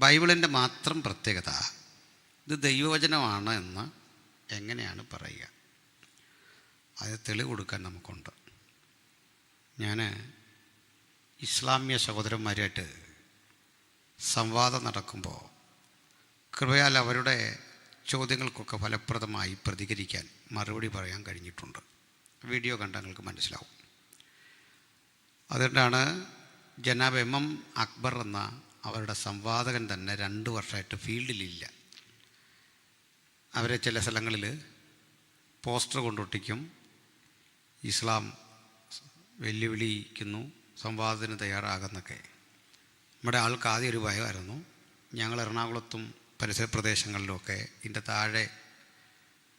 ബൈബിളിൻ്റെ മാത്രം പ്രത്യേകത ഇത് ദൈവവചനമാണ് എന്ന് എങ്ങനെയാണ് പറയുക? അത് തെളിവ് കൊടുക്കാൻ നമുക്കുണ്ട്. ഞാൻ ഇസ്ലാമിക സഹോദരന്മാരായിട്ട് സംവാദം നടക്കുമ്പോൾ കൃപയാൽ അവരുടെ ചോദ്യങ്ങൾക്കൊക്കെ ഫലപ്രദമായി പ്രതികരിക്കാൻ മറുപടി പറയാൻ കഴിഞ്ഞിട്ടുണ്ട്. വീഡിയോ കണ്ടാൽ നിങ്ങൾക്ക് മനസ്സിലാവും. അതുകൊണ്ടാണ് ജനാബ് MM അക്ബർ എന്ന അവരുടെ സംവാദകൻ തന്നെ 2 വർഷമായിട്ട് ഫീൽഡിലില്ല. അവരെ ചില സ്ഥലങ്ങളിൽ പോസ്റ്റർ കൊണ്ടൊട്ടിക്കും, ഇസ്ലാം വെല്ലുവിളിക്കുന്നു, സംവാദത്തിന് തയ്യാറാകുന്നൊക്കെ. നമ്മുടെ ആൾക്ക് ആദ്യം ഒരു ഭയമായിരുന്നു. ഞങ്ങൾ എറണാകുളത്തും പരിസര പ്രദേശങ്ങളിലുമൊക്കെ ഇതിൻ്റെ താഴെ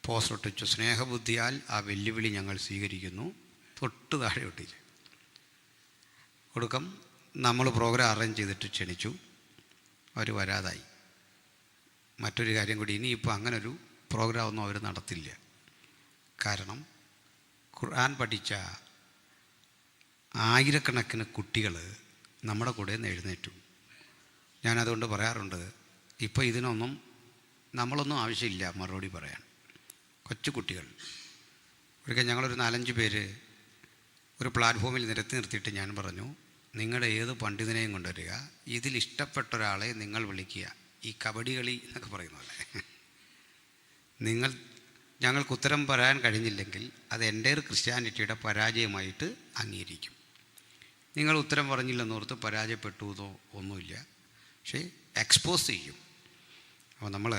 പോസ്റ്റർ ഒട്ടിച്ചു, സ്നേഹബുദ്ധിയാൽ ആ വെല്ലുവിളി ഞങ്ങൾ സ്വീകരിക്കുന്നു. തൊട്ട് താഴെ ഒട്ടിച്ചു കൊടുക്കും. നമ്മൾ പ്രോഗ്രാം അറേഞ്ച് ചെയ്തിട്ട് ക്ഷണിച്ചു, അവർ വരാതായി. മറ്റൊരു കാര്യം കൂടി, ഇനിയിപ്പോൾ അങ്ങനൊരു പ്രോഗ്രാം ഒന്നും അവർ നടത്തില്ല. കാരണം ഖുർആൻ പഠിച്ച ആയിരക്കണക്കിന് കുട്ടികൾ നമ്മുടെ കൂടെ നിന്ന് എഴുന്നേറ്റു. ഞാനതുകൊണ്ട് പറയാറുണ്ട്, ഇപ്പോൾ ഇതിനൊന്നും നമ്മളൊന്നും ആവശ്യമില്ല മറുപടി പറയാൻ. കൊച്ചു കുട്ടികൾ ഒരിക്കൽ ഞങ്ങളൊരു 4-5 പേര് ഒരു പ്ലാറ്റ്ഫോമിൽ നിർത്തിയിട്ട് ഞാൻ പറഞ്ഞു, നിങ്ങളുടെ ഏത് പണ്ഡിതനെയും കൊണ്ടുവരിക, ഇതിലിഷ്ടപ്പെട്ട ഒരാളെ നിങ്ങൾ വിളിക്കുക. ഈ കബഡി കളി എന്നൊക്കെ പറയുന്ന പോലെ ഞങ്ങൾക്ക് ഉത്തരം പറയാൻ കഴിഞ്ഞില്ലെങ്കിൽ അത് എൻ്റെ ക്രിസ്ത്യാനിറ്റിയുടെ പരാജയമായിട്ട് അംഗീകരിക്കും. നിങ്ങൾ ഉത്തരം പറഞ്ഞില്ലെന്നോർത്ത് പരാജയപ്പെട്ടുവോ ഒന്നുമില്ല, പക്ഷേ എക്സ്പോസ് ചെയ്യും. അപ്പോൾ നമ്മൾ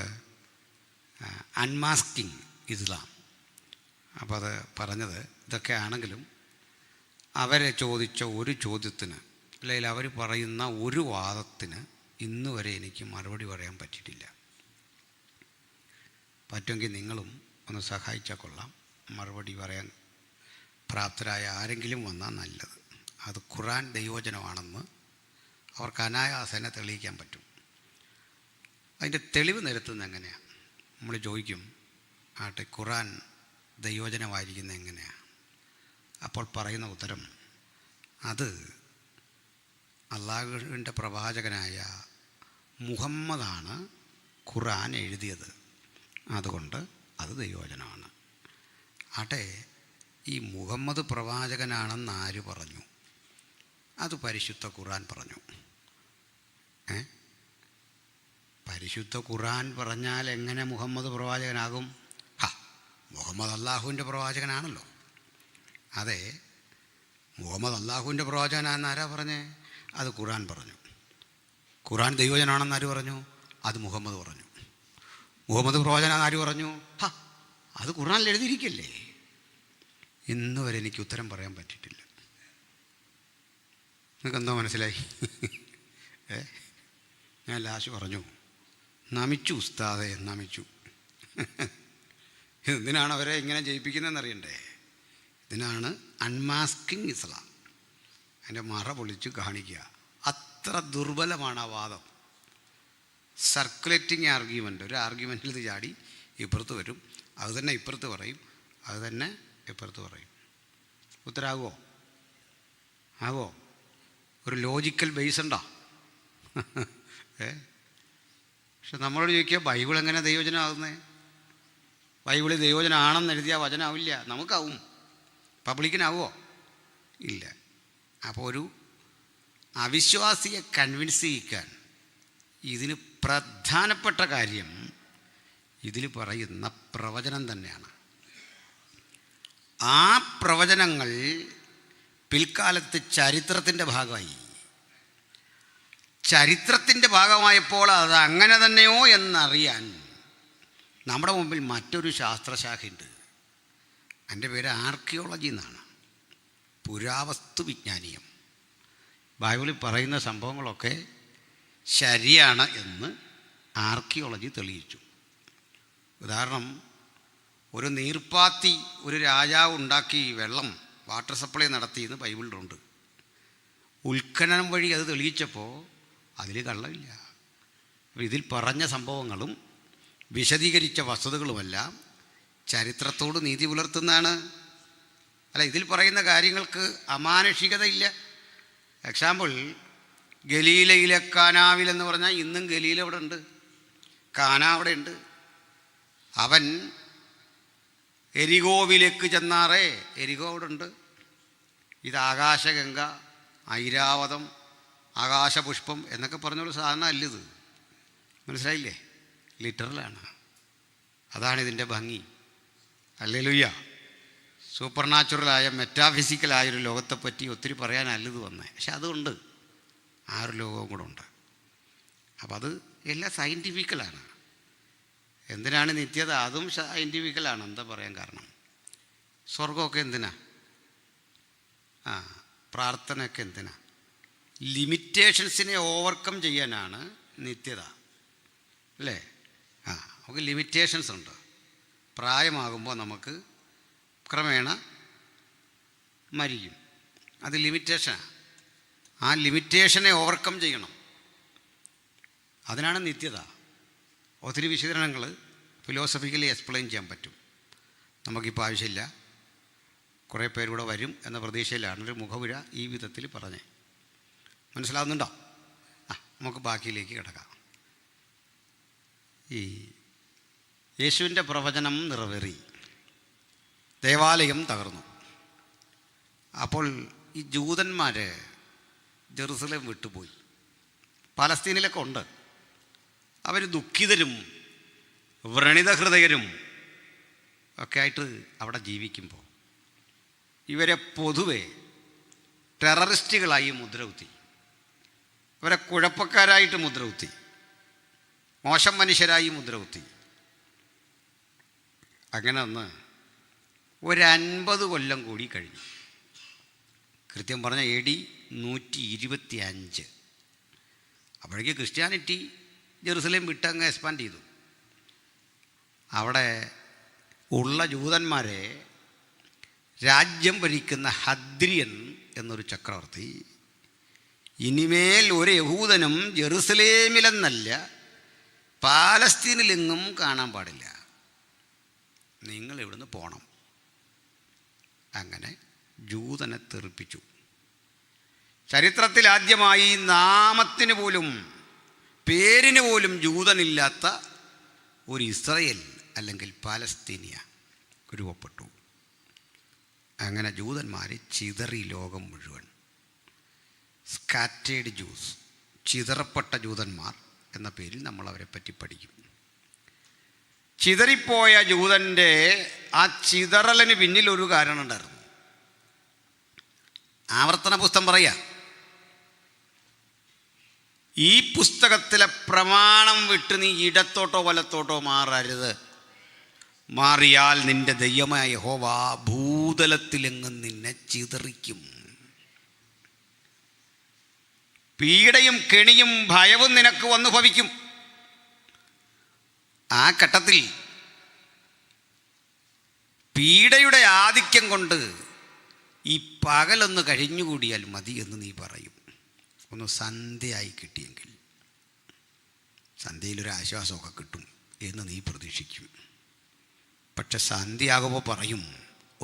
അൺമാസ്കിങ് ഇസ്ലാം. അപ്പോൾ അത് പറഞ്ഞത് ഇതൊക്കെ ആണെങ്കിലും അവരെ ചോദിച്ച ഒരു ചോദ്യത്തിന്, അല്ലെങ്കിൽ അവർ പറയുന്ന ഒരു വാദത്തിന് ഇന്ന് വരെ എനിക്ക് മറുപടി പറയാൻ പറ്റിയിട്ടില്ല. പറ്റുമെങ്കിൽ നിങ്ങളും ഒന്ന് സഹായിച്ചാൽ കൊള്ളാം. മറുപടി പറയാൻ പ്രാപ്തരായ ആരെങ്കിലും വന്നാൽ നല്ലത്. അത് ഖുർആൻ ദൈവവചനമാണെന്ന് അവർക്ക് അനായാസേന തെളിയിക്കാൻ പറ്റും. അതിൻ്റെ തെളിവ് നിരത്തുന്നത് എങ്ങനെയാണ്? നമ്മൾ ചോദിക്കും, ആട്ടെ ഖുർആൻ ദൈവവചനമായിരിക്കുന്നത് എങ്ങനെയാണ്? അപ്പോൾ പറയുന്ന ഉത്തരം, അത് അള്ളാഹുവിൻ്റെ പ്രവാചകനായ മുഹമ്മദാണ് ഖുർആൻ എഴുതിയത്, അതുകൊണ്ട് അത് ദൈവവചനമാണ്. ആട്ടെ, ഈ മുഹമ്മദ് പ്രവാചകനാണെന്ന് ആര് പറഞ്ഞു? അത് പരിശുദ്ധ ഖുർആൻ പറഞ്ഞു. പരിശുദ്ധ ഖുർആൻ പറഞ്ഞാൽ എങ്ങനെ മുഹമ്മദ് പ്രവാചകനാകും? മുഹമ്മദ് അള്ളാഹുവിൻ്റെ പ്രവാചകനാണല്ലോ. അതെ, മുഹമ്മദ് അള്ളാഹുവിൻ്റെ പ്രവാചകനാണെന്ന് ആരാ പറഞ്ഞേ? അത് ഖുർആൻ പറഞ്ഞു. ഖുർആൻ ദൈവവചനമാണെന്ന് ആര് പറഞ്ഞു? അത് മുഹമ്മദ് പറഞ്ഞു. മുഹമ്മദ് പ്രവാചകനാണെന്ന് ആര് പറഞ്ഞു? അത് ഖുർആനിൽ എഴുതിയിരിക്കല്ലേ. ഇന്ന് വരെ എനിക്ക് ഉത്തരം പറയാൻ പറ്റിയിട്ടില്ല. നിങ്ങൾക്ക് എന്തോ മനസ്സിലായി? ഞാൻ ലാസ്റ്റ് പറഞ്ഞു, നമിച്ചു ഉസ്താദെ, നമിച്ചു. എന്തിനാണ് അവരെ ഇങ്ങനെ ജയിപ്പിക്കുന്നതെന്നറിയണ്ടേ? ഇതിനാണ് അൺമാസ്കിങ് ഇസ്ലാം. അതിൻ്റെ മറ പൊളിച്ച് കാണിക്കുക. അത്ര ദുർബലമാണ് ആ വാദം. Circulating argument. ഒരു ആർഗ്യുമെൻറ്റിൽ ഇത് ചാടി ഇപ്പുറത്ത് വരും, അത് തന്നെ ഇപ്പുറത്ത് പറയും, അത് തന്നെ ഇപ്പുറത്ത് പറയും. ഉത്തരാകുമോ? ആകുമോ? ഒരു ലോജിക്കൽ ബേസ് ഉണ്ടോ? പക്ഷെ നമ്മളോട് ചോദിക്കുക, ബൈബിൾ എങ്ങനെ ദൈവവചനമാകുന്നേ? ബൈബിളിൽ ദൈവവചനമാണെന്ന് എഴുതിയാൽ വചനമാവില്ല. നമുക്കാവും, പബ്ലിക്കിനാവുമോ? ഇല്ല. അപ്പോൾ ഒരു അവിശ്വാസിയെ കൺവിൻസ് ചെയ്യിക്കാൻ ഇതിന് പ്രധാനപ്പെട്ട കാര്യം ഇതിൽ പറയുന്ന പ്രവചനം തന്നെയാണ്. ആ പ്രവചനങ്ങൾ പിൽക്കാലത്ത് ചരിത്രത്തിൻ്റെ ഭാഗമായി. ചരിത്രത്തിൻ്റെ ഭാഗമായപ്പോൾ അത് അങ്ങനെ തന്നെയോ എന്നറിയാൻ നമ്മുടെ മുമ്പിൽ മറ്റൊരു ശാസ്ത്രശാഖയുണ്ട്. എൻ്റെ പേര് ആർക്കിയോളജി എന്നാണ്, പുരാവസ്തു വിജ്ഞാനീയം. ബൈബിളിൽ പറയുന്ന സംഭവങ്ങളൊക്കെ ശരിയാണ് എന്ന് ആർക്കിയോളജി തെളിയിച്ചു. ഉദാഹരണം, ഒരു നീർപ്പാത്തി ഒരു രാജാവ് ഉണ്ടാക്കി വെള്ളം വാട്ടർ സപ്ലൈ നടത്തിയെന്ന് ബൈബിളിലുണ്ട്. ഉത്ഖനനം വഴി അത് തെളിയിച്ചപ്പോൾ അതിൽ കള്ളമില്ല. അപ്പോൾ ഇതിൽ പറഞ്ഞ സംഭവങ്ങളും വിശദീകരിച്ച വസ്തുതകളുമെല്ലാം ചരിത്രത്തോട് നീതി പുലർത്തുന്നതാണ്. അല്ല, ഇതിൽ പറയുന്ന കാര്യങ്ങൾക്ക് അമാനുഷികതയില്ല. എക്സാമ്പിൾ, ഗലീലയിലെ കാനാവിലെന്ന് പറഞ്ഞാൽ ഇന്നും ഗലീല അവിടെ ഉണ്ട്, കാന അവിടെ ഉണ്ട്. അവൻ എരികോവിലേക്ക് ചെന്നാറേ, എരികോ അവിടെ ഉണ്ട്. ഇത് ആകാശഗംഗ, ഐരാവതം, ആകാശപുഷ്പം എന്നൊക്കെ പറഞ്ഞൊരു സാധനം അല്ലിത്. മനസ്സിലായില്ലേ? ലിറ്ററലാണ്. അതാണിതിൻ്റെ ഭംഗി. ഹല്ലേലൂയ. സൂപ്പർ നാച്ചുറലായ മെറ്റാഫിസിക്കലായൊരു ലോകത്തെപ്പറ്റി ഒത്തിരി പറയാനല്ലത് വന്നേ. പക്ഷെ അതുകൊണ്ട് ആ ഒരു ലോകവും കൂടെ ഉണ്ട്. അപ്പം അത് എല്ലാം സയൻറ്റിഫിക്കലാണ്. എന്തിനാണ് നിത്യത? അതും സയൻറ്റിഫിക്കലാണ്. എന്താ പറയാൻ കാരണം? സ്വർഗമൊക്കെ എന്തിനാ? പ്രാർത്ഥനയൊക്കെ എന്തിനാ? ലിമിറ്റേഷൻസിനെ ഓവർകം ചെയ്യാനാണ് നിത്യത, അല്ലേ? നമുക്ക് ലിമിറ്റേഷൻസ് ഉണ്ട്. പ്രായമാകുമ്പോൾ നമുക്ക് ക്രമേണ മരിക്കും. അത് ലിമിറ്റേഷനാണ്. ആ ലിമിറ്റേഷനെ ഓവർകം ചെയ്യണം. അതിനാണ് നിത്യത. ഒത്തിരി വിശദീകരണങ്ങൾ ഫിലോസഫിക്കലി എക്സ്പ്ലെയിൻ ചെയ്യാൻ പറ്റും. നമുക്കിപ്പോൾ ആവശ്യമില്ല. കുറേ പേരൂടെ വരും എന്ന പ്രതീക്ഷയിലാണ് ഒരു മുഖവുര ഈ വിധത്തിൽ പറഞ്ഞേ. മനസ്സിലാവുന്നുണ്ടോ? നമുക്ക് ബാക്കിയിലേക്ക് കിടക്കാം. ഈ യേശുവിൻ്റെ പ്രവചനം നിറവേറി, ദേവാലയം തകർന്നു. അപ്പോൾ ഈ ജൂതന്മാർ ജെറുസലേം വിട്ടുപോയി. പലസ്തീനിലൊക്കെ ഉണ്ട്. അവർ ദുഃഖിതരും വ്രണിതഹൃദയരും ഒക്കെ ആയിട്ട് അവിടെ ജീവിക്കുമ്പോൾ ഇവരെ പൊതുവെ ടെററിസ്റ്റുകളായി മുദ്രകുത്തി, അവരെ കുഴപ്പക്കാരായിട്ട് മുദ്രകുത്തി, മോശം മനുഷ്യരായി മുദ്രകുത്തി. അങ്ങനെ ഒന്ന് 50 കൊല്ലം കൂടി കഴിഞ്ഞു. കൃത്യം പറഞ്ഞ AD 125. അപ്പോഴേക്ക് ക്രിസ്ത്യാനിറ്റി ജെറുസലേം വിട്ടങ്ങ് എക്സ്പാൻഡ് ചെയ്തു. അവിടെ ഉള്ള ജൂതന്മാരെ രാജ്യം ഭരിക്കുന്ന ഹദ്രിയൻ എന്നൊരു ചക്രവർത്തി, ഇനിമേൽ ഒരു യഹൂദനും ജെറുസലേമിലെന്നല്ല പാലസ്തീനിലെങ്ങും കാണാൻ പാടില്ല, നിങ്ങൾ ഇവിടുന്ന് പോകണം. അങ്ങനെ ജൂതനെ തെറിപ്പിച്ചു. ചരിത്രത്തിൽ ആദ്യമായി നാമത്തിന് പോലും പേരിന് പോലും ജൂതനില്ലാത്ത ഒരു ഇസ്രയേൽ അല്ലെങ്കിൽ പാലസ്തീനിയ രൂപപ്പെട്ടു. അങ്ങനെ ജൂതന്മാർ ചിതറി ലോകം മുഴുവൻ. സ്കാറ്റേഡ് ജ്യൂസ്, ചിതറപ്പെട്ട ജൂതന്മാർ എന്ന പേരിൽ നമ്മൾ അവരെ പറ്റി പഠിക്കും. ചിതറിപ്പോയ ജൂതൻ്റെ ആ ചിതറലിന് പിന്നിൽ ഒരു കാരണം ഉണ്ടായിരുന്നു. ആവർത്തന പുസ്തകം പറയാ, ഈ പുസ്തകത്തിലെ പ്രമാണം വിട്ട് നീ ഇടത്തോട്ടോ വലത്തോട്ടോ മാറരുത്. മാറിയാൽ നിന്റെ ദൈവമായ യഹോവ ഭൂതലത്തിലെങ്ങും നിന്നെ ചിതറിക്കും. പീഡയും കെണിയും ഭയവും നിനക്ക് വന്നു ഭവിക്കും. ആ ഘട്ടത്തിൽ പീഡയുടെ ആധിക്യം കൊണ്ട് ഈ പകലൊന്ന് കഴിഞ്ഞുകൂടിയാൽ മതി എന്ന് നീ പറയും. ഒന്ന് സന്ധ്യയായി കിട്ടിയെങ്കിൽ, സന്ധ്യയിലൊരാശ്വാസമൊക്കെ കിട്ടും എന്ന് നീ പ്രതീക്ഷിക്കും. പക്ഷെ സന്ധ്യയാകുമ്പോൾ പറയും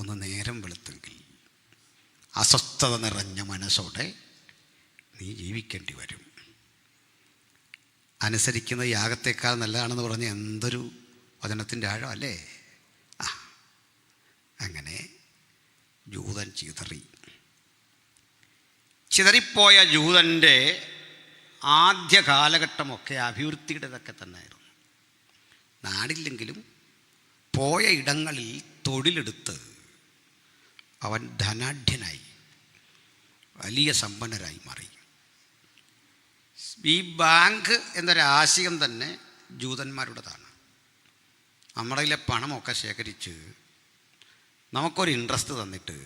ഒന്ന് നേരം വെളുത്തെങ്കിൽ. അസ്വസ്ഥത നിറഞ്ഞ മനസ്സോടെ നീ ജീവിക്കേണ്ടി വരും. അനുസരിക്കുന്ന യാഗത്തേക്കാൾ നല്ലതാണെന്ന് പറഞ്ഞ എന്തൊരു വചനത്തിൻ്റെ ആഴം അല്ലേ? അങ്ങനെ ജൂതൻ ചിതറിപ്പോയ ജൂതൻ്റെ ആദ്യ കാലഘട്ടമൊക്കെ അഭിവൃദ്ധിയുടേതൊക്കെ തന്നെയായിരുന്നു. നാടില്ലെങ്കിലും പോയ ഇടങ്ങളിൽ തൊഴിലെടുത്ത് അവൻ ധനാഢ്യനായി, വലിയ സമ്പന്നരായി മാറി. ഈ ബാങ്ക് എന്നൊരാശയം തന്നെ ജൂതന്മാരുടേതാണ്. നമ്മുടെ കയ്യിലെ പണമൊക്കെ ശേഖരിച്ച് നമുക്കൊരു ഇൻട്രസ്റ്റ് തന്നിട്ട്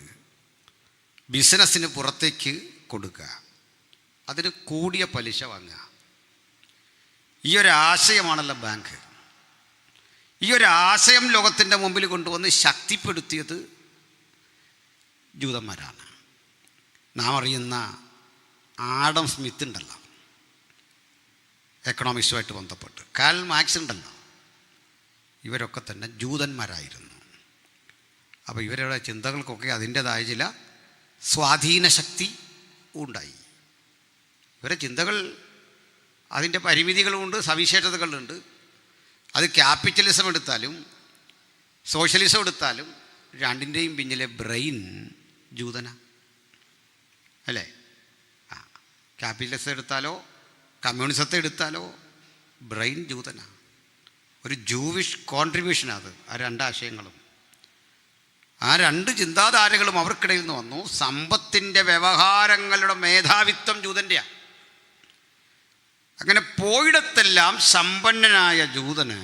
ബിസിനസ്സിന് പുറത്തേക്ക് കൊടുക്കുക, അതിന് കൂടിയ പലിശ വാങ്ങുക. ഈ ഒരു ആശയമാണല്ലോ ബാങ്ക്. ഈ ഒരു ആശയം ലോകത്തിൻ്റെ മുമ്പിൽ കൊണ്ടുവന്ന് ശക്തിപ്പെടുത്തിയത് ജൂതന്മാരാണ്. നാം അറിയുന്ന ആഡം സ്മിത്ത് ഉണ്ടല്ലോ, എക്കണോമിക്സുമായിട്ട് ബന്ധപ്പെട്ട്, കാൽ മാർക്സ് ഉണ്ടല്ലോ, ഇവരൊക്കെ തന്നെ ജൂതന്മാരായിരുന്നു. അപ്പോൾ ഇവരുടെ ചിന്തകൾക്കൊക്കെ അതിൻ്റേതായ ചില സ്വാധീന ശക്തി ഉണ്ടായി. ഇവരെ ചിന്തകൾ അതിൻ്റെ പരിമിതികളുമുണ്ട്, സവിശേഷതകളുണ്ട്. അത് ക്യാപിറ്റലിസം എടുത്താലും സോഷ്യലിസം എടുത്താലും രണ്ടിൻ്റെയും പിന്നിലെ ബ്രെയിൻ ജൂതന അല്ലേ? ക്യാപിറ്റലിസം എടുത്താലോ കമ്മ്യൂണിസത്തെ എടുത്താലോ ബ്രെയിൻ ജൂതന. ഒരു ജൂവിഷ് കോൺട്രിബ്യൂഷനാണ് അത്. ആ രണ്ടാശയങ്ങളും ആ രണ്ട് ചിന്താധാരകളും അവർക്കിടയിൽ നിന്ന് വന്നു. സമ്പത്തിൻ്റെ വ്യവഹാരങ്ങളുടെ മേധാവിത്വം ജൂതൻ്റെയാണ്. അങ്ങനെ പോയിടത്തെല്ലാം സമ്പന്നനായ ജൂതന്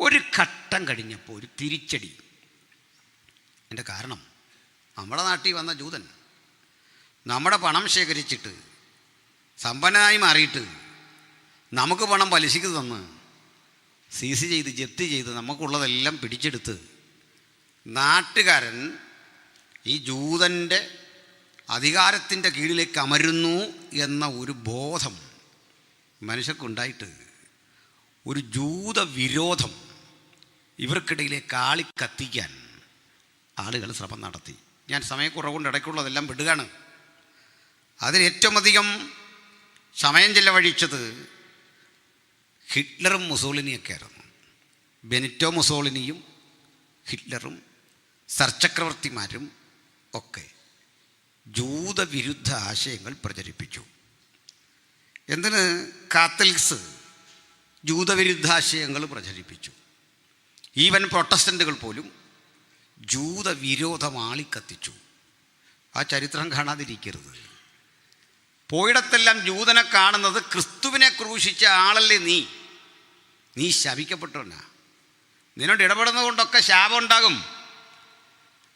ഒരു ഘട്ടം കഴിഞ്ഞപ്പോൾ ഒരു തിരിച്ചടി. എൻ്റെ കാരണം നമ്മുടെ നാട്ടിൽ വന്ന ജൂതൻ നമ്മുടെ പണം ശേഖരിച്ചിട്ട് സമ്പന്നനായി മാറിയിട്ട് നമുക്ക് പണം പലിശയ്ക്ക് തന്ന് സീസ് ചെയ്ത് ജപ്തി ചെയ്ത് നമുക്കുള്ളതെല്ലാം പിടിച്ചെടുത്ത് നാട്ടുകാരൻ ഈ ജൂതൻ്റെ അധികാരത്തിൻ്റെ കീഴിലേക്ക് അമരുന്നു എന്ന ഒരു ബോധം മനുഷ്യർക്കുണ്ടായിട്ട് ഒരു ജൂത വിരോധം ഇവർക്കിടയിലേക്ക് ആളിക്കത്തിക്കാൻ ആളുകൾ ശ്രമം നടത്തി. ഞാൻ സമയക്കുറവുകൊണ്ട് ഇടയ്ക്കുള്ളതെല്ലാം വിടുകയാണ്. അതിൽ ഏറ്റവും അധികം സമയം ചെലവഴിച്ചത് ഹിറ്റ്ലറും മുസോളിനിയൊക്കെ ആയിരുന്നു. ബെനിറ്റോ മുസോളിനിയും ഹിറ്റ്ലറും സർചക്രവർത്തിമാരും ഒക്കെ ജൂതവിരുദ്ധ ആശയങ്ങൾ പ്രചരിപ്പിച്ചു. എന്തിന്? കാത്തലിക്സ് ജൂതവിരുദ്ധാശയങ്ങൾ പ്രചരിപ്പിച്ചു. ഈവൻ പ്രൊട്ടസ്റ്റൻ്റുകൾ പോലും ജൂതവിരോധം ആളിക്കത്തിച്ചു. ആ ചരിത്രം കാണാതിരിക്കരുത്. പോയിടത്തെല്ലാം ജൂതനെ കാണുന്നത് ക്രിസ്തുവിനെ ക്രൂശിച്ച ആളല്ലേ നീ ശപിക്കപ്പെട്ടവനാ, നിന്നോട് ഇടപെടുന്നത് കൊണ്ടൊക്കെ ശാപം ഉണ്ടാകും.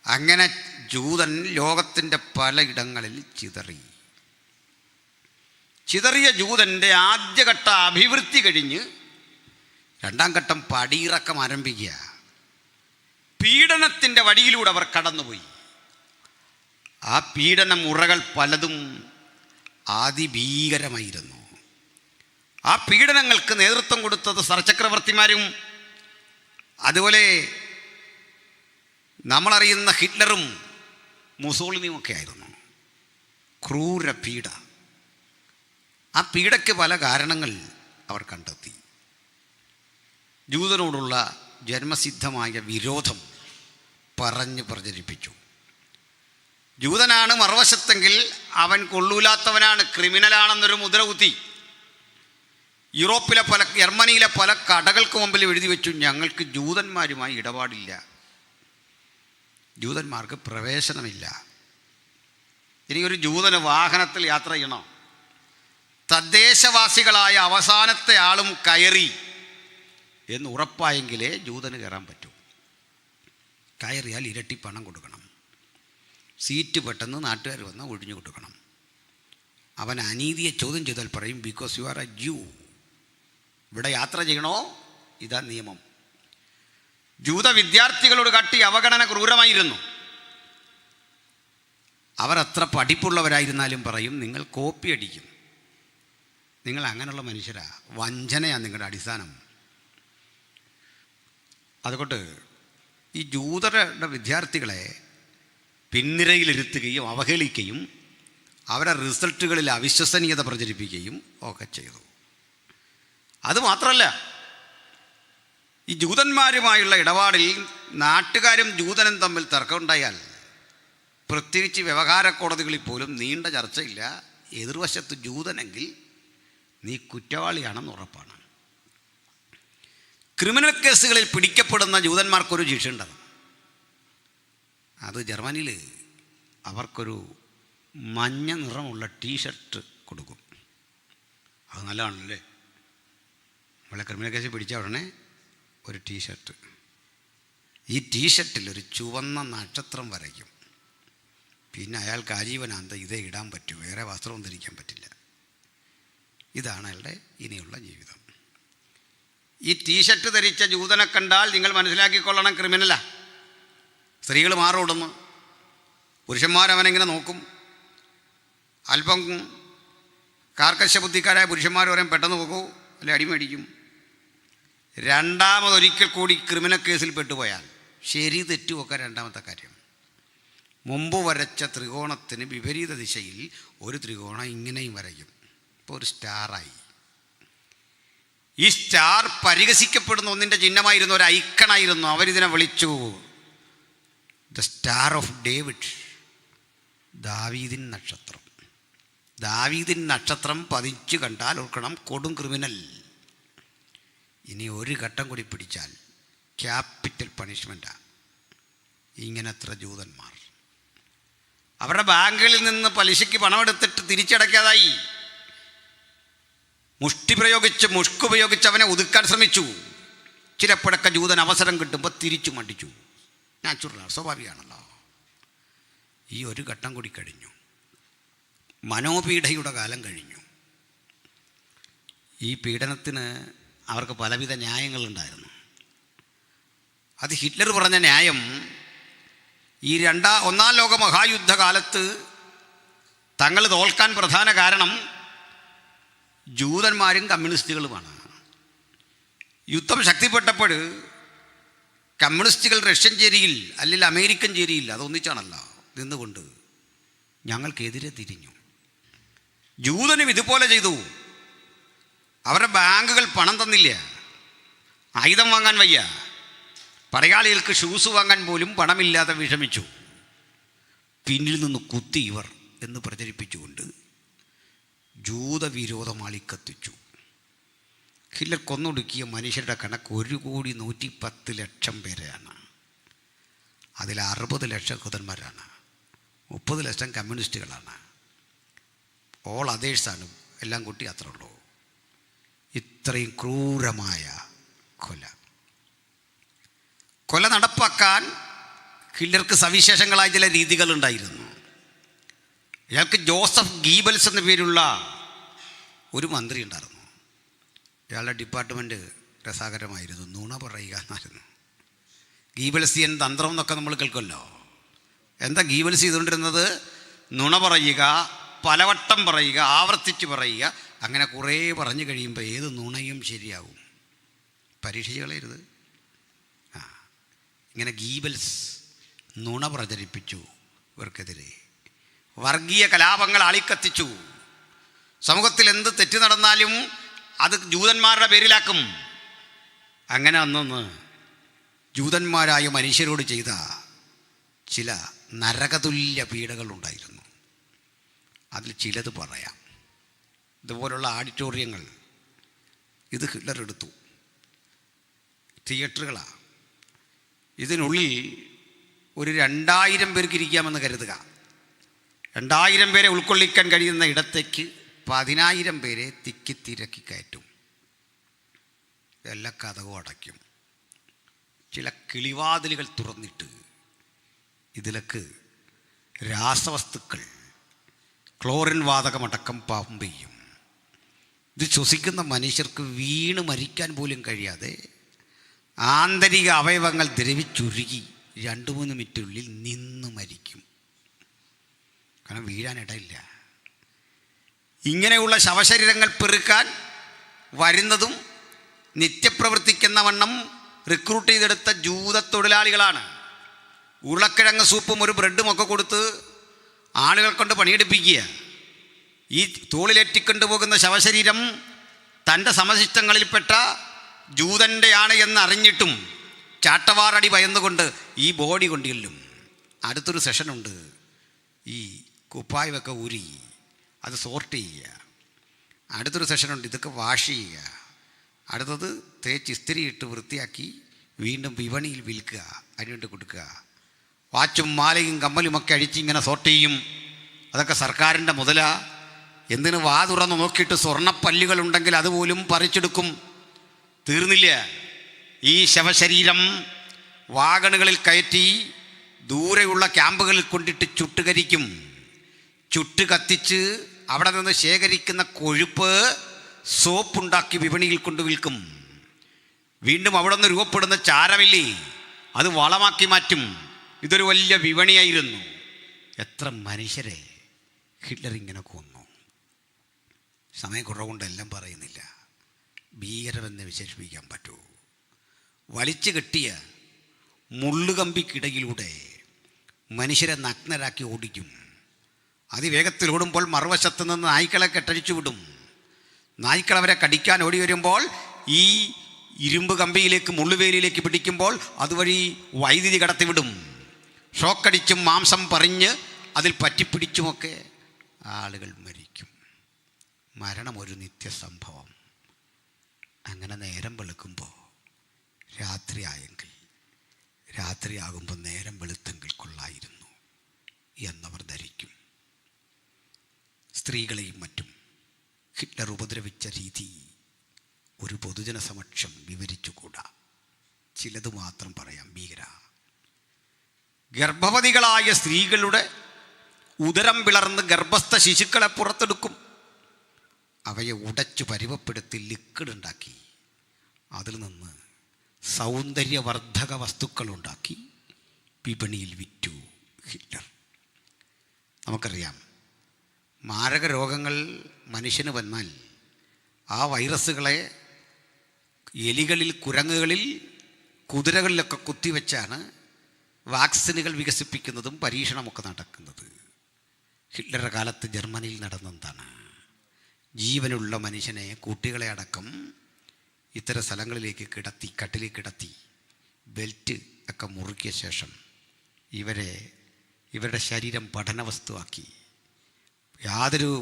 അങ്ങനെ ജൂതൻ ലോകത്തിൻ്റെ പലയിടങ്ങളിൽ ചിതറിയ ജൂതൻ്റെ ആദ്യഘട്ട അഭിവൃദ്ധി കഴിഞ്ഞ് രണ്ടാം ഘട്ടം പടിയിറക്കം ആരംഭിക്കുക. പീഡനത്തിൻ്റെ വഴിയിലൂടെ അവർ കടന്നുപോയി. ആ പീഡന മുറകൾ പലതും അതിഭീകരമായിരുന്നു. ആ പീഡനങ്ങൾക്ക് നേതൃത്വം കൊടുത്തത് സർചക്രവർത്തിമാരും അതുപോലെ നമ്മളറിയുന്ന ഹിറ്റ്ലറും മുസോളിനിയും ഒക്കെ ആയിരുന്നു. ക്രൂര പീഡ. ആ പീഡയ്ക്ക് പല കാരണങ്ങൾ അവർ കണ്ടെത്തി. ജൂതനോടുള്ള ജന്മസിദ്ധമായ വിരോധം പറഞ്ഞ് പ്രചരിപ്പിച്ചു. ജൂതനാണ് മറുവശത്തെങ്കിൽ അവൻ കൊള്ളൂലാത്തവനാണ്, ക്രിമിനലാണെന്നൊരു മുദ്ര കുത്തി. യൂറോപ്പിലെ ജർമ്മനിയിലെ പല കടകൾക്ക് മുമ്പിൽ എഴുതി വെച്ചു, ഞങ്ങൾക്ക് ജൂതന്മാരുമായി ഇടപാടില്ല, ജൂതന്മാർക്ക് പ്രവേശനമില്ല. ഇനി ഒരു ജൂതന് വാഹനത്തിൽ യാത്ര ചെയ്യണോ? തദ്ദേശവാസികളായ അവസാനത്തെ ആളും കയറി എന്ന് ഉറപ്പായെങ്കിലേ ജൂതന് കയറാൻ പറ്റൂ. കയറിയാൽ ഇരട്ടി പണം കൊടുക്കണം. സീറ്റ് പെട്ടെന്ന് നാട്ടുകാർ വന്ന് ഒഴിഞ്ഞു കൊടുക്കണം. അവൻ അനീതിയെ ചോദ്യം ചെയ്താൽ പറയും, ബിക്കോസ് യു ആർ എ ജൂ. ഇവിടെ യാത്ര ചെയ്യണോ? ഇതാ നിയമം. ജൂത വിദ്യാർത്ഥികളോട് കാട്ടിയ അവഗണന ക്രൂരമായിരുന്നു. അവരത്ര പഠിപ്പുള്ളവരായിരുന്നാലും പറയും, നിങ്ങൾ കോപ്പി അടിക്കും, നിങ്ങൾ അങ്ങനെയുള്ള മനുഷ്യരാ, വഞ്ചനയാണ് നിങ്ങളുടെ അടിസ്ഥാനം. അതുകൊണ്ട് ഈ ജൂതരുടെ വിദ്യാർത്ഥികളെ പിൻനിരയിലിരുത്തുകയും അവഹേളിക്കുകയും അവരുടെ റിസൾട്ടുകളിൽ അവിശ്വസനീയത പ്രചരിപ്പിക്കുകയും ഒക്കെ ചെയ്തു. അതുമാത്രമല്ല, ഈ ജൂതന്മാരുമായുള്ള ഇടപാടിൽ നാട്ടുകാരും ജൂതനും തമ്മിൽ തർക്കമുണ്ടായാൽ, പ്രത്യേകിച്ച് വ്യവഹാര കോടതികളിൽ പോലും നീണ്ട ചർച്ചയില്ല. എതിർവശത്ത് ജൂതനെങ്കിൽ നീ കുറ്റവാളിയാണെന്ന് ഉറപ്പാണ്. ക്രിമിനൽ കേസുകളിൽ പിടിക്കപ്പെടുന്ന ജൂതന്മാർക്കൊരു ശിക്ഷയുണ്ടാകും. അത് ജർമ്മനിയിൽ അവർക്കൊരു മഞ്ഞ നിറമുള്ള ടീഷർട്ട് കൊടുക്കും. അത് നല്ലതാണല്ലേ. നമ്മളെ ക്രിമിനൽ കേസിൽ പിടിച്ച ഉടനെ ഒരു ടീഷർട്ട്, ഈ ടീഷർട്ടിൽ ഒരു ചുവന്ന നക്ഷത്രം വരയ്ക്കും. പിന്നെ അയാൾക്ക് ആജീവനാന്തം ഇതേ ഇടാൻ പറ്റൂ, വേറെ വസ്ത്രവും ധരിക്കാൻ പറ്റില്ല. ഇതാണ് അയാളുടെ ഇനിയുള്ള ജീവിതം. ഈ ടീഷർട്ട് ധരിച്ച ജൂതനെ കണ്ടാൽ നിങ്ങൾ മനസ്സിലാക്കിക്കൊള്ളണം, ക്രിമിനലാ. സ്ത്രീകൾ മാറോടുന്നു, പുരുഷന്മാരവനെങ്ങനെ നോക്കും. അല്പം കാർക്കശ ബുദ്ധിക്കാരായ പുരുഷന്മാർ വരെ പെട്ടെന്ന് നോക്കൂ, അല്ലെ അടിമേടിക്കും. രണ്ടാമതൊരിക്കൽ കൂടി ക്രിമിനൽ കേസിൽ പെട്ടുപോയാൽ ശരി തെറ്റുമൊക്കെ രണ്ടാമത്തെ കാര്യം. മുമ്പ് വരച്ച ത്രികോണത്തിന് വിപരീത ദിശയിൽ ഒരു ത്രികോണം ഇങ്ങനെയും വരയ്ക്കും. ഇപ്പോൾ ഒരു സ്റ്റാറായി. ഈ സ്റ്റാർ പരിഹസിക്കപ്പെടുന്ന ഒന്നിൻ്റെ ചിഹ്നമായിരുന്നു, ഒരു ഐക്കണായിരുന്നു. അവരിതിനെ വിളിച്ചു ദ സ്റ്റാർ ഓഫ് ഡേവിഡ്, ദാവീദിൻ നക്ഷത്രം. ദാവീദിൻ നക്ഷത്രം പതിച്ചു കണ്ടാൽ ഓർക്കണം, കൊടും ക്രിമിനൽ. ഇനി ഒരു ഘട്ടം കൂടി പിടിച്ചാൽ ക്യാപിറ്റൽ പണിഷ്മെൻറ്റാണ്. ഇങ്ങനത്ര ജൂതന്മാർ അവരുടെ ബാങ്കുകളിൽ നിന്ന് പലിശയ്ക്ക് പണമെടുത്തിട്ട് തിരിച്ചടയ്ക്കാതായി. മുഷ്കുപയോഗിച്ച് അവനെ ഒതുക്കാൻ ശ്രമിച്ചു. ചിലപ്പോഴൊക്കെ ജൂതൻ അവസരം കിട്ടുമ്പോൾ തിരിച്ചു മടിച്ചു. നാച്ചുറലാണ്, സ്വാഭാവികമാണല്ലോ. ഈ ഒരു ഘട്ടം കൂടി കഴിഞ്ഞു. മനോപീഡയുടെ കാലം കഴിഞ്ഞു. ഈ പീഡനത്തിന് അവർക്ക് പലവിധ ന്യായങ്ങളുണ്ടായിരുന്നു. അത് ഹിറ്റ്ലർ പറഞ്ഞ ന്യായം, ഈ ഒന്നാം ലോക മഹായുദ്ധകാലത്ത് തങ്ങൾ തോൽക്കാൻ പ്രധാന കാരണം ജൂതന്മാരും കമ്മ്യൂണിസ്റ്റുകളുമാണ്. യുദ്ധം ശക്തിപ്പെട്ടപ്പോൾ കമ്മ്യൂണിസ്റ്റുകൾ റഷ്യൻ ചേരിയിൽ അല്ലെങ്കിൽ അമേരിക്കൻ ചേരിയിൽ അതൊന്നിച്ചാണല്ലോ നിന്നുകൊണ്ട് ഞങ്ങൾക്കെതിരെ തിരിഞ്ഞു. ജൂതനും ഇതുപോലെ ചെയ്തു. അവരുടെ ബാങ്കുകൾ പണം തന്നില്ല, ആയുധം വാങ്ങാൻ വയ്യ, പടയാളികൾക്ക് ഷൂസ് വാങ്ങാൻ പോലും പണമില്ലാതെ വിഷമിച്ചു. പിന്നിൽ നിന്ന് കുത്തി ഇവർ എന്ന് പ്രചരിപ്പിച്ചുകൊണ്ട് ജൂതവിരോധം ആളിക്കത്തിച്ചു. ഹിറ്റ്ലർ കൊന്നൊടുക്കിയ മനുഷ്യരുടെ കണക്ക് 1,110,00,000 പേരെയാണ്. അതിൽ 60 ലക്ഷം യഹൂദന്മാരാണ്, 30 ലക്ഷം കമ്മ്യൂണിസ്റ്റുകളാണ്, ഓൾ അതേഴ്സാണ്. എല്ലാം കൂട്ടി അത്രേ ഉള്ളൂ. ഇത്രയും ക്രൂരമായ കൊല നടപ്പാക്കാൻ ഹിറ്റ്ലർക്ക് സവിശേഷങ്ങളായ ചില രീതികളുണ്ടായിരുന്നു. ഇയാൾക്ക് ജോസഫ് ഗീബൽസ് എന്ന പേരുള്ള ഒരു മന്ത്രി ഉണ്ടായിരുന്നു. ഇയാളുടെ ഡിപ്പാർട്ട്മെൻറ്റ് രസകരമായിരുന്നു, നുണ പറയുക എന്നായിരുന്നു. ഗീബൽസിയൻ തന്ത്രം എന്നൊക്കെ നമ്മൾ കേൾക്കുമല്ലോ. എന്താ ഗീബൽസ് ചെയ്തുകൊണ്ടിരുന്നത്? നുണ പറയുക, പലവട്ടം പറയുക, ആവർത്തിച്ച് പറയുക. അങ്ങനെ കുറേ പറഞ്ഞു കഴിയുമ്പോൾ ഏത് നുണയും ശരിയാവും. പരീക്ഷിച്ച് കളയരുത്. ഇങ്ങനെ ഗീബൽസ് നുണ പ്രചരിപ്പിച്ചു ഇവർക്കെതിരെ. വർഗീയ കലാപങ്ങൾ ആളിക്കത്തിച്ചു. സമൂഹത്തിൽ എന്ത് തെറ്റ് നടന്നാലും അത് ജൂതന്മാരുടെ പേരിലാക്കും. അങ്ങനെ അന്നൊന്ന് ജൂതന്മാരായ മനുഷ്യരോട് ചെയ്ത ചില നരകതുല്യ പീഡകളുണ്ടായിരുന്നു. അതിൽ ചിലത് പറയാം. ഇതുപോലുള്ള ഓഡിറ്റോറിയങ്ങൾ ഇത് ഹിറ്റ്ലർ എടുത്തു. തിയേറ്ററുകളാണ്. ഇതിനുള്ളിൽ ഒരു 2000 പേർക്ക് ഇരിക്കാമെന്ന് കരുതുക. 2000 പേരെ ഉൾക്കൊള്ളിക്കാൻ കഴിയുന്ന ഇടത്തേക്ക് 10,000 പേരെ തിക്കി തിരക്കി കയറ്റും. എല്ലാ കഥവും അടയ്ക്കും. ചില കിളിവാതിലുകൾ തുറന്നിട്ട് ഇതിലേക്ക് രാസവസ്തുക്കൾ, ക്ലോറിൻ വാതകമടക്കം പമ്പ് ചെയ്യും. ഇത് ശ്വസിക്കുന്ന മനുഷ്യർക്ക് വീണ് മരിക്കാൻ പോലും കഴിയാതെ ആന്തരിക അവയവങ്ങൾ ദ്രവിച്ചുരുകി 2-3 മിനിറ്റിനുള്ളിൽ നിന്ന് മരിക്കും. കാരണം വീഴാനിടയില്ല. ഇങ്ങനെയുള്ള ശവശരീരങ്ങൾ പെറുക്കാൻ വരുന്നതും നിത്യപ്രവർത്തിക്കുന്ന വണ്ണം റിക്രൂട്ട് ചെയ്തെടുത്ത ജൂത തൊഴിലാളികളാണ്. ഉരുളക്കിഴങ്ങ് സൂപ്പും ഒരു ബ്രെഡും ഒക്കെ കൊടുത്ത് ആളുകൾ കൊണ്ട് പണിയെടുപ്പിക്കുക. ഈ തോളിലേറ്റിക്കൊണ്ടു പോകുന്ന ശവശരീരം തൻ്റെ സമശിഷ്ടങ്ങളിൽപ്പെട്ട ജൂതൻ്റെയാണ് എന്നറിഞ്ഞിട്ടും ചാട്ടവാറടി ഭയന്നുകൊണ്ട് ഈ ബോഡി കൊണ്ടില്ലും. അടുത്തൊരു സെഷനുണ്ട്. ഈ കുപ്പായമൊക്കെ ഊരി അത് സോർട്ട് ചെയ്യുക. അടുത്തൊരു സെഷനുണ്ട്, ഇതൊക്കെ വാഷ് ചെയ്യുക. അടുത്തത് തേച്ച് ഇസ്തിരിയിട്ട് വൃത്തിയാക്കി വീണ്ടും വിപണിയിൽ വിൽക്കുക, അതിനുവേണ്ടി കൊടുക്കുക. വാച്ചും മാലയും കമ്മലുമൊക്കെ അഴിച്ച് ഇങ്ങനെ സോർട്ട് ചെയ്യും. അതൊക്കെ സർക്കാരിൻ്റെ മുതല. എന്തിന് വാ തുറന്ന് നോക്കിയിട്ട് സ്വർണ്ണപ്പല്ലുകളുണ്ടെങ്കിൽ അതുപോലും പറിച്ചെടുക്കും. തീർന്നില്ല. ഈ ശവശരീരം വാഗണുകളിൽ കയറ്റി ദൂരെയുള്ള ക്യാമ്പുകളിൽ കൊണ്ടിട്ട് ചുട്ടുകരിക്കും. ചുട്ട് കത്തിച്ച് അവിടെ നിന്ന് ശേഖരിക്കുന്ന കൊഴുപ്പ് സോപ്പുണ്ടാക്കി വിപണിയിൽ കൊണ്ട് വിൽക്കും. വീണ്ടും അവിടെ നിന്ന് രൂപപ്പെടുന്ന ചാരമില്ലേ, അത് വളമാക്കി മാറ്റും. ഇതൊരു വലിയ വിപണിയായിരുന്നു. എത്ര മനുഷ്യരെ ഹിറ്റ്ലർ ഇങ്ങനെ കൊന്നു. സമയക്കുറവുകൊണ്ട് എല്ലാം പറയുന്നില്ല. ഭീകരമെന്ന് വിശേഷിപ്പിക്കാൻ പറ്റൂ. വലിച്ചു കെട്ടിയ മുള്ളുകമ്പിക്കിടയിലൂടെ മനുഷ്യരെ നഗ്നരാക്കി ഓടിക്കും. അതിവേഗത്തിൽ ഓടുമ്പോൾ മറുവശത്ത് നിന്ന് നായ്ക്കളെ കെട്ടഴിച്ചു വിടും. നായ്ക്കൾ അവരെ കടിക്കാൻ ഓടി വരുമ്പോൾ ഈ ഇരുമ്പ് കമ്പിയിലേക്ക് മുള്ളുവേലിയിലേക്ക് പിടിക്കുമ്പോൾ അതുവഴി വൈദ്യുതി കടത്തിവിടും. ഷോക്കടിച്ചും മാംസം പറഞ്ഞ് അതിൽ പറ്റിപ്പിടിച്ചുമൊക്കെ ആളുകൾ മരിക്കും. മരണം ഒരു നിത്യസംഭവം. അങ്ങനെ നേരം വെളുക്കുമ്പോൾ രാത്രിയായെങ്കിൽ, രാത്രിയാകുമ്പോൾ നേരം വെളുത്തെങ്കിൽ കൊള്ളായിരുന്നു എന്നവർ ധരിക്കും. സ്ത്രീകളെയും മറ്റും ഹിറ്റ്ലർ ഉപദ്രവിച്ച രീതി ഒരു പൊതുജന സമക്ഷം വിവരിച്ചുകൂടാ. ചിലത് മാത്രം പറയാം. ഭീകര ഗർഭവതികളായ സ്ത്രീകളുടെ ഉദരം പിളർന്ന് ഗർഭസ്ഥ ശിശുക്കളെ പുറത്തെടുക്കും. അവയെ ഉടച്ചു പരുവപ്പെടുത്തി ലിക്വിഡ് ഉണ്ടാക്കി അതിൽ നിന്ന് സൗന്ദര്യവർദ്ധക വസ്തുക്കളുണ്ടാക്കി വിപണിയിൽ വിറ്റു ഹിറ്റ്ലർ. നമുക്കറിയാം, മാരക രോഗങ്ങൾ മനുഷ്യന് വന്നാൽ ആ വൈറസുകളെ എലികളിൽ, കുരങ്ങുകളിൽ, കുതിരകളിലൊക്കെ കുത്തിവെച്ചാണ് വാക്സിനുകൾ വികസിപ്പിക്കുന്നതും പരീക്ഷണമൊക്കെ നടക്കുന്നത്. ഹിറ്റ്ലറുടെ കാലത്ത് ജർമ്മനിയിൽ നടന്നെന്താണ്? ജീവനുള്ള മനുഷ്യനെ, കുട്ടികളെ അടക്കം ഇത്തരം സ്ഥലങ്ങളിലേക്ക് കിടത്തി, കട്ടിലിൽ കിടത്തി ബെൽറ്റ് ഒക്കെ മുറുക്കിയ ശേഷം ഇവരുടെ ശരീരം പഠനവസ്തുവാക്കി യാതൊരു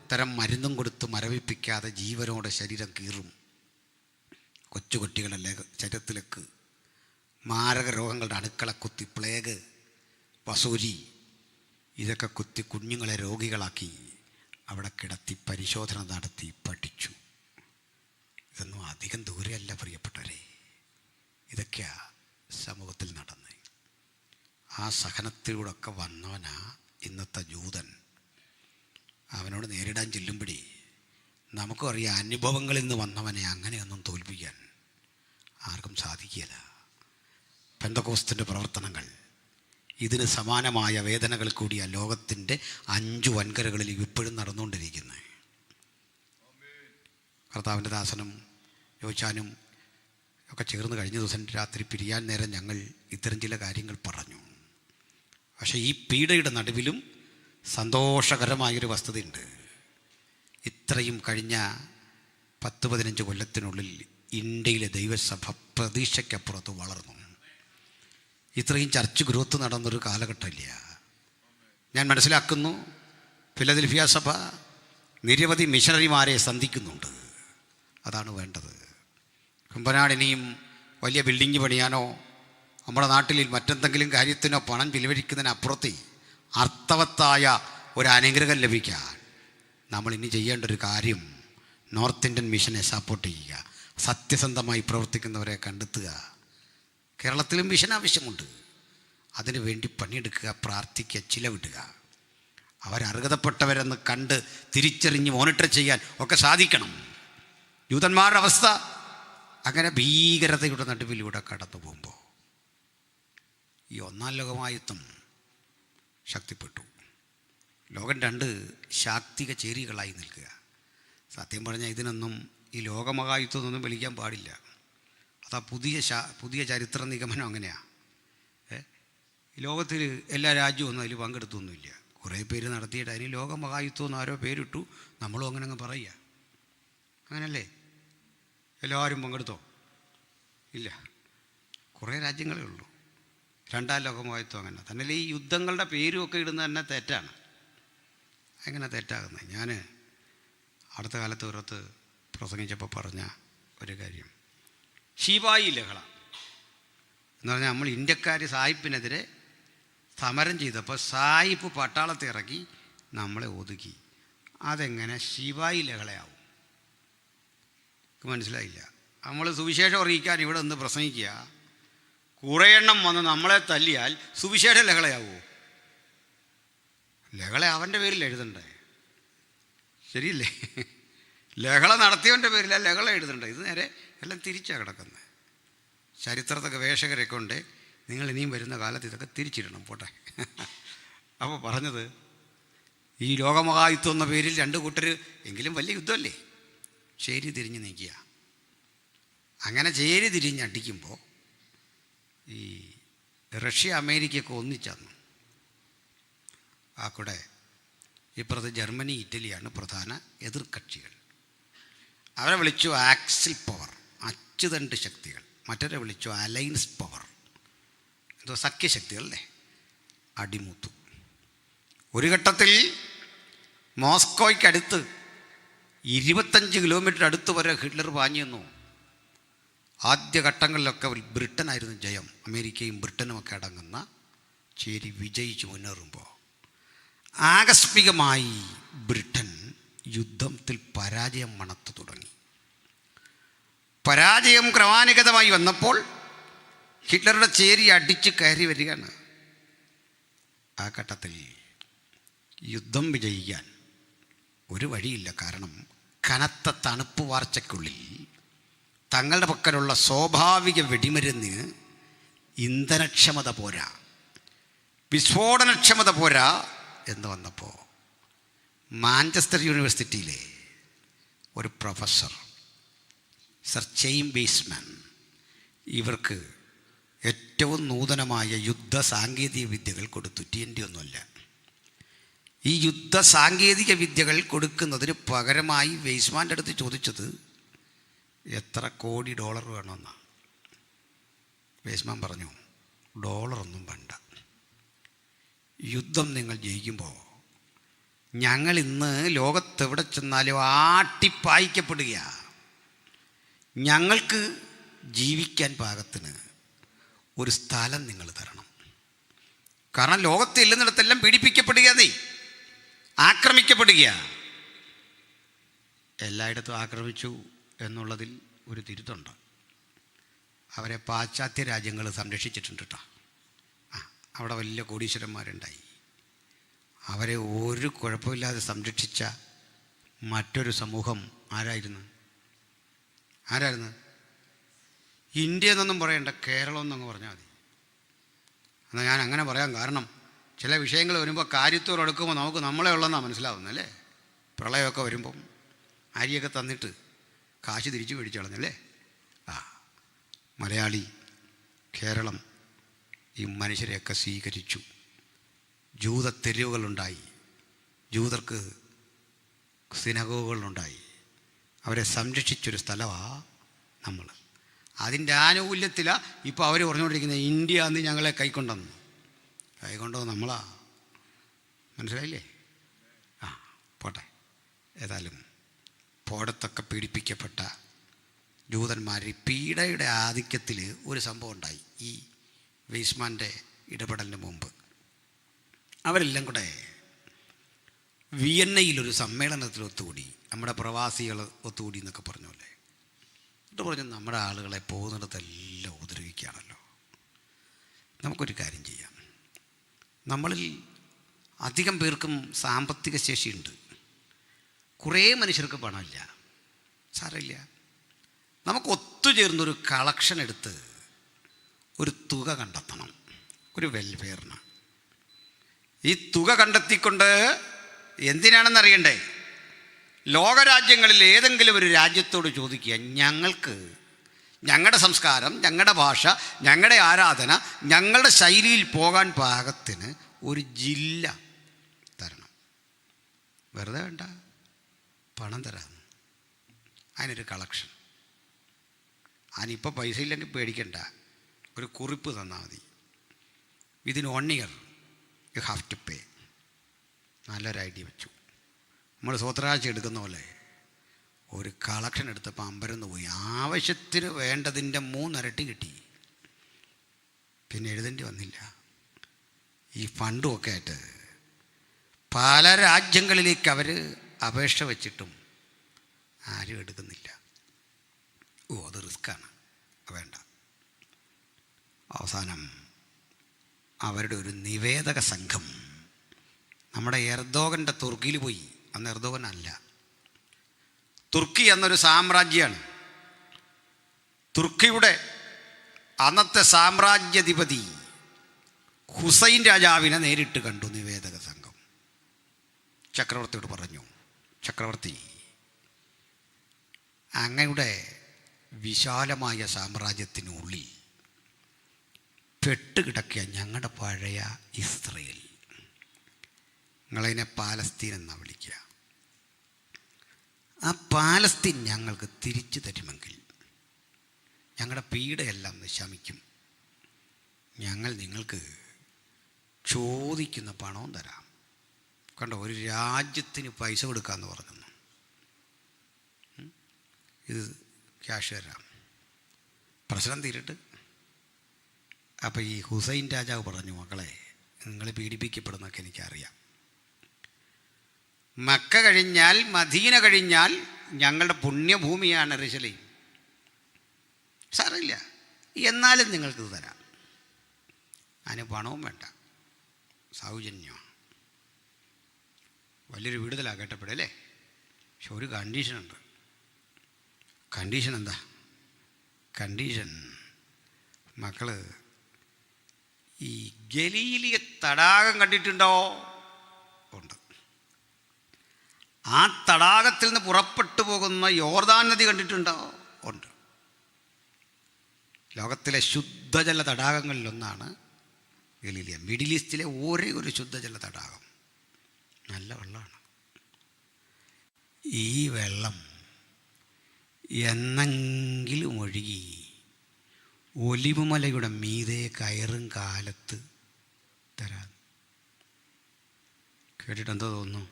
തരം മരുന്നും കൊടുത്ത് മരവിപ്പിക്കാതെ ജീവനോടെ ശരീരം കീറും. കൊച്ചുകുട്ടികളല്ലേ ശരീരത്തിലേക്ക് മാരക രോഗങ്ങളുടെ അണുക്കളെ കുത്തി, പ്ലേഗ്, വസൂരി ഇതൊക്കെ കുത്തി കുഞ്ഞുങ്ങളെ രോഗികളാക്കി അവിടെ കിടത്തി പരിശോധന നടത്തി പഠിച്ചു. ഇതൊന്നും അധികം ദൂരെയല്ല പ്രിയപ്പെട്ടവരെ. ഇതൊക്കെയാ സമൂഹത്തിൽ നടന്ന്. ആ സഹനത്തിലൂടെയൊക്കെ വന്നവനാ ഇന്നത്തെ ജൂതൻ. അവനോട് നേരിടാൻ ചെല്ലുമ്പോഴേ നമുക്കും അറിയാം, അനുഭവങ്ങളിൽ നിന്ന് വന്നവനെ അങ്ങനെയൊന്നും തോൽപ്പിക്കാൻ ആർക്കും സാധിക്കില്ല. പെന്തക്കോസ്തിൻ്റെ പ്രവർത്തനങ്ങൾ ഇതിന് സമാനമായ വേദനകൾ കൂടിയ ലോകത്തിൻ്റെ 5 വൻകരകളിൽ ഇപ്പോഴും നടന്നുകൊണ്ടിരിക്കുന്നത്. കർത്താവിൻ്റെ ദാസനും യോച്ചാനും ഒക്കെ ചേർന്ന് കഴിഞ്ഞ ദിവസം രാത്രി പിരിയാൻ നേരം ഞങ്ങൾ ഇത്തരം ചില കാര്യങ്ങൾ പറഞ്ഞു. പക്ഷേ ഈ പീഡയുടെ നടുവിലും സന്തോഷകരമായൊരു വസ്തുതയുണ്ട്. ഇത്രയും കഴിഞ്ഞ 10-15 കൊല്ലത്തിനുള്ളിൽ ഇന്ത്യയിലെ ദൈവസഭ പ്രതീക്ഷയ്ക്കപ്പുറത്ത് വളർന്നു. ഇത്രയും ചർച്ച് ഗ്രോത്ത് നടന്നൊരു കാലഘട്ടമില്ല. ഞാൻ മനസ്സിലാക്കുന്നു, ഫിലദൽഫിയ സഭ നിരവധി മിഷണറിമാരെ സന്ധിക്കുന്നുണ്ട്. അതാണ് വേണ്ടത്. കുമ്പനാടിനെയും വലിയ ബിൽഡിങ് പണിയാനോ നമ്മുടെ നാട്ടിൽ മറ്റെന്തെങ്കിലും കാര്യത്തിനോ പണം ചിലവഴിക്കുന്നതിനപ്പുറത്ത് അർത്ഥവത്തായ ഒരു അനുഗ്രഹം ലഭിക്കാൻ നമ്മൾ ഇനി ചെയ്യേണ്ട ഒരു കാര്യം നോർത്ത് ഇന്ത്യൻ മിഷനെ സപ്പോർട്ട് ചെയ്യുക, സത്യസന്ധമായി പ്രവർത്തിക്കുന്നവരെ കണ്ടെത്തുക. കേരളത്തിലും മിഷൻ ആവശ്യമുണ്ട്. അതിനു വേണ്ടി പണിയെടുക്കുക, പ്രാർത്ഥിക്കുക, ചിലവിടുക. അവരർഹതപ്പെട്ടവരെന്ന് കണ്ട് തിരിച്ചറിഞ്ഞ് മോണിറ്റർ ചെയ്യാൻ ഒക്കെ സാധിക്കണം. യൂതന്മാരുടെ അവസ്ഥ അങ്ങനെ ഭീകരതയുടെ നടുവിലൂടെ കടന്നു പോകുമ്പോൾ ഈ 1-ാം ലോകമഹായുദ്ധം ശക്തിപ്പെട്ടു. ലോകം 2 ശാക്തിക ചേരികളായി നിൽക്കുക. സത്യം പറഞ്ഞാൽ ഇതിനൊന്നും ഈ ലോകമഹായുദ്ധമൊന്നും വിളിക്കാൻ പാടില്ല. അതാ പുതിയ ചരിത്ര നിഗമനം അങ്ങനെയാണ്. ലോകത്തിൽ എല്ലാ രാജ്യവും ഒന്നും അതിൽ പങ്കെടുത്തൊന്നുമില്ല. കുറേ പേര് നടത്തിയിട്ട് അതിന് ലോകമഹായുദ്ധം എന്ന് ആരോ പേരിട്ടു. നമ്മളും അങ്ങനെ അങ്ങ് പറയുക. അങ്ങനല്ലേ? എല്ലാവരും പങ്കെടുത്തോ? ഇല്ല, കുറേ രാജ്യങ്ങളേ ഉള്ളൂ. 2-ാം ലോകമഹായുദ്ധം അങ്ങനെ തന്നെ. ഈ യുദ്ധങ്ങളുടെ പേരുമൊക്കെ ഇടുന്നത് തന്നെ തെറ്റാണ്. എങ്ങനെ തെറ്റാകുന്നത്? ഞാൻ അടുത്ത കാലത്ത് പുറത്ത് പ്രസംഗിച്ചപ്പോൾ പറഞ്ഞ ഒരു കാര്യം, ശിപായി ലഹള എന്ന് പറഞ്ഞാൽ നമ്മൾ ഇന്ത്യക്കാർ സായിപ്പിനെതിരെ സമരം ചെയ്തപ്പോൾ സായിപ്പ് പട്ടാളത്തെ ഇറക്കി നമ്മളെ ഒതുക്കി. അതെങ്ങനെ ശിപായി ലഹളയാവും? മനസ്സിലായില്ല. നമ്മൾ സുവിശേഷം അറിയിക്കാൻ ഇവിടെ നിന്ന് പ്രസംഗിക്കുക, കുറേ എണ്ണം വന്ന് നമ്മളെ തല്ലിയാൽ സുവിശേഷ ലഹളയാവുമോ? ലഹള അവൻ്റെ പേരിൽ എഴുതണ്ടേ? ശരിയല്ലേ? ലഹള നടത്തിയവൻ്റെ പേരിലാണ് ലഹള എഴുതണ്ടേ. ഇത് നേരെ എല്ലാം തിരിച്ചാണ് കിടക്കുന്നത്. ചരിത്രത്തെ ഗവേഷകരെ കൊണ്ട് നിങ്ങൾ ഇനിയും വരുന്ന കാലത്ത് ഇതൊക്കെ തിരിച്ചിടണം. പോട്ടെ. അപ്പോൾ പറഞ്ഞത്, ഈ ലോകമഹായുദ്ധം എന്ന പേരിൽ 2 കൂട്ടർ എങ്കിലും വലിയ യുദ്ധമല്ലേ, ചേരി തിരിഞ്ഞ് നീക്കുക. അങ്ങനെ ചേരി തിരിഞ്ഞടിക്കുമ്പോൾ ഈ റഷ്യ അമേരിക്കയൊക്കെ ഒന്നിച്ചന്നു. ആ കൂടെ ഇപ്പുറത്ത് ജർമ്മനി, ഇറ്റലിയാണ് പ്രധാന എതിർകക്ഷികൾ. അവരെ വിളിച്ചു ആക്സിൽ പവർ, അച്ചുതണ്ട് ശക്തികൾ. മറ്റവരെ വിളിച്ചു അലയൻസ് പവർ, എന്തോ സഖ്യശക്തികളല്ലേ. അടിമൂത്തു. ഒരു ഘട്ടത്തിൽ മോസ്കോയ്ക്കടുത്ത് 25 കിലോമീറ്റർ അടുത്ത് വരെ ഹിറ്റ്ലർ പാഞ്ഞു നിന്നു. ആദ്യഘട്ടങ്ങളിലൊക്കെ ബ്രിട്ടനായിരുന്നു ജയം. അമേരിക്കയും ബ്രിട്ടനുമൊക്കെ അടങ്ങുന്ന ചേരി വിജയിച്ച് മുന്നേറുമ്പോൾ ആകസ്മികമായി ബ്രിട്ടൻ യുദ്ധത്തിൽ പരാജയം മണത്തു തുടങ്ങി. പരാജയം ക്രമാനുഗതമായി വന്നപ്പോൾ ഹിറ്റ്ലറുടെ ചേരി അടിച്ച് കയറി വരികയാണ്. ആ ഘട്ടത്തിൽ യുദ്ധം വിജയിക്കാൻ ഒരു വഴിയില്ല. കാരണം കനത്ത തണുപ്പ് വാർച്ചയ്ക്കുള്ളിൽ തങ്ങളുടെ പക്കലുള്ള സ്വാഭാവിക വെടിമരുന്നിന് ഇന്ധനക്ഷമത പോരാ, വിസ്ഫോടനക്ഷമത പോരാ എന്ന് വന്നപ്പോൾ മാഞ്ചസ്റ്റർ യൂണിവേഴ്സിറ്റിയിലെ ഒരു പ്രൊഫസർ സർ ചെയിംബേസ്മാൻ ഇവർക്ക് ഏറ്റവും നൂതനമായ യുദ്ധ സാങ്കേതിക വിദ്യകൾ കൊടുത്തു. TNT ഒന്നുമല്ല. ഈ യുദ്ധ സാങ്കേതിക വിദ്യകൾ കൊടുക്കുന്നതിന് പകരമായി വെയ്സ്മാൻ്റെ അടുത്ത് ചോദിച്ചത് എത്ര കോടി ഡോളർ വേണമെന്നാണ്. വെയ്സ്മാൻ പറഞ്ഞു, ഡോളറൊന്നും വേണ്ട. യുദ്ധം നിങ്ങൾ ജയിക്കുമ്പോൾ ഞങ്ങൾ ഇന്ന് ലോകത്തെവിടെ ചെന്നാലും ആട്ടിപ്പായിക്കപ്പെടുകയാണ്. ഞങ്ങൾക്ക് ജീവിക്കാൻ പാകത്തിന് ഒരു സ്ഥലം നിങ്ങൾ തരണം. കാരണം ലോകത്ത് ഇല്ലെന്നിടത്തെല്ലാം പീഡിപ്പിക്കപ്പെടുകയാണ്, ആക്രമിക്കപ്പെടുകയാണ്. എല്ലായിടത്തും ആക്രമിച്ചു എന്നുള്ളതിൽ ഒരു തിരുത്തുണ്ട്. അവരെ പാശ്ചാത്യ രാജ്യങ്ങൾ സംരക്ഷിച്ചിട്ടുണ്ട് കേട്ടോ. അവിടെ വലിയ കോടീശ്വരന്മാരുണ്ടായി. അവരെ ഒരു കുഴപ്പമില്ലാതെ സംരക്ഷിച്ച മറ്റൊരു സമൂഹം ആരായിരുന്നു? ഇന്ത്യ എന്നൊന്നും പറയണ്ട, കേരളം എന്നങ്ങ് പറഞ്ഞാൽ മതി. എന്നാൽ ഞാൻ അങ്ങനെ പറയാം. കാരണം ചില വിഷയങ്ങൾ വരുമ്പോൾ കാര്യത്തോട് എടുക്കുമ്പോൾ നമുക്ക് നമ്മളെ ഉള്ളതെന്നാണ് മനസ്സിലാവുന്നത് അല്ലേ. പ്രളയമൊക്കെ വരുമ്പം അരിയൊക്കെ തന്നിട്ട് കാശ് തിരിച്ചു മേടിച്ചു കളഞ്ഞല്ലേ. മലയാളി, കേരളം ഈ മനുഷ്യരെയൊക്കെ സ്വീകരിച്ചു. ജൂത തെരുവുകളുണ്ടായി, ജൂതർക്ക് സിനഗോഗുകളുണ്ടായി. അവരെ സംരക്ഷിച്ചൊരു സ്ഥലമാണ് നമ്മൾ. അതിൻ്റെ ആനുകൂല്യത്തിലാണ് ഇപ്പോൾ അവർ പറഞ്ഞുകൊണ്ടിരിക്കുന്നത് ഇന്ത്യ അന്ന് ഞങ്ങളെ കൈക്കൊണ്ടെന്ന്. കൈക്കൊണ്ടോ നമ്മളാ, മനസ്സിലായില്ലേ? പോട്ടെ. ഏതായാലും പോടത്തൊക്കെ പീഡിപ്പിക്കപ്പെട്ട ജൂതന്മാർ പീഡയുടെ ആധിക്യത്തിൽ ഒരു സംഭവം ഉണ്ടായി. ഈ വെയ്സ്മാൻ്റെ ഇടപെടലിന് മുമ്പ് അവരെല്ലാം കൂടെ വിയന്നയിലൊരു സമ്മേളനത്തിൽ ഒത്തുകൂടി. നമ്മുടെ പ്രവാസികൾ ഒത്തുകൂടി എന്നൊക്കെ പറഞ്ഞല്ലേ. എന്നിട്ട് പറഞ്ഞു, നമ്മുടെ ആളുകളെ പോകുന്നിടത്തെല്ലാം ഉപദ്രവിക്കുകയാണല്ലോ, നമുക്കൊരു കാര്യം ചെയ്യാം. നമ്മളിൽ അധികം പേർക്കും സാമ്പത്തിക ശേഷിയുണ്ട്, കുറേ മനുഷ്യർക്ക് പണമില്ല. സാരമില്ല, നമുക്ക് ഒത്തുചേർന്നൊരു കളക്ഷൻ എടുത്ത് ഒരു തുക കണ്ടെത്തണം, ഒരു വെൽഫെയറിന്. ഈ തുക കണ്ടെത്തിക്കൊണ്ട് എന്തിനാണെന്നറിയണ്ടേ? ലോകരാജ്യങ്ങളിൽ ഏതെങ്കിലും ഒരു രാജ്യത്തോട് ചോദിക്കുക, ഞങ്ങൾക്ക് ഞങ്ങളുടെ സംസ്കാരം, ഞങ്ങളുടെ ഭാഷ, ഞങ്ങളുടെ ആരാധന, ഞങ്ങളുടെ ശൈലിയിൽ പോകാൻ പാകത്തിന് ഒരു ജില്ല തരണം. വെറുതെ വേണ്ട, പണം തരാം. അതിനൊരു കളക്ഷൻ. അതിനിപ്പോൾ പൈസ ഇല്ലെങ്കിൽ പേടിക്കണ്ട, ഒരു കുറിപ്പ് തന്നാൽ മതി. Within 1 year you have to pay. നല്ലൊരു ഐഡിയ വെച്ചു. നമ്മൾ സ്വത്രാഴ്ച എടുക്കുന്ന പോലെ ഒരു കളക്ഷൻ എടുത്തപ്പോൾ അമ്പരന്ന് പോയി. ആവശ്യത്തിന് വേണ്ടതിൻ്റെ 3 ഇരട്ടി കിട്ടി. പിന്നെ എഴുതേണ്ടി വന്നില്ല. ഈ ഫണ്ടുമൊക്കെ ആയിട്ട് പല രാജ്യങ്ങളിലേക്ക് അവർ അപേക്ഷ വച്ചിട്ടും ആരും എടുക്കുന്നില്ല. അത് റിസ്ക്കാണ്, വേണ്ട. അവസാനം അവരുടെ ഒരു നിവേദക സംഘം നമ്മുടെ എർദോഗൻ്റെ തുർക്കിയിൽ പോയി. അന്ന് എർദോഗൻ അല്ല, തുർക്കി എന്നൊരു സാമ്രാജ്യമാണ്. തുർക്കിയുടെ അന്നത്തെ സാമ്രാജ്യാധിപതി ഹുസൈൻ രാജാവിനെ നേരിട്ട് കണ്ടു നിവേദക സംഘം. ചക്രവർത്തിയോട് പറഞ്ഞു, ചക്രവർത്തി, അങ്ങയുടെ വിശാലമായ സാമ്രാജ്യത്തിനുള്ളിൽ പെട്ടുകിടക്കുക ഞങ്ങളുടെ പഴയ ഇസ്രയേൽ. നിങ്ങളതിനെ പാലസ്തീൻ എന്നാണ് വിളിക്കുക. ആ പാലസ്തീൻ ഞങ്ങൾക്ക് തിരിച്ചു തരുമെങ്കിൽ ഞങ്ങളുടെ പീഡയെല്ലാം ശമിക്കും. ഞങ്ങൾ നിങ്ങൾക്ക് ചോദിക്കുന്ന പണവും തരാം. കണ്ടോ, ഒരു രാജ്യത്തിന് പൈസ കൊടുക്കാമെന്ന് പറഞ്ഞു. ഇത് ക്യാഷ് തരാം, പ്രശ്നം തീരട്ട്. അപ്പോൾ ഈ ഹുസൈൻ രാജാവ് പറഞ്ഞു, മക്കളെ നിങ്ങൾ പീഡിപ്പിക്കപ്പെടുന്നൊക്കെ എനിക്കറിയാം. മക്ക കഴിഞ്ഞാൽ മദീന കഴിഞ്ഞാൽ ഞങ്ങളുടെ പുണ്യഭൂമിയാണ് യെരൂശലേം. സാരമില്ല, എന്നാലും നിങ്ങൾക്കിത് തരാം. അതിന് പണവും വേണ്ട, സൗജന്യമാണ്. വലിയൊരു വിടുതലാണ് കേട്ടപ്പോഴല്ലേ. പക്ഷെ ഒരു കണ്ടീഷനുണ്ട്. കണ്ടീഷൻ എന്താ? കണ്ടീഷൻ, മക്കൾ ഈ ഗലീലിയ തടാകം കണ്ടിട്ടുണ്ടോ? ഉണ്ട്. ആ തടാകത്തിൽ നിന്ന് പുറപ്പെട്ടു പോകുന്ന യോർദാൻ നദി കണ്ടിട്ടുണ്ടോ? ഉണ്ട്. ലോകത്തിലെ ശുദ്ധജല തടാകങ്ങളിലൊന്നാണ് ഗലീലിയ. മിഡിൽ ഈസ്റ്റിലെ ഒരേ ഒരു ശുദ്ധജല തടാകം. നല്ല വെള്ളമാണ്. ഈ വെള്ളം എന്നെങ്കിലും ഒഴുകി ഒലിവുമലയുടെ മീതെ കയറും കാലത്ത് തരാം. കേട്ടിട്ട് എന്തോ തോന്നുന്നു?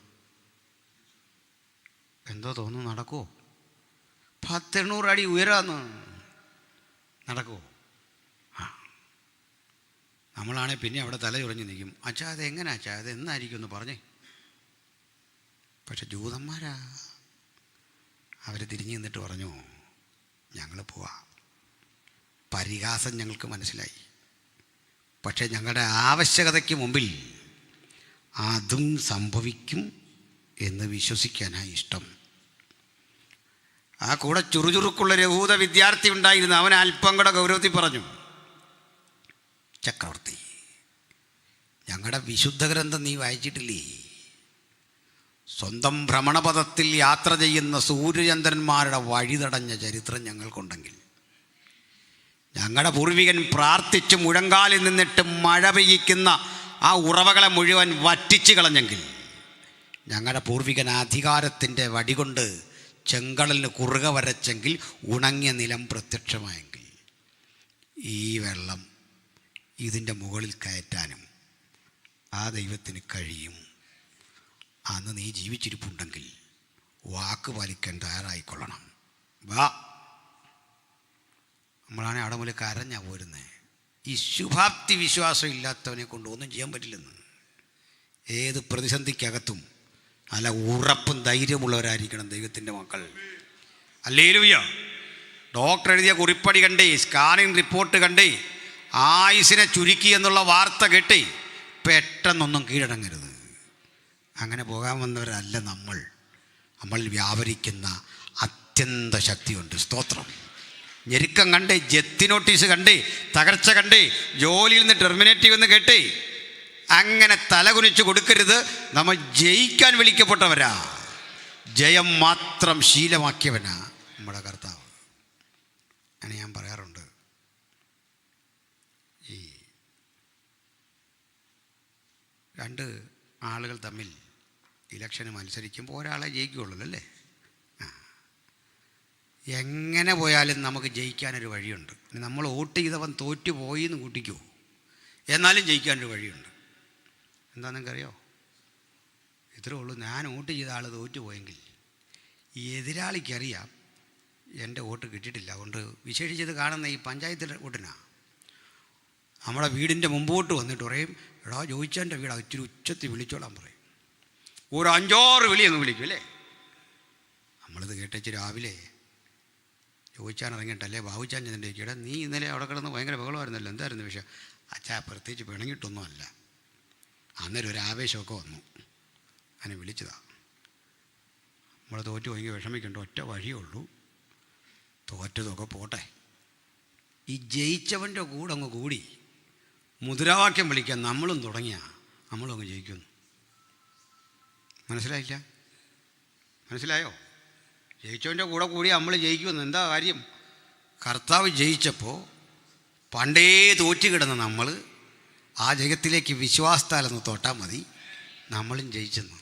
എന്തോ തോന്നുന്നു? നടക്കുമോ? 100-800 അടി ഉയരാന്ന്. നടക്കുമോ? ആ, നമ്മളാണെങ്കിൽ പിന്നെ അവിടെ തല ചുറഞ്ഞ് നിൽക്കും. അച്ഛാ അത് എങ്ങനെ അച്ഛാ, അത് എന്നായിരിക്കും ഒന്ന് പറഞ്ഞേ. പക്ഷെ ജൂതന്മാരാ, അവർ തിരിഞ്ഞു നിന്നിട്ട് പറഞ്ഞു, ഞങ്ങൾ പോവാം. പരിഹാസം ഞങ്ങൾക്ക് മനസ്സിലായി, പക്ഷേ ഞങ്ങളുടെ ആവശ്യകതയ്ക്ക് മുമ്പിൽ അതും സംഭവിക്കും എന്ന് വിശ്വസിക്കാനായി ഇഷ്ടം. ആ കൂടെ ചുറുചുറുക്കുള്ളൊരു യഹൂദ വിദ്യാർത്ഥി ഉണ്ടായിരുന്നു. അവൻ അല്പം കൂടെ ഗൗരവത്തിൽ പറഞ്ഞു, ചക്രവർത്തി, ഞങ്ങളുടെ വിശുദ്ധ ഗ്രന്ഥം നീ വായിച്ചിട്ടില്ലേ? സ്വന്തം ഭ്രമണപഥത്തിൽ യാത്ര ചെയ്യുന്ന സൂര്യചന്ദ്രന്മാരുടെ വഴിതടഞ്ഞ ചരിത്രം ഞങ്ങൾക്കുണ്ടെങ്കിൽ, ഞങ്ങളുടെ പൂർവികൻ പ്രാർത്ഥിച്ച് മുഴങ്കാലിൽ നിന്നിട്ട് മഴ പെയ്യിക്കുന്ന ആ ഉറവകളെ മുഴുവൻ വറ്റിച്ച് കളഞ്ഞെങ്കിൽ, ഞങ്ങളുടെ പൂർവികൻ അധികാരത്തിൻ്റെ വടികൊണ്ട് ചെങ്കടലിന് കുറുകെ വരച്ചെങ്കിൽ, ഉണങ്ങിയ നിലം പ്രത്യക്ഷമായെങ്കിൽ, ഈ വെള്ളം ഇതിൻ്റെ മുകളിൽ കയറ്റാനും ആ ദൈവത്തിന് കഴിയും. അന്ന് നീ ജീവിച്ചിരിപ്പുണ്ടെങ്കിൽ വാക്ക് പാലിക്കാൻ തയ്യാറായിക്കൊള്ളണം. വാ. നമ്മളാണെങ്കിൽ അവിടെ മുതൽ കരഞ്ഞാ പോരുന്നേ. ഈ ശുഭാപ്തി വിശ്വാസം ഇല്ലാത്തവനെ കൊണ്ട് ഒന്നും ചെയ്യാൻ പറ്റില്ലെന്ന്. ഏത് പ്രതിസന്ധിക്കകത്തും നല്ല ഉറപ്പും ധൈര്യമുള്ളവരായിരിക്കണം ദൈവത്തിൻ്റെ മക്കൾ. ഹല്ലേലൂയ. ഡോക്ടർ എഴുതിയ കുറിപ്പടി കണ്ടേ, സ്കാനിങ് റിപ്പോർട്ട് കണ്ടേ, ആയുസിനെ ചുരുക്കി എന്നുള്ള വാർത്ത കേട്ടേ പെട്ടെന്നൊന്നും കീഴടങ്ങരുത്. അങ്ങനെ പോകാൻ വന്നവരല്ല നമ്മൾ. നമ്മളിൽ വ്യാപരിക്കുന്ന അത്യന്ത ശക്തിയുണ്ട്. സ്തോത്രം. ഞെരുക്കം കണ്ടേ, ജപ്തി നോട്ടീസ് കണ്ടേ, തകർച്ച കണ്ടേ, ജോലിയിൽ നിന്ന് ടെർമിനേറ്റീവ് എന്ന് കേട്ടേ, അങ്ങനെ തലകുനിച്ച് കൊടുക്കരുത്. നമ്മൾ ജയിക്കാൻ വിളിക്കപ്പെട്ടവരാ. ജയം മാത്രം ശീലമാക്കിയവനാ നമ്മുടെ കർത്താവ്. അങ്ങനെ ഞാൻ പറയാറുണ്ട്, ഈ രണ്ട് ആളുകൾ തമ്മിൽ ഇലക്ഷന് മത്സരിക്കുമ്പോൾ ഒരാളെ ജയിക്കുകയുള്ളൂ അല്ലേ? എങ്ങനെ പോയാലും നമുക്ക് ജയിക്കാനൊരു വഴിയുണ്ട്. നമ്മൾ വോട്ട് ചെയ്തവൻ തോറ്റു പോയി എന്ന് കൂട്ടിക്കുമോ, എന്നാലും ജയിക്കാനൊരു വഴിയുണ്ട്. എന്താ നിങ്ങൾക്കറിയോ? ഇത്രേ ഉള്ളൂ. ഞാൻ വോട്ട് ചെയ്ത ആൾ തോറ്റു പോയെങ്കിൽ ഈ എതിരാളിക്കറിയാം എൻ്റെ വോട്ട് കിട്ടിയിട്ടില്ല. അതുകൊണ്ട് വിശേഷിച്ചത് കാണുന്ന ഈ പഞ്ചായത്തിൻ്റെ വോട്ടിനാണ്. നമ്മുടെ വീടിൻ്റെ മുമ്പോട്ട് വന്നിട്ട് പറയും, എടാ ജോയിച്ചാൻ്റെ വീടാ, ഇച്ചിരി ഉച്ചത്തിൽ വിളിച്ചോളാൻ പറയും. ഒരു 5-6 വിളി അങ്ങ് വിളിക്കും അല്ലേ? നമ്മളിത് കേട്ടേച്ച് രാവിലെ ചോദിച്ചാൻ ഇറങ്ങിയിട്ടല്ലേ ബാബുച്ചാൻ ചെന്നിട്ട് ചോദിക്കും, എടാ നീ ഇന്നലെ അവിടെ കിടന്ന് ഭയങ്കര ബഹളമായിരുന്നല്ലോ, എന്തായിരുന്നു വിഷയം? അച്ഛാ പ്രത്യേകിച്ച് പിണങ്ങിയിട്ടൊന്നുമല്ല, അന്നേരം ഒരു ആവേശമൊക്കെ വന്നു, അങ്ങനെ വിളിച്ചതാണ്. നമ്മൾ തോറ്റു പോയെങ്കിൽ വിഷമിക്കേണ്ട, ഒറ്റ വഴിയേ ഉള്ളൂ, തോറ്റതൊക്കെ പോട്ടെ. ഈ ജയിച്ചവൻ്റെ കൂടെ അങ്ങ് കൂടി മുദ്രാവാക്യം വിളിക്കാൻ നമ്മളും തുടങ്ങിയാൽ നമ്മളും അങ്ങ് ജയിക്കുന്നു. മനസ്സിലായില്ല? മനസ്സിലായോ? ജയിച്ചവൻ്റെ കൂടെ കൂടി നമ്മൾ ജയിക്കുമെന്ന്. എന്താ കാര്യം? കർത്താവ് ജയിച്ചപ്പോൾ പണ്ടേ തോറ്റു കിടന്ന നമ്മൾ ആ ജയത്തിലേക്ക് വിശ്വാസത്താലൊന്ന് തൊട്ടാൽ മതി, നമ്മളും ജയിച്ചെന്ന്.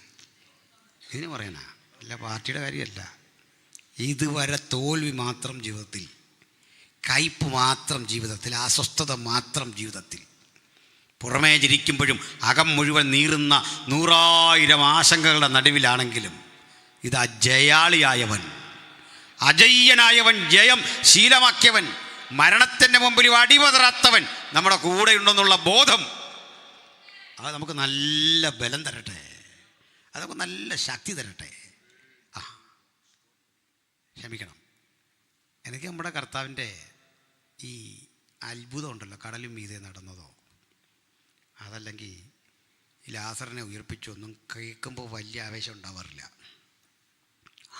ഇതിന് പറയണ അല്ല, പാർട്ടിയുടെ കാര്യമല്ല. ഇതുവരെ തോൽവി മാത്രം ജീവിതത്തിൽ, കയ്പ് മാത്രം ജീവിതത്തിൽ, അസ്വസ്ഥത മാത്രം ജീവിതത്തിൽ, പുറമേ ചിരിക്കുമ്പോഴും അകം മുഴുവൻ നീറുന്ന 100,000 ആശങ്കകളുടെ നടുവിലാണെങ്കിലും ഇതാ ജയാളിയായവൻ, അജയ്യനായവൻ, ജയം ശീലമാക്കിയവൻ, മരണത്തിൻ്റെ മുമ്പിൽ അടിപതറാത്തവൻ നമ്മുടെ കൂടെയുണ്ടെന്നുള്ള ബോധം അത് നമുക്ക് നല്ല ബലം തരട്ടെ, അത് നമുക്ക് നല്ല ശക്തി തരട്ടെ. ക്ഷമിക്കണം, എനിക്ക് നമ്മുടെ കർത്താവിൻ്റെ ഈ അത്ഭുതം ഉണ്ടല്ലോ, കടലും മീതെ നടന്നതോ, അതല്ലെങ്കിൽ ഈ ലാസറിനെ ഉയർപ്പിച്ചൊന്നും കേൾക്കുമ്പോൾ വലിയ ആവേശം ഉണ്ടാവാറില്ല.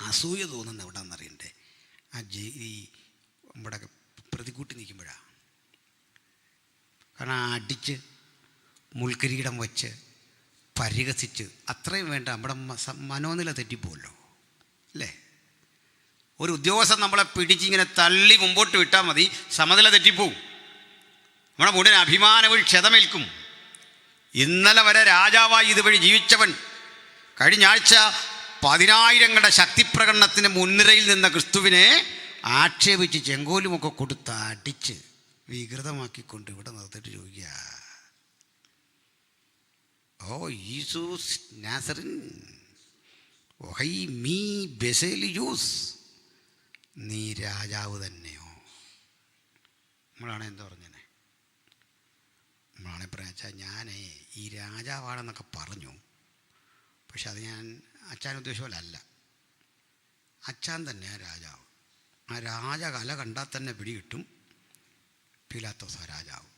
അസൂയ തോന്നുന്ന എവിടെയാണെന്നറിയണ്ടേ? ഈ നമ്മുടെ പ്രതികൂട്ടി നിൽക്കുമ്പോഴാണ്. കാരണം അടിച്ച് മുൾക്കിരീടം വച്ച് പരിഹസിച്ച് അത്രയും വേണ്ട, നമ്മുടെ മനോനില തെറ്റിപ്പോവല്ലോ അല്ലേ? ഒരു ഉദ്യോഗസ്ഥൻ നമ്മളെ പിടിച്ചിങ്ങനെ തള്ളി മുമ്പോട്ട് വിട്ടാൽ മതി, സമനില തെറ്റിപ്പോവും, നമ്മുടെ മുഴുവൻ അഭിമാനവും ക്ഷതമേൽക്കും. ഇന്നലെ വരെ രാജാവായി ഇതുവഴി ജീവിച്ചവൻ കഴിഞ്ഞ ആഴ്ച 10,000ങ്ങളുടെ ശക്തിപ്രകടനത്തിന് മുൻനിരയിൽ നിന്ന ക്രിസ്തുവിനെ ആക്ഷേപിച്ച് ചെങ്കോലുമൊക്കെ കൊടുത്ത് അടിച്ച് വികൃതമാക്കിക്കൊണ്ട് ഇവിടെ നിർത്തിയിട്ട് ചോദിക്കുക, ഓ യേശൂസ് നാസറിൻ ഓഹൈ മീ ബെസേലിയൂസ്, നീ രാജാവ് തന്നെയോ? നമ്മളാണ് എന്താ പറഞ്ഞേ? നമ്മളാണെ പറയാച്ചാൽ ഞാനേ ഈ രാജാവാണെന്നൊക്കെ പറഞ്ഞു, പക്ഷെ അത് ഞാൻ അച്ഛൻ ഉദ്ദേശമല്ല. അച്ഛൻ തന്നെയാണ് രാജാവ്. ആ രാജകല കണ്ടാൽ തന്നെ പിടികിട്ടും പീലാത്തോസാ രാജാവ്.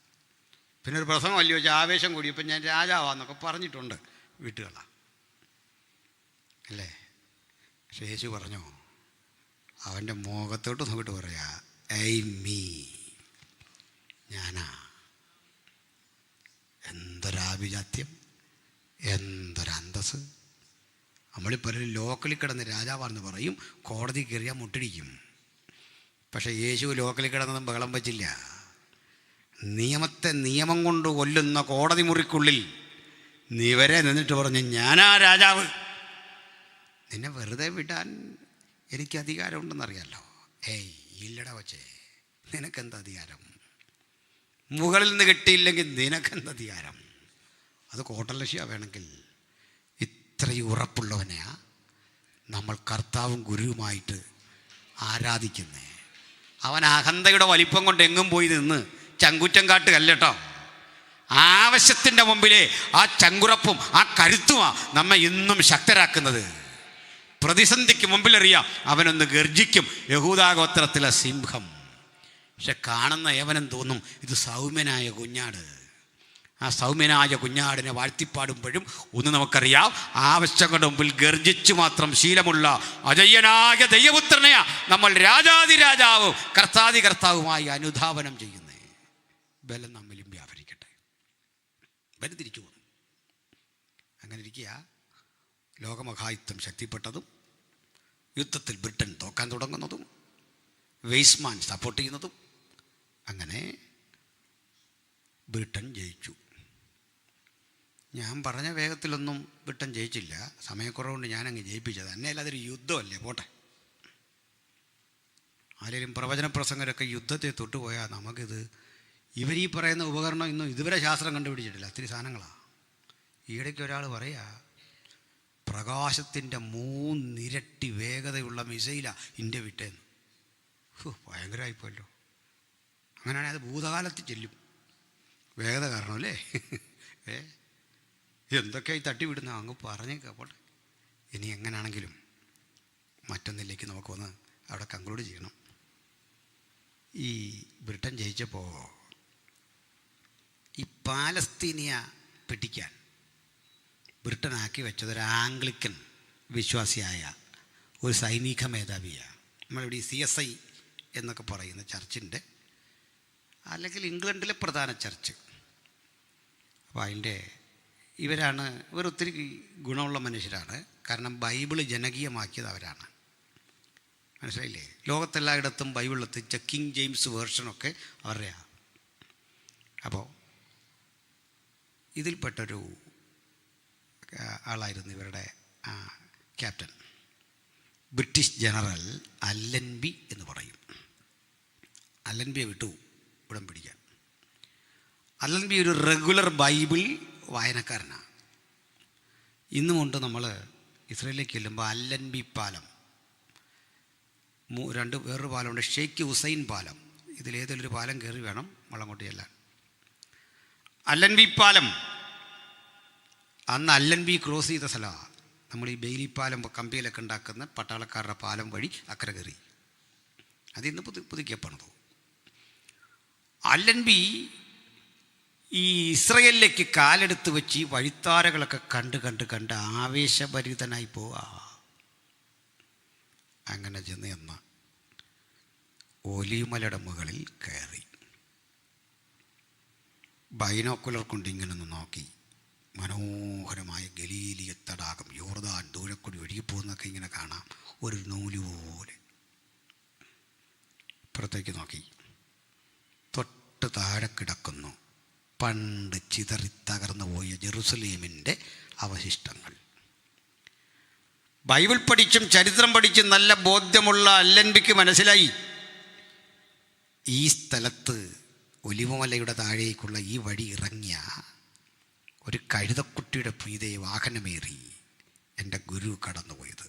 പിന്നെ ഒരു പ്രസംഗം അല്ലയോ വെച്ചാൽ ആവേശം കൂടിയപ്പോൾ ഞാൻ രാജാവാന്നൊക്കെ പറഞ്ഞിട്ടുണ്ട് വീട്ടുകളാ അല്ലേ? പക്ഷേ യേശു പറഞ്ഞോ, അവൻ്റെ മുഖത്തോട്ട് നോക്കിയിട്ട് പറയാ, ഐ മീ, ഞാനാ. എന്തൊരാഭിജാത്യം, എന്തൊരന്തസ്! നമ്മളിപ്പോൾ ലോക്കലിൽ കിടന്ന് രാജാവാണെന്ന് പറയും, കോടതി കയറിയാൽ മുട്ടിടിക്കും. പക്ഷേ യേശു ലോക്കലിൽ കിടന്നതും ബഹളം വച്ചില്ല. നിയമത്തെ നിയമം കൊണ്ട് കൊല്ലുന്ന കോടതി മുറിക്കുള്ളിൽ നിവരെ നിന്നിട്ട് പറഞ്ഞു, ഞാനാ രാജാവ്. നിന്നെ വെറുതെ വിടാൻ എനിക്ക് അധികാരമുണ്ടെന്നറിയാമല്ലോ. ഏയ് ഇല്ലട വച്ചേ, നിനക്കെന്ത് അധികാരം? മുകളിൽ നിന്ന് കിട്ടിയില്ലെങ്കിൽ നിനക്കെന്ത് അധികാരം? അത് കോട്ടലക്ഷ്യ വേണമെങ്കിൽ. ഇത്രയും ഉറപ്പുള്ളവനെയാ നമ്മൾ കർത്താവും ഗുരുവുമായിട്ട് ആരാധിക്കുന്നേ. അവൻ അഹന്തയുടെ വലിപ്പം കൊണ്ട് എങ്ങും പോയി നിന്ന് ചങ്കുറ്റം കാട്ടുകല്ല കേട്ടോ. ആവശ്യത്തിൻ്റെ മുമ്പിലെ ആ ചങ്കുറപ്പും ആ കരുത്തുമാ നമ്മെ ഇന്നും ശക്തരാക്കുന്നത്. പ്രതിസന്ധിക്ക് മുമ്പിലറിയാം അവനൊന്ന് ഗർജിക്കും, യഹൂദാഗോത്രത്തിലെ സിംഹം. പക്ഷെ കാണുന്ന ഏവനും തോന്നും ഇത് സൗമ്യനായ കുഞ്ഞാട്. ആ സൗമ്യനായ കുഞ്ഞാടിനെ വാഴ്ത്തിപ്പാടുമ്പോഴും ഒന്ന് നമുക്കറിയാം, ആവശ്യങ്ങളുടെ മുമ്പിൽ ഗർജിച്ചു മാത്രം ശീലമുള്ള അജയ്യനായ ദൈവപുത്രനെയാ നമ്മൾ രാജാതിരാജാവും കർത്താതി കർത്താവുമായി അനുധാവനം ചെയ്യുന്നത്. ബലം നമ്മിലും വ്യാപരിക്കട്ടെ. ബലം തിരിച്ചു പോകുന്നു. അങ്ങനെ ഇരിക്കുക, ലോകമഹായുദ്ധം ശക്തിപ്പെട്ടതും യുദ്ധത്തിൽ ബ്രിട്ടൻ തോക്കാൻ തുടങ്ങുന്നതും വെയ്സ്മാൻ സപ്പോർട്ട് ചെയ്യുന്നതും. അങ്ങനെ ബ്രിട്ടൻ ജയിച്ചു. ഞാൻ പറഞ്ഞ വേഗത്തിലൊന്നും ബ്രിട്ടൻ ജയിച്ചില്ല, സമയക്കുറവുകൊണ്ട് ഞാനങ്ങ് ജയിപ്പിച്ചത്. എന്നെയല്ല, അതൊരു യുദ്ധമല്ലേ, പോട്ടെ. ആരെങ്കിലും പ്രവചന പ്രസംഗരൊക്കെ യുദ്ധത്തെ തൊട്ടുപോയാൽ നമുക്കിത്, ഇവരീ പറയുന്ന ഉപകരണം ഇന്നും ഇതുവരെ ശാസ്ത്രം കണ്ടുപിടിച്ചിട്ടില്ല. ഒത്തിരി സാധനങ്ങളാണ്. ഈയിടയ്ക്ക് ഒരാൾ പറയുക, പ്രകാശത്തിൻ്റെ 3 ഇരട്ടി വേഗതയുള്ള മിസൈലാണ് ഇന്ത്യ വിട്ടേന്ന്. ഭയങ്കരമായിപ്പോയല്ലോ. അങ്ങനെയാണെങ്കിൽ അത് ഭൂതകാലത്ത് ചെല്ലും, വേഗത കാരണം അല്ലേ? എന്തൊക്കെയായി തട്ടിവിടുന്ന അങ്ങ് പറഞ്ഞേക്കാം, പോട്ടെ. ഇനി എങ്ങനെയാണെങ്കിലും മറ്റൊന്നിലേക്ക് നമുക്ക് വന്ന് അവിടെ കൺക്ലൂഡ് ചെയ്യണം. ഈ ബ്രിട്ടൻ ജയിച്ചപ്പോൾ ഈ പാലസ്തീനിയ പിടിക്കാൻ ബ്രിട്ടൻ ആക്കി വെച്ചതൊരു ആംഗ്ലിക്കൻ വിശ്വാസിയായ ഒരു സൈനിക മേധാവിയാണ്. നമ്മളിവിടെ ഈ CSI എന്നൊക്കെ പറയുന്ന ചർച്ചിൻ്റെ, അല്ലെങ്കിൽ ഇംഗ്ലണ്ടിലെ പ്രധാന ചർച്ച്. അപ്പോൾ അതിൻ്റെ ഇവരൊത്തിരി ഗുണമുള്ള മനുഷ്യരാണ്. കാരണം ബൈബിള് ജനകീയമാക്കിയത് അവരാണ്. മനസ്സിലായില്ലേ? ലോകത്തെല്ലായിടത്തും ബൈബിൾ എത്തിച്ച കിങ് ജെയിംസ് വേർഷനൊക്കെ അവരുടെയാണ്. അപ്പോൾ ഇതിൽപ്പെട്ടൊരു ആളായിരുന്നു ഇവരുടെ ക്യാപ്റ്റൻ. ബ്രിട്ടീഷ് ജനറൽ അല്ലൻബി എന്ന് പറയും. അല്ലൻബിയെ വിട്ടു ഇവിടം പിടിക്കാൻ. അല്ലൻബി ഒരു റെഗുലർ ബൈബിൾ വായനക്കാരനാണ്. ഇന്നുമുണ്ട് നമ്മൾ ഇസ്രയേലിലേക്ക് ചെല്ലുമ്പോൾ അല്ലൻബി പാലം, വേറൊരു പാലമുണ്ട്, ഷെയ്ഖ് ഹുസൈൻ പാലം. ഇതിലേതെങ്കിലും ഒരു പാലം കയറി വേണം വള്ളംകോട്ട് ചെല്ലാൻ. അല്ലൻബി പാലം അന്ന് അല്ലൻബി ക്രോസ് ചെയ്ത സ്ഥലമാണ്. നമ്മൾ ഈ ബെയിലി പാലം കമ്പിയിലൊക്കെ ഉണ്ടാക്കുന്ന പട്ടാളക്കാരുടെ പാലം വഴി അക്കരെ കയറി. അതിന്ന് പുതുക്കിയപ്പണത്. അല്ലൻബി ഈ ഇസ്രയേലിലേക്ക് കാലെടുത്ത് വെച്ച് ഈ വഴിത്താരകളൊക്കെ കണ്ട് ആവേശഭരിതനായി പോവാ. അങ്ങനെ ചെന്ന് എന്ന ഒലിമലയുടെ മുകളിൽ കയറി ബൈനോക്കുലർ കൊണ്ട് ഇങ്ങനെ ഒന്ന് നോക്കി. മനോഹരമായ ഗലീലിയ തടാകം, യോർദാൻ ദൂരക്കൂടി ഒഴുകിപ്പോകുന്നൊക്കെ ഇങ്ങനെ കാണാം. ഒരു നൂല് പോലെ ഇപ്പുറത്തേക്ക് നോക്കി. തൊട്ട് താഴെ കിടക്കുന്നു പണ്ട് ചിതറി തകർന്നു പോയ ജെറുസലേമിൻ്റെ അവശിഷ്ടങ്ങൾ. ബൈബിൾ പഠിച്ചും ചരിത്രം പഠിച്ചും നല്ല ബോധ്യമുള്ള അല്ലൻബിക്ക് മനസ്സിലായി, ഈ സ്ഥലത്ത് ഒലിവുമലയുടെ താഴേക്കുള്ള ഈ വഴി ഇറങ്ങിയ ഒരു കഴുതക്കുട്ടിയുടെ പ്രീതയെ വാഹനമേറി എൻ്റെ ഗുരു കടന്നുപോയത്.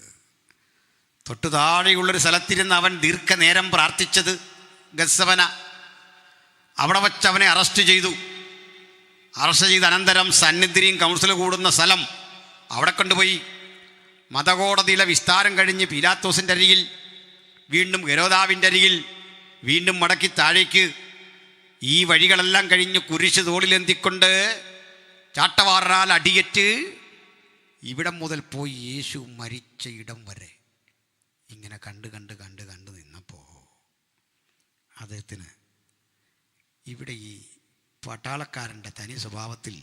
തൊട്ടു താഴെയുള്ളൊരു സ്ഥലത്തിരുന്ന് അവൻ ദീർഘനേരം പ്രാർത്ഥിച്ചത് ഗത്സമന. അവിടെ വച്ച് അവനെ അറസ്റ്റ് ചെയ്തു. അറസ്റ്റ് ചെയ്ത അനന്തരം സന്നിധിയും കൗൺസിൽ കൂടുന്ന സ്ഥലം അവിടെ കൊണ്ടുപോയി. മതകോടതിയിലെ വിസ്താരം കഴിഞ്ഞ് പീലാത്തോസിൻ്റെ അരികിൽ, വീണ്ടും ഹെരോദാവിൻ്റെ അരികിൽ, വീണ്ടും മടക്കി താഴേക്ക്. ഈ വഴികളെല്ലാം കഴിഞ്ഞ് കുരിശ് തോളിലെന്തിക്കൊണ്ട് ചാട്ടവാറാൽ അടിയേറ്റ് ഇവിടം മുതൽ പോയി യേശു മരിച്ച ഇടം വരെ ഇങ്ങനെ കണ്ട് നിന്നപ്പോൾ അദ്ദേഹത്തിന് ഇവിടെ ഈ പട്ടാളക്കാരൻ്റെ തനി സ്വഭാവത്തിൽ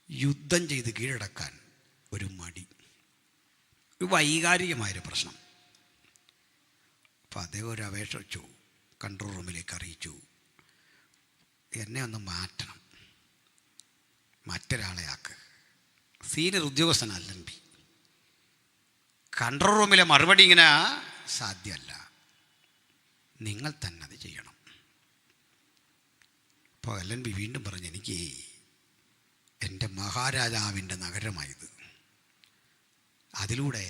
യുദ്ധം ചെയ്ത് കീഴടക്കാൻ ഒരു മടി, ഒരു വൈകാരികമായൊരു പ്രശ്നം. അപ്പോൾ അദ്ദേഹം ഒരു അപേക്ഷ വെച്ചു, കൺട്രോൾ റൂമിലേക്ക് അറിയിച്ചു, എന്നെ ഒന്ന് മാറ്റണം, മറ്റൊരാളെ ആക്ക്. സീനിയർ ഉദ്യോഗസ്ഥൻ അല്ലൻബി. കൺട്രോൾ റൂമിലെ മറുപടി ഇങ്ങനെ, സാധ്യമല്ല, നിങ്ങൾ തന്നെ അത് ചെയ്യണം. അപ്പോൾ അല്ലൻബി വീണ്ടും പറഞ്ഞു, എനിക്ക് എൻ്റെ മഹാരാജാവിൻ്റെ നഗരമായത്, അതിലൂടെ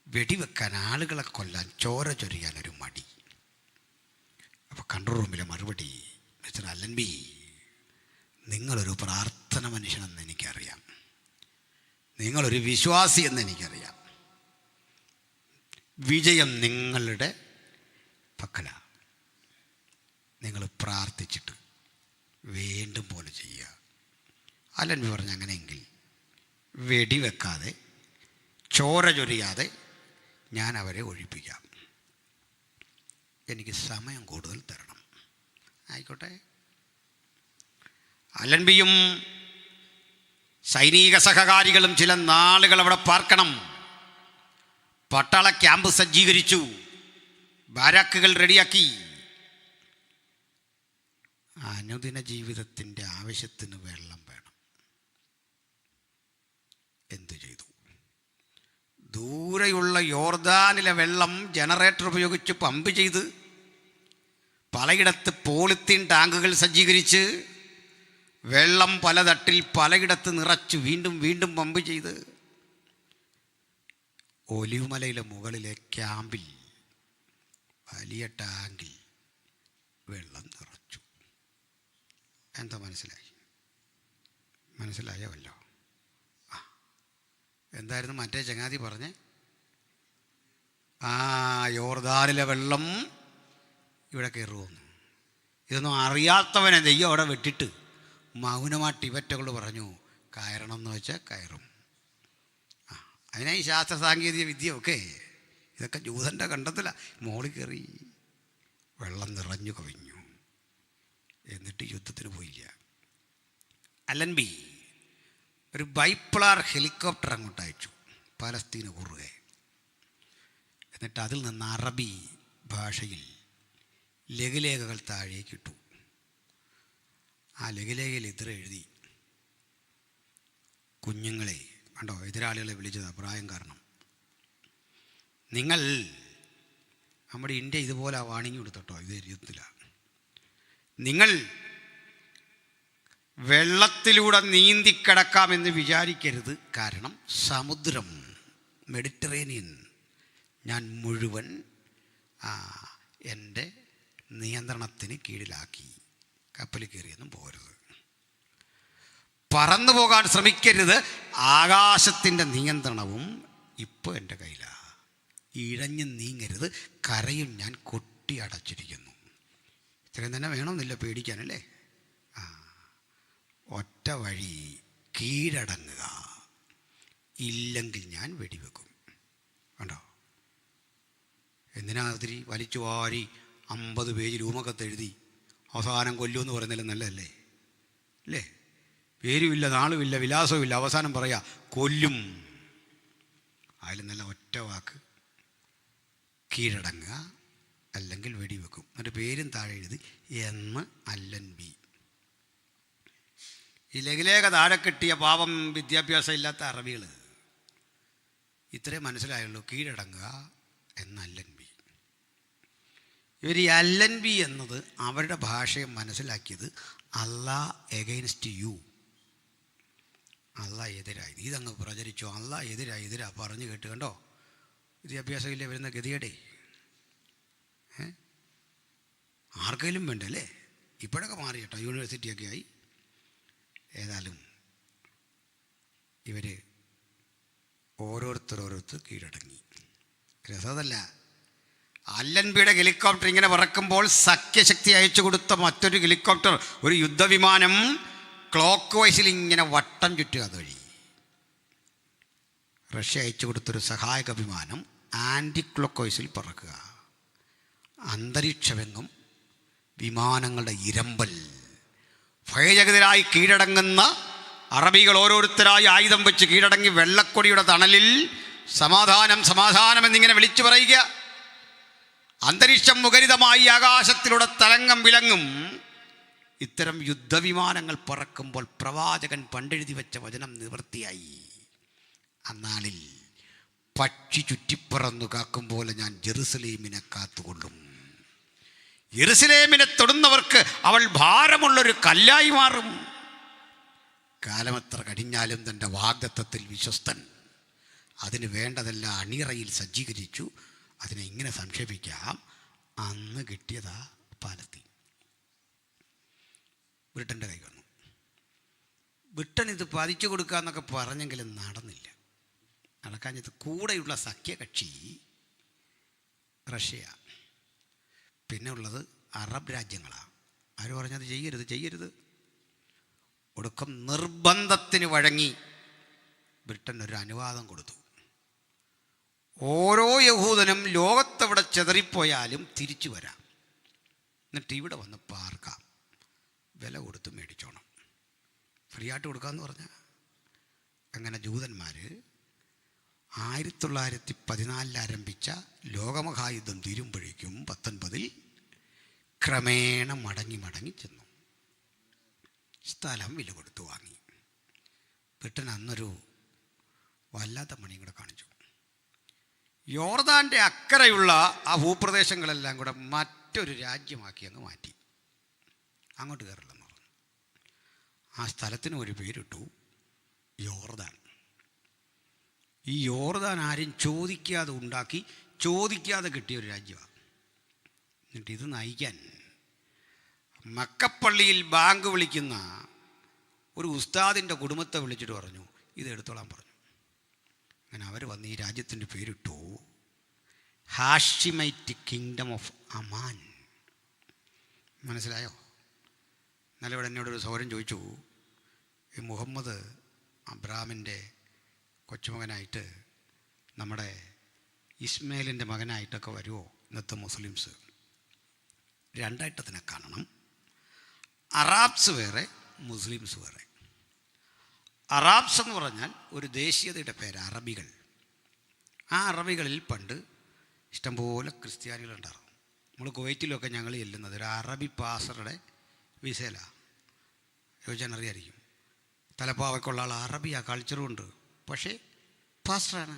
വെടിവെക്കാൻ, ആളുകളെ കൊല്ലാൻ, ചോര ചൊരിയാനൊരു മടി. അപ്പോൾ കൺട്രോൾ റൂമിലെ മറുപടി, മിസ്റ്റർ അല്ലൻബി, നിങ്ങളൊരു പ്രാർത്ഥന മനുഷ്യനെന്ന് എനിക്കറിയാം, നിങ്ങളൊരു വിശ്വാസി എന്ന് എനിക്കറിയാം, വിജയം നിങ്ങളുടെ പക്കല. നിങ്ങൾ പ്രാർത്ഥിച്ചിട്ട് വീണ്ടും പോലെ ചെയ്യുക. അല്ലൻബി പറഞ്ഞു, അങ്ങനെയെങ്കിൽ വെടിവെക്കാതെ ചോര ചൊരിയാതെ ഞാൻ അവരെ ഒഴിപ്പിക്കാം, എനിക്ക് സമയം കൂടുതൽ തരണം. ആയിക്കോട്ടെ. അല്ലൻബിയും സൈനിക സഹകാരികളും ചില നാളുകൾ അവിടെ പാർക്കണം. പട്ടാള ക്യാമ്പ് സജ്ജീകരിച്ചു, ബാരാക്കുകൾ റെഡിയാക്കി. അനുദിന ജീവിതത്തിൻ്റെ ആവശ്യത്തിന് വെള്ളം വേണം. എന്തു ചെയ്തു? ദൂരെയുള്ള യോർദാനിലെ വെള്ളം ജനറേറ്റർ ഉപയോഗിച്ച് പമ്പ് ചെയ്ത്, പലയിടത്ത് പോളിത്തീൻ ടാങ്കുകൾ സജ്ജീകരിച്ച്, വെള്ളം പല തട്ടിൽ പലയിടത്ത് നിറച്ച് വീണ്ടും വീണ്ടും പമ്പ് ചെയ്ത് ഒലിവുമലയിലെ മുകളിലെ ക്യാമ്പിൽ വലിയ ടാങ്കിൽ വെള്ളം നിറച്ചു. എന്താ മനസ്സിലായോ? എന്തായിരുന്നു മറ്റേ ചങ്ങാതി പറഞ്ഞേ? യോർദാനിലെ വെള്ളം ഇവിടെ കയറുമെന്ന്. ഇതൊന്നും അറിയാത്തവനെ ദൈവം അവിടെ വിട്ടിട്ട് മൗനമായിട്ട് ഇവറ്റകൾ പറഞ്ഞു, കയറണം എന്ന് വെച്ചാൽ കയറും. അതിനാ ഈ ശാസ്ത്ര സാങ്കേതിക വിദ്യയൊക്കെ. ഇതൊക്കെ ജൂതൻ്റെ കണ്ടത്തില്ല. മോളിൽ കയറി വെള്ളം നിറഞ്ഞു കവിഞ്ഞു. എന്നിട്ട് യുദ്ധത്തിന് പോയില്ല. അല്ലൻബി ഒരു ബൈപ്ലാർ ഹെലികോപ്റ്റർ അങ്ങോട്ട് അയച്ചു, പലസ്തീന് കുറുകെ. എന്നിട്ട് അതിൽ നിന്ന് അറബി ഭാഷയിൽ ലഘുലേഖകൾ താഴേക്കിട്ടു. ആ ലഘുലേഖയിൽ ഇത്ര എഴുതി: കുഞ്ഞുങ്ങളെ കണ്ടോ, എതിരാളികളെ വിളിച്ചതാ പ്രായം കാരണം. നിങ്ങൾ നമ്മുടെ ഇന്ത്യ ഇതുപോലെ വാണിംഗ് കൊടുത്തട്ടോ, ഇത് യുദ്ധത്തിലാണ്. നിങ്ങൾ വെള്ളത്തിലൂടെ നീന്തിക്കടക്കാമെന്ന് വിചാരിക്കരുത്. കാരണം സമുദ്രം മെഡിറ്ററേനിയൻ ഞാൻ മുഴുവൻ എൻ്റെ നിയന്ത്രണത്തിന് കീഴിലാക്കി. കപ്പലിൽ കയറിയൊന്നും പോരുത്, പറന്നു പോകാൻ ശ്രമിക്കരുത്. ആകാശത്തിൻ്റെ നിയന്ത്രണവും ഇപ്പോൾ എൻ്റെ കയ്യിലാണ്. ഇഴഞ്ഞു നീങ്ങരുത്, കരയും ഞാൻ കൊട്ടി അടച്ചിരിക്കുന്നു. ഇത്രയും തന്നെ വേണമെന്നില്ല പേടിക്കാനല്ലേ. ഒറ്റ വഴി, കീഴടങ്ങുക, ഇല്ലെങ്കിൽ ഞാൻ വെടിവെക്കും. കണ്ടോ, എന്തിനാ ഒത്തിരി വലിച്ചു വാരി 50 പേജ് രൂപക്കത്തെഴുതി അവസാനം കൊല്ലുമെന്ന് പറയുന്നതിലും നല്ലതല്ലേ അല്ലേ? പേരുമില്ല, നാളുമില്ല, വിലാസവുമില്ല, അവസാനം പറയാ കൊല്ലും. അതിൽ നല്ല ഒറ്റ വാക്ക്, കീഴടങ്ങുക അല്ലെങ്കിൽ വെടിവെക്കും. എന്നിട്ട് പേരും താഴെ എഴുതി എന്ന് അല്ലൻ ബി. ഈ ലഘുലേഖ താഴെ കിട്ടിയ പാപം വിദ്യാഭ്യാസം ഇല്ലാത്ത അറബികൾ ഇത്രേ മനസ്സിലായുള്ളൂ, കീഴടങ്ങുക എന്ന് അല്ലൻ ബി. ഇവർ ഈ അല്ലൻ ബി എന്നത് അവരുടെ ഭാഷയെ മനസ്സിലാക്കിയത് അല്ലാഹ് എഗെയിൻസ്റ്റ് യു, അല്ലാഹ് എതിരായി. ഇതങ്ങ് പ്രചരിച്ചു, അല്ലാഹ് എതിരാ പറഞ്ഞു കേട്ട്. കണ്ടോ, വിദ്യാഭ്യാസമില്ലേ വരുന്ന ഗതികേടെ. ആർക്കെങ്കിലും വേണ്ടല്ലേ? ഇപ്പോഴൊക്കെ മാറി കേട്ടോ, യൂണിവേഴ്സിറ്റിയൊക്കെ ആയി. ഏതായാലും ഇവർ ഓരോരുത്തർ കീഴടങ്ങി. രസമല്ല, അല്ലൻബിയുടെ ഹെലികോപ്റ്റർ ഇങ്ങനെ പറക്കുമ്പോൾ സഖ്യശക്തി അയച്ചു കൊടുത്ത മറ്റൊരു ഹെലികോപ്റ്റർ, ഒരു യുദ്ധവിമാനം ക്ലോക്ക് വൈസിൽ ഇങ്ങനെ വട്ടം ചുറ്റുക. അതുവഴി റഷ്യ അയച്ചു കൊടുത്തൊരു സഹായക വിമാനം ആൻറ്റി ക്ലോക്ക് വൈസിൽ പറക്കുക. അന്തരീക്ഷമെങ്ങും വിമാനങ്ങളുടെ ഇരമ്പൽ. ഭയചകിതരായി കീഴടങ്ങുന്ന അറബികൾ ഓരോരുത്തരായി ആയുധം വെച്ച് കീഴടങ്ങി വെള്ളക്കൊടിയുടെ തണലിൽ സമാധാനം എന്നിങ്ങനെ വിളിച്ചു പറയുക. അന്തരീക്ഷം മുഖരിതമായി ആകാശത്തിലൂടെ തരംഗം വിലങ്ങും. ഇത്തരം യുദ്ധവിമാനങ്ങൾ പറക്കുമ്പോൾ പ്രവാചകൻ പണ്ടെഴുതി വെച്ച വചനം നിവൃത്തിയായി. അന്നാളിൽ പക്ഷി ചുറ്റിപ്പറന്നു കാക്കും പോലെ ഞാൻ ജെറുസലേമിനെ കാത്തുകൊള്ളും. യെരുസലേമിനെ തൊടുന്നവർക്ക് അവൾ ഭാരമുള്ളൊരു കല്ലായി മാറും. കാലമെത്ര കഴിഞ്ഞാലും തൻ്റെ വാഗ്ദത്തത്തിൽ വിശ്വസ്തൻ. അതിന് വേണ്ടതെല്ലാം അണിയറയിൽ സജ്ജീകരിച്ചു. അതിനെ ഇങ്ങനെ സംക്ഷേപിക്കാം, അന്ന് കിട്ടിയതാ പാലസ്തീൻ. ബ്രിട്ടൻ്റെ കൈ വന്നു. ബ്രിട്ടൻ ഇത് പതിച്ചു കൊടുക്കുക എന്നൊക്കെ പറഞ്ഞെങ്കിലും നടന്നില്ല. നടക്കാഞ്ഞത് കൂടെയുള്ള സഖ്യകക്ഷി റഷ്യ. പിന്നെ ഉള്ളത് അറബ് രാജ്യങ്ങളാണ്. അവർ പറഞ്ഞത് ചെയ്യരുത്. ഒടുക്കം നിർബന്ധത്തിന് വഴങ്ങി ബ്രിട്ടൻ ഒരു അനുവാദം കൊടുത്തു. ഓരോ യഹൂദനും ലോകത്തെവിടെ ചെതറിപ്പോയാലും തിരിച്ചു വരാം, എന്നിട്ട് ഇവിടെ വന്ന് പാർക്കാം, വില കൊടുത്ത് മേടിച്ചോണം, ഫ്രീ ആയിട്ട് കൊടുക്കാമെന്ന് പറഞ്ഞാൽ. അങ്ങനെ ജൂതന്മാർ 1914 ആരംഭിച്ച ലോകമഹായുദ്ധം തീരുമ്പോഴേക്കും 19 ക്രമേണ മടങ്ങി ചെന്നു. സ്ഥലം വില കൊടുത്തു വാങ്ങി. ബ്രിട്ടൻ അന്നൊരു വല്ലാത്ത പണിയും കൂടെ കാണിച്ചു. യോർദാൻ്റെ അക്കരെയുള്ള ആ ഭൂപ്രദേശങ്ങളെല്ലാം കൂടെ മറ്റൊരു രാജ്യമാക്കി അങ്ങ് മാറ്റി. അങ്ങോട്ട് കയറില്ലെന്ന് പറഞ്ഞു. ആ സ്ഥലത്തിന് ഒരു പേരിട്ടു, യോർദാൻ. ഈ യോർദാൻ ആരും ചോദിക്കാതെ ഉണ്ടാക്കി, ചോദിക്കാതെ കിട്ടിയ ഒരു രാജ്യമാണ്. എന്നിട്ട് ഇത് നയിക്കാൻ മക്കപ്പള്ളിയിൽ ബാങ്ക് വിളിക്കുന്ന ഒരു ഉസ്താദിൻ്റെ കുടുംബത്തെ വിളിച്ചിട്ട് പറഞ്ഞു, ഇത് എടുത്തോളാൻ പറഞ്ഞു. അങ്ങനെ അവർ വന്ന് ഈ രാജ്യത്തിൻ്റെ പേരിട്ടു ഹാഷിമൈറ്റ് കിങ്ഡം ഓഫ് അമാൻ. മനസ്സിലായോ? എന്നാലും ഇവിടെ എന്നോടൊരു സൗരം ചോദിച്ചു, ഈ മുഹമ്മദ് അബ്രാമിൻ്റെ കൊച്ചുമകനായിട്ട് നമ്മുടെ ഇസ്മയിലിൻ്റെ മകനായിട്ടൊക്കെ വരുമോ ഇന്നത്തെ മുസ്ലിംസ്? രണ്ടായിട്ടതിനെ കാണണം. അറാബ്സ് വേറെ, മുസ്ലിംസ് വേറെ. അറാബ്സ് എന്ന് പറഞ്ഞാൽ ഒരു ദേശീയതയുടെ പേര്, അറബികൾ. ആ അറബികളിൽ പണ്ട് ഇഷ്ടംപോലെ ക്രിസ്ത്യാനികളുണ്ടായിരുന്നു. നമ്മൾ കുവൈറ്റിലൊക്കെ ഞങ്ങൾ ചെല്ലുന്നത് ഒരു അറബി പാസറുടെ വിസയിലാണ്. ചോദിച്ചാൽ അറിയായിരിക്കും. തലപ്പാവയ്ക്കുള്ള ആൾ അറബിയ കൾച്ചറും ഉണ്ട്. പക്ഷേ പാസ്റ്ററാണ്.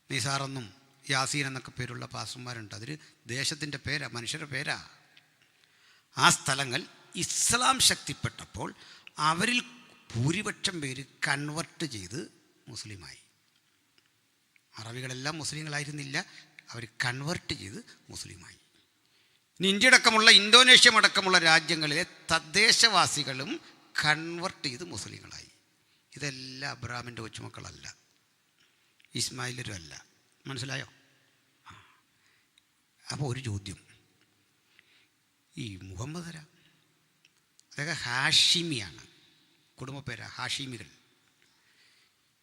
നിസാറെന്നും യാസീൻ എന്നൊക്കെ പേരുള്ള പാസ്റ്റർമാരുണ്ട്. അതൊരു ദേശത്തിൻ്റെ പേരാ, മനുഷ്യരുടെ പേരാ. ആ സ്ഥലങ്ങൾ ഇസ്ലാം ശക്തിപ്പെട്ടപ്പോൾ അവരിൽ ഭൂരിപക്ഷം പേര് കൺവെർട്ട് ചെയ്ത് മുസ്ലിമായി. അറബികളെല്ലാം മുസ്ലിങ്ങളായിരുന്നില്ല, അവർ കൺവെർട്ട് ചെയ്ത് മുസ്ലിമായി. ഇനി ഇന്ത്യ അടക്കമുള്ള ഇന്തോനേഷ്യ അടക്കമുള്ള രാജ്യങ്ങളിലെ തദ്ദേശവാസികളും കൺവെർട്ട് ചെയ്ത് മുസ്ലിങ്ങളായി. ഇതെല്ലാം അബ്രഹാമിൻ്റെ കൊച്ചുമക്കളല്ല, ഇസ്മായിലരും അല്ല. മനസ്സിലായോ? അപ്പോൾ ഒരു ചോദ്യം, ഈ മുഹമ്മദര അതൊക്കെ ഹാഷിമിയാണ്, കുടുംബപ്പേരാ ഹാഷിമികൾ.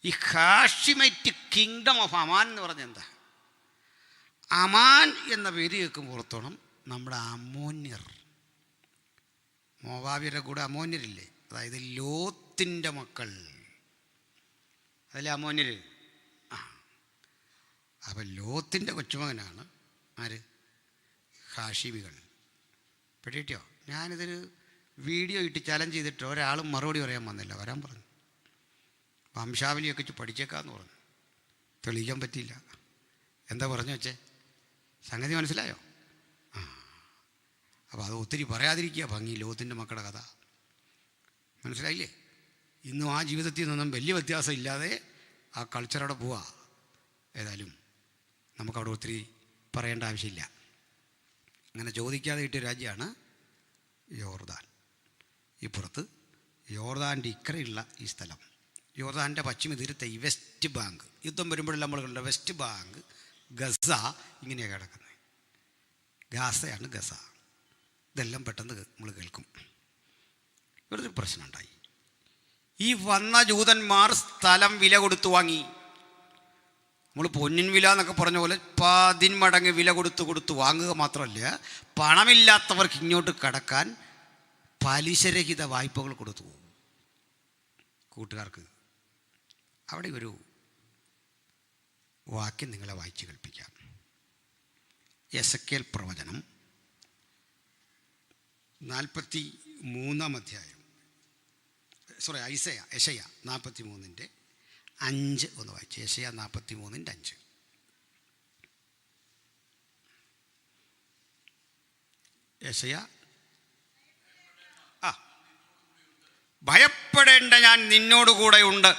ഈ ഹാഷിമൈറ്റ് കിങ്ഡം ഓഫ് അമാൻ എന്ന് പറഞ്ഞാൽ എന്താ? അമാൻ എന്ന പേര് കേൾക്കുമ്പോഴത്തോളം നമ്മുടെ അമോന്യർ, മോവാബിയുടെ കൂടെ അമോന്യരില്ലേ, അതായത് ലോത്തിൻ്റെ മക്കൾ, അതല്ലേ അമോന്യർ. അപ്പം ലോത്തിൻ്റെ കൊച്ചുമകനാണ് ആര്? ഹാഷിമികൾ. പെട്ടിയോ? ഞാനിതൊരു വീഡിയോ ഇട്ട് ചലഞ്ച് ചെയ്തിട്ട് ഒരാളും മറുപടി പറയാൻ വന്നില്ല. വരാൻ പറഞ്ഞു, വംശാവലിയൊക്കെ വെച്ച് പഠിച്ചേക്കാന്ന് പറഞ്ഞു. തെളിയിക്കാൻ പറ്റിയില്ല. എന്താ പറഞ്ഞു വെച്ചേ? സംഗതി മനസ്സിലായോ? അപ്പോൾ അത് ഒത്തിരി പറയാതിരിക്കുക ഭംഗി. ലോകത്തിൻ്റെ മക്കളുടെ കഥ മനസ്സിലായില്ലേ? ഇന്നും ആ ജീവിതത്തിൽ നിന്നും വലിയ വ്യത്യാസം ഇല്ലാതെ ആ കൾച്ചറവിടെ പോവാ. ഏതായാലും നമുക്കവിടെ ഒത്തിരി പറയേണ്ട ആവശ്യമില്ല. അങ്ങനെ ചോദിക്കാതെ കിട്ടിയ രാജ്യമാണ് യോർദാൻ. ഇപ്പുറത്ത് യോർദാൻ്റെ ഇക്കരയുള്ള ഈ സ്ഥലം, യോർദാൻ്റെ പശ്ചിമ തീരത്തെ ഈ വെസ്റ്റ് ബാങ്ക്, യുദ്ധം വരുമ്പോഴെല്ലാം നമ്മൾ കണ്ട വെസ്റ്റ് ബാങ്ക്, ഗസ, ഇങ്ങനെയാണ് കിടക്കുന്നത്. ഗാസയാണ് ഗസ. ഇതെല്ലാം പെട്ടെന്ന് നമ്മൾ കേൾക്കും. ഇവിടെ ഒരു പ്രശ്നം ഉണ്ടായി. ഈ വന്ന ജൂതന്മാർ സ്ഥലം വില കൊടുത്തു വാങ്ങി. നമ്മൾ പൊന്നിൻ വില എന്നൊക്കെ പറഞ്ഞ പോലെ 10 മടങ്ങ് വില കൊടുത്ത് വാങ്ങുക മാത്രമല്ല, പണമില്ലാത്തവർക്ക് ഇങ്ങോട്ട് കടക്കാൻ പലിശരഹിത വായ്പകൾ കൊടുത്തു കൂട്ടുകാർക്ക്. അവിടെ ഒരു വാക്യം നിങ്ങളെ വായിച്ച് കേൾപ്പിക്കാം. എസെക്കിയേൽ പ്രവചനം 43-ാം അധ്യായം, യെശയ്യാ 43-5 ഒന്ന് വായിച്ചു. യെശയ്യാ 43-5. യെശയ്യാ, ഭയപ്പെടേണ്ട, ഞാൻ നിന്നോടുകൂടെ ഉണ്ട്.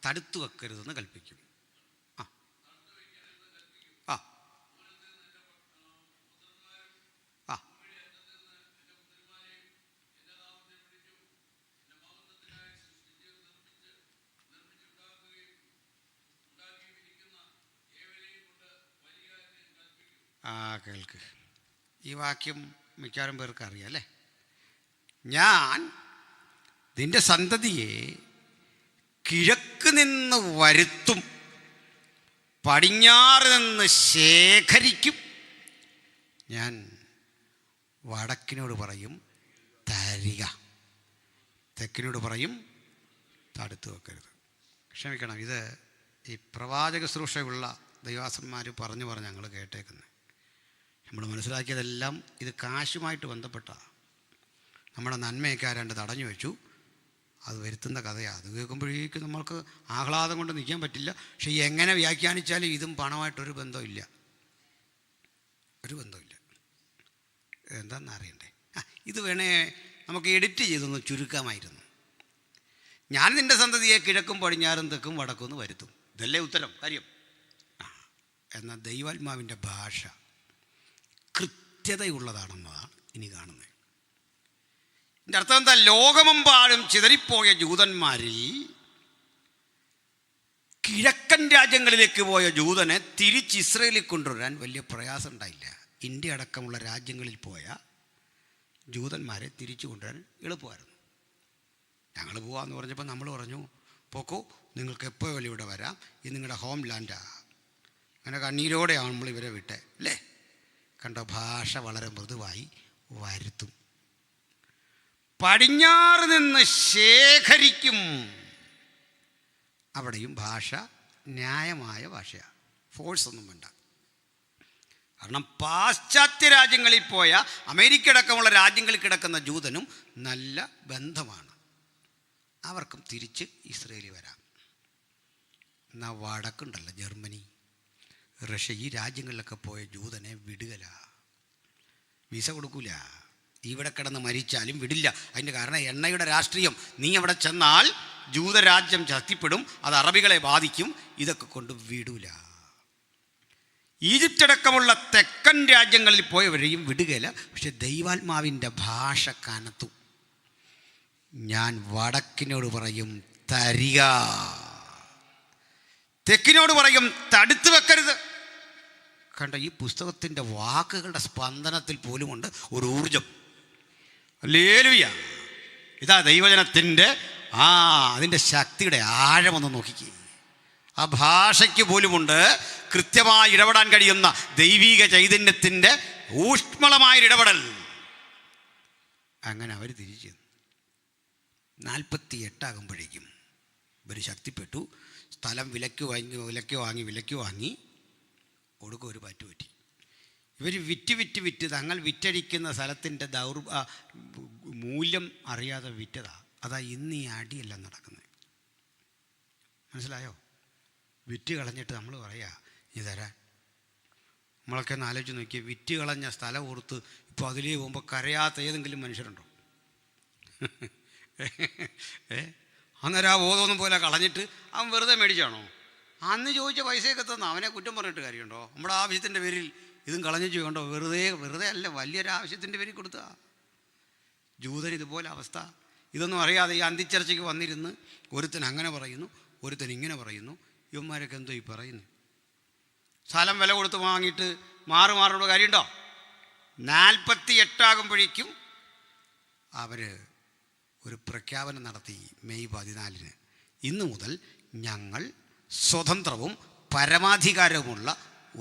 തടുത്തു വെക്കരുതെന്ന് കൽപ്പിക്കും. കേൾക്ക്. ഈ വാക്യം മിക്കവാറും പേർക്ക് അറിയാം അല്ലേ? ഞാൻ നിന്റെ സന്തതിയെ കിഴക്ക് നിന്ന് വരുത്തും, പടിഞ്ഞാറ് നിന്ന് ശേഖരിക്കും. ഞാൻ വടക്കിനോട് പറയും തരിക, തെക്കിനോട് പറയും തടുത്തു വെക്കരുത്. ക്ഷമിക്കണം, ഇത് ഈ പ്രവാചക ശുശ്രൂഷയുള്ള ദൈവാസന്മാർ പറഞ്ഞു ഞങ്ങൾ കേട്ടേക്കുന്നത്. നമ്മൾ മനസ്സിലാക്കിയതെല്ലാം ഇത് കാശുമായിട്ട് ബന്ധപ്പെട്ട നമ്മുടെ നന്മയൊക്കെ ആരാണ്ട് തടഞ്ഞു വെച്ചു, അത് വരുത്തുന്ന കഥയാണ്. അത് കേൾക്കുമ്പോഴേക്കും നമ്മൾക്ക് ആഹ്ലാദം കൊണ്ട് നിൽക്കാൻ പറ്റില്ല. പക്ഷേ എങ്ങനെ വ്യാഖ്യാനിച്ചാലും ഇതും പണമായിട്ടൊരു ബന്ധമില്ല, ഒരു ബന്ധമില്ല. എന്താണെന്ന് അറിയണ്ടേ? ഇത് വേണേ നമുക്ക് എഡിറ്റ് ചെയ്തൊന്ന് ചുരുക്കാമായിരുന്നു. ഞാൻ നിൻ്റെ സന്തതിയെ കിഴക്കും പടിഞ്ഞാറും തെക്കും വടക്കും എന്ന് വരുത്തും. ഇതല്ലേ ഉത്തരം കാര്യം. എന്നാൽ ദൈവാത്മാവിൻ്റെ ഭാഷ കൃത്യതയുള്ളതാണെന്നതാണ് ഇനി കാണുന്നത്. എൻ്റെ അർത്ഥം എന്താ? ലോകമെമ്പാടും ചിതറിപ്പോയ ജൂതന്മാരിൽ കിഴക്കൻ രാജ്യങ്ങളിലേക്ക് പോയ ജൂതനെ തിരിച്ച് ഇസ്രയേലിൽ കൊണ്ടുവരാൻ വലിയ പ്രയാസം ഉണ്ടായില്ല. ഇന്ത്യ അടക്കമുള്ള രാജ്യങ്ങളിൽ പോയ ജൂതന്മാരെ തിരിച്ചു കൊണ്ടുവരാൻ എളുപ്പമായിരുന്നു. ഞങ്ങൾ പോവാമെന്ന് പറഞ്ഞപ്പോൾ നമ്മൾ പറഞ്ഞു, പോക്കോ, നിങ്ങൾക്ക് എപ്പോഴും ഇവിടെ വരാം, ഇത് നിങ്ങളുടെ ഹോം ലാൻഡാണ്. അങ്ങനെ കണ്ണീരോടെയാണ് നമ്മൾ ഇവരെ വിട്ടെ അല്ലേ? കണ്ട, ഭാഷ വളരെ മൃദുവായി വരുത്തും. പടിഞ്ഞാറ് നിന്ന് ശേഖരിക്കും, അവിടെയും ഭാഷ ന്യായമായ ഭാഷയാണ്, ഫോഴ്സ് ഒന്നും വേണ്ട. കാരണം പാശ്ചാത്യ രാജ്യങ്ങളിൽ പോയ അമേരിക്ക അടക്കമുള്ള രാജ്യങ്ങളിൽ കിടക്കുന്ന ജൂതനും നല്ല ബന്ധമാണ്, അവർക്കും തിരിച്ച് ഇസ്രയേലിൽ വരാം. എന്നാൽ വടക്കുണ്ടല്ലോ, ജർമ്മനി, റഷ്യ, ഈ രാജ്യങ്ങളിലൊക്കെ പോയ ജൂതനെ വിടുകല, വിസ കൊടുക്കൂല. ഇവിടെ കിടന്ന് മരിച്ചാലും വിടില്ല. അതിൻ്റെ കാരണം എണ്ണയുടെ രാഷ്ട്രീയം. നീ അവിടെ ചെന്നാൽ ജൂതരാജ്യം ശക്തിപ്പെടും, അത് അറബികളെ ബാധിക്കും, ഇതൊക്കെ കൊണ്ട് വിടൂല. ഈജിപ്റ്റ് അടക്കമുള്ള തെക്കൻ രാജ്യങ്ങളിൽ പോയവരെയും വിടുകയില്ല. പക്ഷെ ദൈവാത്മാവിൻ്റെ ഭാഷ കനത്തു. ഞാൻ വടക്കിനോട് പറയും തരിക, തെക്കിനോട് പറയും തടുത്തു വെക്കരുത്. കണ്ട, ഈ പുസ്തകത്തിൻ്റെ വാക്കുകളുടെ സ്പന്ദനത്തിൽ പോലുമുണ്ട് ഒരു ഊർജം. ഹല്ലേലൂയ! ഇതാ ദൈവജനത്തിൻ്റെ അതിൻ്റെ ശക്തിയുടെ ആഴമൊന്ന് നോക്കിക്കേ. ആ ഭാഷയ്ക്ക് പോലുമുണ്ട് കൃത്യമായി ഇടപെടാൻ കഴിയുന്ന ദൈവിക ചൈതന്യത്തിൻ്റെ ഊഷ്മളമായൊരിടപെടൽ. അങ്ങനെ അവർ തിരിച്ചു 48 ഇവർ ശക്തിപ്പെട്ടു. സ്ഥലം വിലയ്ക്ക് വാങ്ങി ഒടുക്കം ഒരു പറ്റി. ഇവർ വിറ്റ് തങ്ങൾ വിറ്റഴിക്കുന്ന സ്ഥലത്തിൻ്റെ മൂല്യം അറിയാതെ വിറ്റതാ. അതാ ഇന്ന് ഈ അടിയെല്ലാം നടക്കുന്നത്. മനസ്സിലായോ? വിറ്റ് കളഞ്ഞിട്ട് നമ്മൾ പറയാ ഇനി തരാൻ. നമ്മളൊക്കെ ഒന്ന് ആലോചിച്ച് നോക്കിയാൽ വിറ്റ് കളഞ്ഞ സ്ഥലം ഓർത്ത് ഇപ്പോൾ അതിലേ പോകുമ്പോൾ കരയാത്ത ഏതെങ്കിലും മനുഷ്യരുണ്ടോ? അന്നേരം ആ ബോധമൊന്നും പോലെ കളഞ്ഞിട്ട് അവൻ വെറുതെ മേടിച്ചാണോ? അന്ന് ചോദിച്ച പൈസയൊക്കെ തന്നു അവനെ കുറ്റം പറഞ്ഞിട്ട് കാര്യമുണ്ടോ? നമ്മുടെ ആവശ്യത്തിൻ്റെ പേരിൽ ഇതും കളഞ്ഞു ചെയ്യണ്ടോ? വെറുതെ അല്ല, വലിയൊരു ആവശ്യത്തിൻ്റെ പേരിൽ കൊടുത്താ. ജൂതൻ ഇതുപോലെ അവസ്ഥ. ഇതൊന്നും അറിയാതെ ഈ അന്തിച്ചർച്ചയ്ക്ക് വന്നിരുന്ന് ഒരുത്തൻ അങ്ങനെ പറയുന്നു, ഒരുത്തൻ ഇങ്ങനെ പറയുന്നു. ഇവന്മാരൊക്കെ എന്തോ ഈ പറയുന്നു? സ്ഥലം വില കൊടുത്ത് വാങ്ങിയിട്ട് മാറുള്ള കാര്യമുണ്ടോ? 48 അവർ ഒരു പ്രഖ്യാപനം നടത്തി. മെയ് 14 ഇന്നു മുതൽ ഞങ്ങൾ സ്വതന്ത്രവും പരമാധികാരവുമുള്ള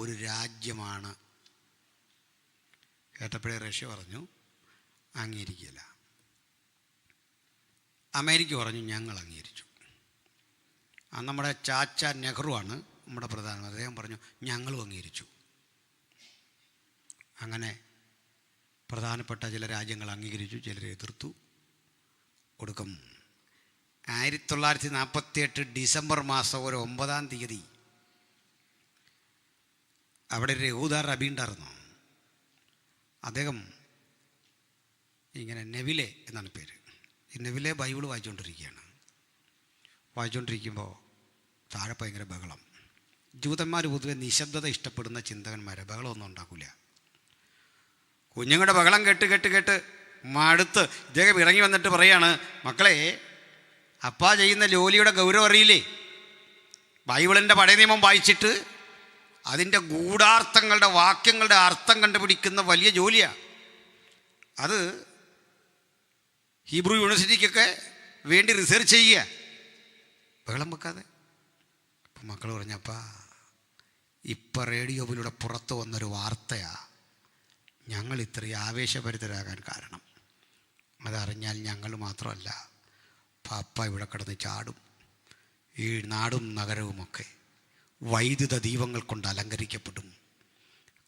ഒരു രാജ്യമാണ്. കേട്ടപ്പോഴേ റഷ്യ പറഞ്ഞു അംഗീകരിക്കില്ല. അമേരിക്ക പറഞ്ഞു ഞങ്ങൾ അംഗീകരിച്ചു. നമ്മുടെ ചാച്ച നെഹ്റു ആണ് നമ്മുടെ പ്രധാനമന്ത്രി. അദ്ദേഹം പറഞ്ഞു ഞങ്ങളും അംഗീകരിച്ചു. അങ്ങനെ പ്രധാനപ്പെട്ട ചില രാജ്യങ്ങൾ അംഗീകരിച്ചു, ചിലരെ എതിർത്തു. ഒടുക്കം 1948 ഡിസംബർ മാസം 9 അവിടെ ഒരു യഹൂദ റബി ഉണ്ടായിരുന്നു. അദ്ദേഹം ഇങ്ങനെ നെവിലെ എന്നാണ് പേര്. ഈ നെവിലെ ബൈബിൾ വായിച്ചുകൊണ്ടിരിക്കുമ്പോൾ താഴെ ഭയങ്കര ബഹളം. ജൂതന്മാർ പൊതുവെ നിശബ്ദത ഇഷ്ടപ്പെടുന്ന ചിന്തകന്മാരെ, ബഹളമൊന്നും ഉണ്ടാക്കില്ല. കുഞ്ഞുങ്ങളുടെ ബഹളം കേട്ട് മടുത്ത് ഇദ്ദേഹം ഇറങ്ങി വന്നിട്ട് പറയാണ്, മക്കളെ, അപ്പാ ചെയ്യുന്ന ജോലിയുടെ ഗൗരവം അറിയില്ലേ? ബൈബിളിൻ്റെ പഴയ നിയമം വായിച്ചിട്ട് അതിൻ്റെ ഗൂഢാർത്ഥങ്ങളുടെ വാക്യങ്ങളുടെ അർത്ഥം കണ്ടുപിടിക്കുന്ന വലിയ ജോലിയാണ് അത്. ഹീബ്രു യൂണിവേഴ്സിറ്റിക്കൊക്കെ വേണ്ടി റിസർച്ച് ചെയ്യുക, ബഹളം വെക്കാതെ. അപ്പം മക്കൾ പറഞ്ഞപ്പാ ഇപ്പം റേഡിയോയിലൂടെ പുറത്തു വന്നൊരു വാർത്തയാണ് ഞങ്ങൾ ഇത്രയും ആവേശഭരിതരാകാൻ കാരണം. അതറിഞ്ഞാൽ ഞങ്ങൾ മാത്രമല്ല, പാപ്പ ഇവിടെ കിടന്ന് ചാടും. ഈ നാടും നഗരവുമൊക്കെ വൈദ്യുത ദീപങ്ങൾ കൊണ്ട് അലങ്കരിക്കപ്പെടും.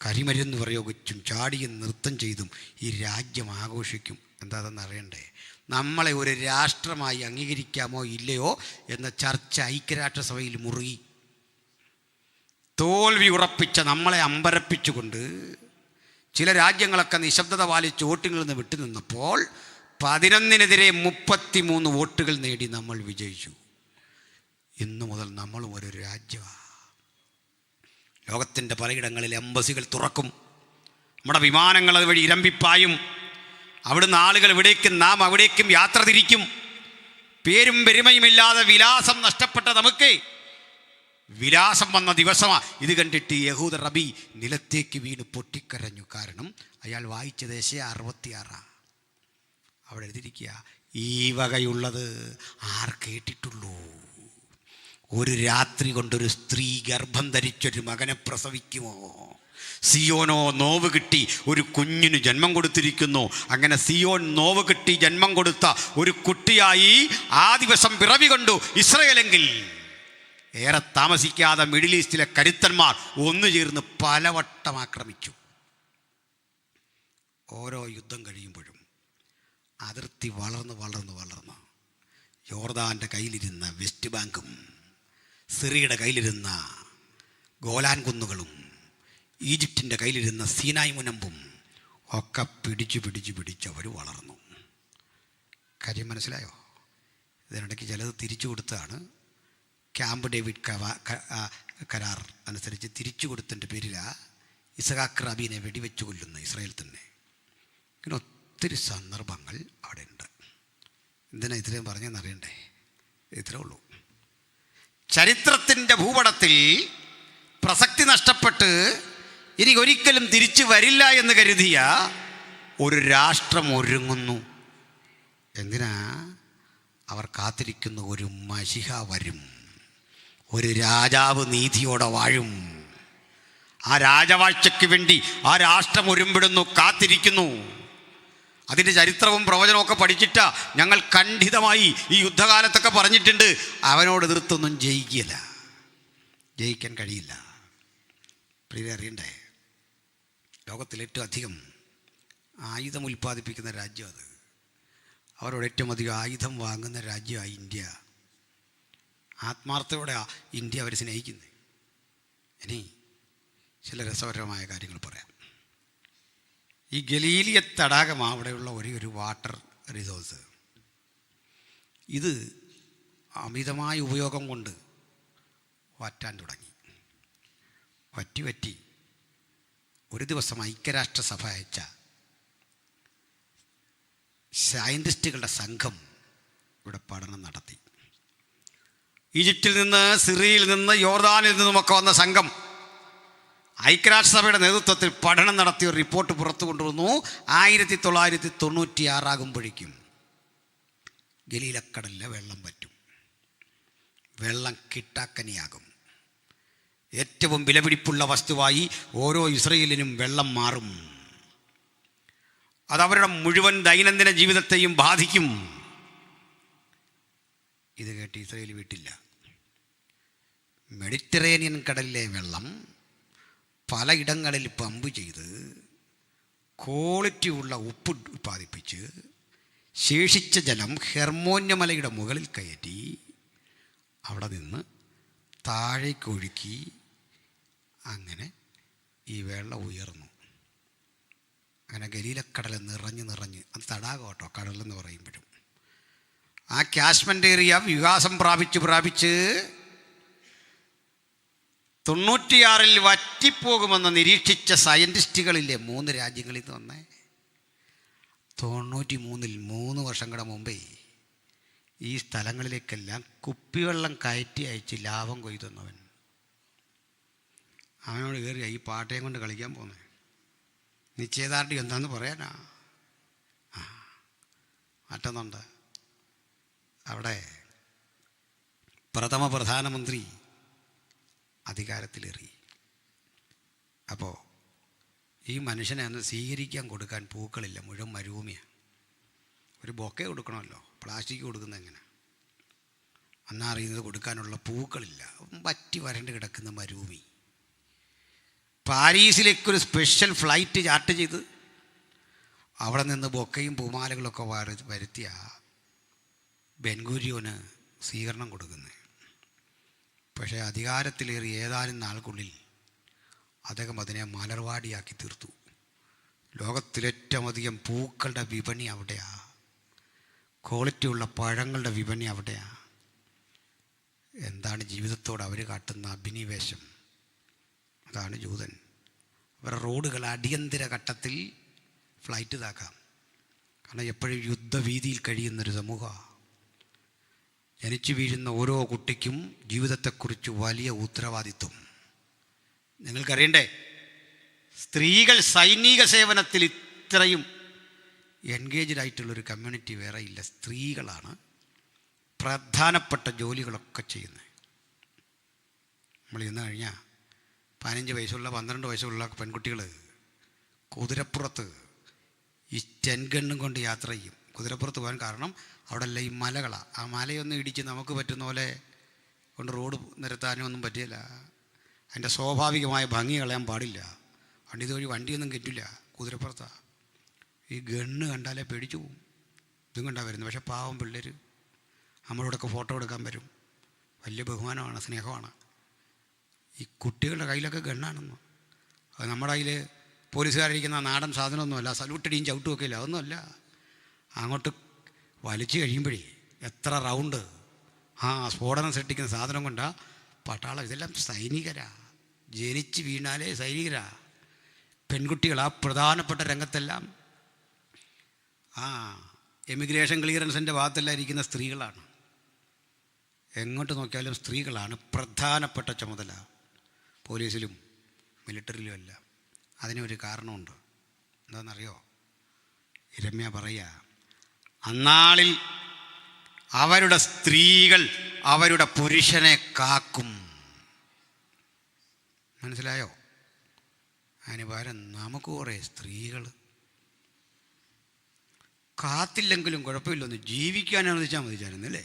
കരിമരുന്ന് പ്രയോഗിച്ചും ചാടിയും നൃത്തം ചെയ്തും ഈ രാജ്യം ആഘോഷിക്കും. എന്താണെന്ന് അറിയണ്ടേ? നമ്മളെ ഒരു രാഷ്ട്രമായി അംഗീകരിക്കാമോ ഇല്ലയോ എന്ന ചർച്ച ഐക്യരാഷ്ട്രസഭയിൽ മുറുകി. തോൽവി ഉറപ്പിച്ച നമ്മളെ അമ്പരപ്പിച്ചുകൊണ്ട് ചില രാജ്യങ്ങളൊക്കെ നിശബ്ദത പാലിച്ച് വോട്ടുകളിൽ നിന്ന് വിട്ടുനിന്നപ്പോൾ 11-നെതിരെ 33 വോട്ടുകൾ നേടി നമ്മൾ വിജയിച്ചു. ഇന്നു മുതൽ നമ്മളും ഒരു രാജ്യമാണ്. ലോകത്തിൻ്റെ പലയിടങ്ങളിൽ എംബസികൾ തുറക്കും. നമ്മുടെ വിമാനങ്ങൾ അതുവഴി ഇരമ്പിപ്പായും. അവിടുന്ന് ആളുകൾ ഇവിടേക്കും നാം അവിടേക്കും യാത്ര തിരിക്കും. പേരും പെരുമയുമില്ലാതെ വിലാസം നഷ്ടപ്പെട്ട നമുക്ക് വിലാസം വന്ന ദിവസമാണ്. ഇത് കണ്ടിട്ട് യഹൂദ റബി നിലത്തേക്ക് വീണ് പൊട്ടിക്കരഞ്ഞു. കാരണം അയാൾ വായിച്ചത് യെശയ്യാ 66. അവിടെ എഴുതിയിരിക്കുക, ഈ വകയുള്ളത് ആർ കേട്ടിട്ടുള്ളൂ? ഒരു രാത്രി കൊണ്ടൊരു സ്ത്രീ ഗർഭം ധരിച്ചൊരു മകനെ പ്രസവിക്കുമോ? സിയോനോ നോവ് കിട്ടി ഒരു കുഞ്ഞിന് ജന്മം കൊടുത്തിരിക്കുന്നു. അങ്ങനെ സിയോൻ നോവ് കിട്ടി ജന്മം കൊടുത്ത ഒരു കുട്ടിയായി ആ ദിവസം പിറവി കൊണ്ടു ഇസ്രയേലെങ്കിൽ ഏറെ താമസിക്കാതെ മിഡിൽ ഈസ്റ്റിലെ കരുത്തന്മാർ ഒന്നു ചേർന്ന് പലവട്ടം ആക്രമിച്ചു. ഓരോ യുദ്ധം കഴിയുമ്പോഴും അതിർത്തി വളർന്ന് വളർന്ന് വളർന്ന് യോർദാൻ്റെ കയ്യിലിരുന്ന വെസ്റ്റ് ബാങ്കും സിറിയയുടെ കയ്യിലിരുന്ന ഗോലാൻ കുന്നുകളും ഈജിപ്തിൻ്റെ കയ്യിലിരുന്ന സീനായ് മുനമ്പും ഒക്കെ പിടിച്ച് അവർ വളർന്നു. കാര്യം മനസ്സിലായോ? ഇതിനിടയ്ക്ക് ചിലത് തിരിച്ചു കൊടുത്താണ്. ക്യാമ്പ് ഡേവിഡ് കരാർ അനുസരിച്ച് തിരിച്ചു കൊടുത്തതിൻ്റെ പേരിലാണ് ഇസഹാക്ക് റാബീനെ വെടിവെച്ച് കൊല്ലുന്ന ഇസ്രായേൽ തന്നെ. ഇങ്ങനെ ഒത്തിരി സന്ദർഭങ്ങൾ അവിടെ ഉണ്ട്. എന്തിനാ ഇത്രയും പറഞ്ഞെന്നറിയണ്ടേ? ഇത്രേ ഉള്ളൂ. ചരിത്രത്തിൻ്റെ ഭൂപടത്തിൽ പ്രസക്തി നഷ്ടപ്പെട്ട് ഇനി ഒരിക്കലും തിരിച്ചു വരില്ല എന്ന് കരുതിയ ഒരു രാഷ്ട്രം ഒരുങ്ങുന്നു. എന്തിനാ? അവർ കാത്തിരിക്കുന്ന ഒരു മശിഹ വരും, ഒരു രാജാവ് നീതിയോടെ വാഴും. ആ രാജവാഴ്ചയ്ക്ക് വേണ്ടി ആ രാഷ്ട്രം ഒരുമ്പിടുന്നു, കാത്തിരിക്കുന്നു. അതിൻ്റെ ചരിത്രവും പ്രവചനമൊക്കെ പഠിച്ചിട്ടാ ഞങ്ങൾ ഖണ്ഡിതമായി ഈ യുദ്ധകാലത്തൊക്കെ പറഞ്ഞിട്ടുണ്ട്, അവനോട് എതിർത്തൊന്നും ജയിക്കില്ല, ജയിക്കാൻ കഴിയില്ല. പ്രിയരെ, അറിയണ്ടേ, ലോകത്തിലേറ്റവും അധികം ആയുധം ഉൽപ്പാദിപ്പിക്കുന്ന രാജ്യം അത്. അവരോട് ഏറ്റവും അധികം ആയുധം വാങ്ങുന്ന രാജ്യമാണ് ഇന്ത്യ. ആത്മാർത്ഥയോടെ ഇന്ത്യ അവർ സ്നേഹിക്കുന്നത്. ഇനി ചില രസകരമായ കാര്യങ്ങൾ പറയാം. ഈ ഗലീലിയ തടാകമാണ് അവിടെയുള്ള ഒരു വാട്ടർ റിസോഴ്സ്. ഇത് അമിതമായ ഉപയോഗം കൊണ്ട് വറ്റാൻ തുടങ്ങി. വറ്റി ഒരു ദിവസം ഐക്യരാഷ്ട്രസഭ അയച്ച സയൻറ്റിസ്റ്റുകളുടെ സംഘം ഇവിടെ പഠനം നടത്തി. ഈജിപ്തിൽ നിന്ന്, സിറിയയിൽ നിന്ന്, യോർദാനിൽ നിന്നുമൊക്കെ വന്ന സംഘം ഐക്യരാഷ്ട്രസഭയുടെ നേതൃത്വത്തിൽ പഠനം നടത്തിയ ഒരു റിപ്പോർട്ട് പുറത്തു കൊണ്ടുവന്നു. 1996 ആകുമ്പോഴേക്കും ഗലീലക്കടലിലെ വെള്ളം പറ്റും, വെള്ളം കിട്ടാക്കനിയാകും. ഏറ്റവും വിലപിടിപ്പുള്ള വസ്തുവായി ഓരോ ഇസ്രയേലിനും വെള്ളം മാറും. അതവരുടെ മുഴുവൻ ദൈനംദിന ജീവിതത്തെയും ബാധിക്കും. ഇത് കേട്ട് ഇസ്രയേൽ വിട്ടില്ല. മെഡിറ്ററേനിയൻ കടലിലെ വെള്ളം പലയിടങ്ങളിൽ പമ്പ് ചെയ്ത് ക്വാളിറ്റിയുള്ള ഉപ്പ് ഉൽപ്പാദിപ്പിച്ച് ശേഷിച്ച ജലം ഹെർമോന്യമലയുടെ മുകളിൽ കയറ്റി അവിടെ നിന്ന് താഴേക്കൊഴുക്കി. അങ്ങനെ ഈ വെള്ളം ഉയർന്നു. അങ്ങനെ ഗലീലക്കടൽ നിറഞ്ഞ് അത് തടാകം കേട്ടോ, കടലെന്ന് പറയുമ്പോഴും ആ കാശ്മീർ ഏരിയ വികാസം പ്രാപിച്ച് 96 വറ്റിപ്പോകുമെന്ന് നിരീക്ഷിച്ച സയൻറ്റിസ്റ്റുകളില്ലേ 3 രാജ്യങ്ങളിൽ നിന്ന് വന്നേ. 93 3 വർഷങ്ങളുടെ മുമ്പേ ഈ സ്ഥലങ്ങളിലേക്കെല്ലാം കുപ്പിവെള്ളം കയറ്റി അയച്ച് ലാഭം കൊയ്തുന്നവൻ അവനോട് കയറിയ ഈ പാട്ടയും കൊണ്ട് കളിക്കാൻ പോന്നേ. നിശ്ചയദാർഢ്യം എന്താണെന്ന് പറയാനാ? മറ്റൊന്നുണ്ട്. അവിടെ പ്രഥമ പ്രധാനമന്ത്രി അധികാരത്തിലേറി. അപ്പോൾ ഈ മനുഷ്യനെ അന്ന് സ്വീകരിക്കാൻ കൊടുക്കാൻ പൂക്കളില്ല, മുഴുവൻ മരുഭൂമിയാണ്. ഒരു ബൊക്കെ കൊടുക്കണമല്ലോ, പ്ലാസ്റ്റിക് കൊടുക്കുന്നത് എങ്ങനെ? അന്നറിയുന്നത് കൊടുക്കാനുള്ള പൂക്കളില്ല, വറ്റി വരണ്ട് കിടക്കുന്ന മരുഭൂമി. പാരീസിലേക്കൊരു സ്പെഷ്യൽ ഫ്ലൈറ്റ് ചാർട്ട് ചെയ്ത് അവിടെ നിന്ന് ബൊക്കയും പൂമാലകളൊക്കെ വരുത്തിയ ബെൻഗൂരിയോന് സ്വീകരണം കൊടുക്കുന്നത്. പക്ഷേ അധികാരത്തിലേറി ഏതാനും നാൾക്കുള്ളിൽ അദ്ദേഹം അതിനെ മലർവാടിയാക്കി തീർത്തു. ലോകത്തിലേറ്റവും അധികം പൂക്കളുടെ വിപണി അവിടെയാണ്, ക്വാളിറ്റിയുള്ള പഴങ്ങളുടെ വിപണി അവിടെയാണ്. എന്താണ് ജീവിതത്തോട് അവർ കാട്ടുന്ന അഭിനിവേശം? അതാണ് ജൂതൻ. അവരുടെ റോഡുകൾ അടിയന്തര ഘട്ടത്തിൽ ഫ്ലൈറ്റ് ഇതാക്കാം. കാരണം എപ്പോഴും യുദ്ധഭീതിയിൽ കഴിയുന്നൊരു സമൂഹമാണ്. ജനിച്ചു വീഴുന്ന ഓരോ കുട്ടിക്കും ജീവിതത്തെക്കുറിച്ച് വലിയ ഉത്തരവാദിത്വം. നിങ്ങൾക്കറിയണ്ടേ, സ്ത്രീകൾ സൈനിക സേവനത്തിൽ ഇത്രയും എൻഗേജ്ഡ് ആയിട്ടുള്ളൊരു കമ്മ്യൂണിറ്റി വേറെ ഇല്ല. സ്ത്രീകളാണ് പ്രധാനപ്പെട്ട ജോലികളൊക്കെ ചെയ്യുന്നത്. നമ്മൾ ചെന്ന് കഴിഞ്ഞാൽ 15 വയസ്സുള്ള 12 വയസ്സുള്ള പെൺകുട്ടികൾ കുതിരപ്പുറത്ത് ഈ ടെൻഗണ്ണും കൊണ്ട് യാത്ര ചെയ്യും. കുതിരപ്പുറത്ത് പോകാൻ കാരണം അവിടെ എല്ലാം ഈ മലകളാണ്. ആ മലയൊന്നും ഇടിച്ച് നമുക്ക് പറ്റുന്ന പോലെ കൊണ്ട് റോഡ് നിരത്താനും ഒന്നും പറ്റില്ല. അതിൻ്റെ സ്വാഭാവികമായ ഭംഗി കളയാൻ പാടില്ല. വണ്ടി ഇതുവഴി വണ്ടിയൊന്നും കെറ്റില്ല, കുതിരപ്പുറത്താണ്. ഈ ഗണ്ണ് കണ്ടാലേ പേടിച്ചു പോവും. ഇതും കണ്ടാൽ വരുന്നത്. പക്ഷേ പാവം പിള്ളേർ നമ്മളോടൊക്കെ ഫോട്ടോ എടുക്കാൻ വരും. വലിയ ബഹുമാനമാണ്, സ്നേഹമാണ്. ഈ കുട്ടികളുടെ കയ്യിലൊക്കെ ഗണ്ണാണെന്ന്. അത് നമ്മുടെ കയ്യിൽ പോലീസുകാരിരിക്കുന്ന നാടൻ സാധനമൊന്നുമല്ല, സല്യൂട്ടടിയും ചവിട്ടുമൊക്കെ ഇല്ല, അതൊന്നുമല്ല. അങ്ങോട്ട് വലിച്ചു കഴിയുമ്പോഴേ എത്ര റൗണ്ട് സ്ഫോടനം സൃഷ്ടിക്കുന്ന സാധനം കൊണ്ടാ പട്ടാളം. ഇതെല്ലാം സൈനികരാ, ജനിച്ച് വീണാലേ സൈനികരാ. പെൺകുട്ടികളാ പ്രധാനപ്പെട്ട രംഗത്തെല്ലാം. എമിഗ്രേഷൻ ക്ലിയറൻസിൻ്റെ ഭാഗത്തെല്ലാം ഇരിക്കുന്ന സ്ത്രീകളാണ്. എങ്ങോട്ട് നോക്കിയാലും സ്ത്രീകളാണ് പ്രധാനപ്പെട്ട ചുമതല, പോലീസിലും മിലിറ്ററിയിലും എല്ലാം. അതിനൊരു കാരണമുണ്ട്. എന്താണെന്നറിയോ? രമ്യ പറയുക, അന്നാളിൽ അവരുടെ സ്ത്രീകൾ അവരുടെ പുരുഷനെ കാക്കും. മനസ്സിലായോ? അതിന് പകരം നമുക്ക് കുറേ സ്ത്രീകൾ കാത്തില്ലെങ്കിലും കുഴപ്പമില്ലൊന്ന് ജീവിക്കാൻ അനുവദിച്ചാൽ മതിച്ചായിരുന്നല്ലേ?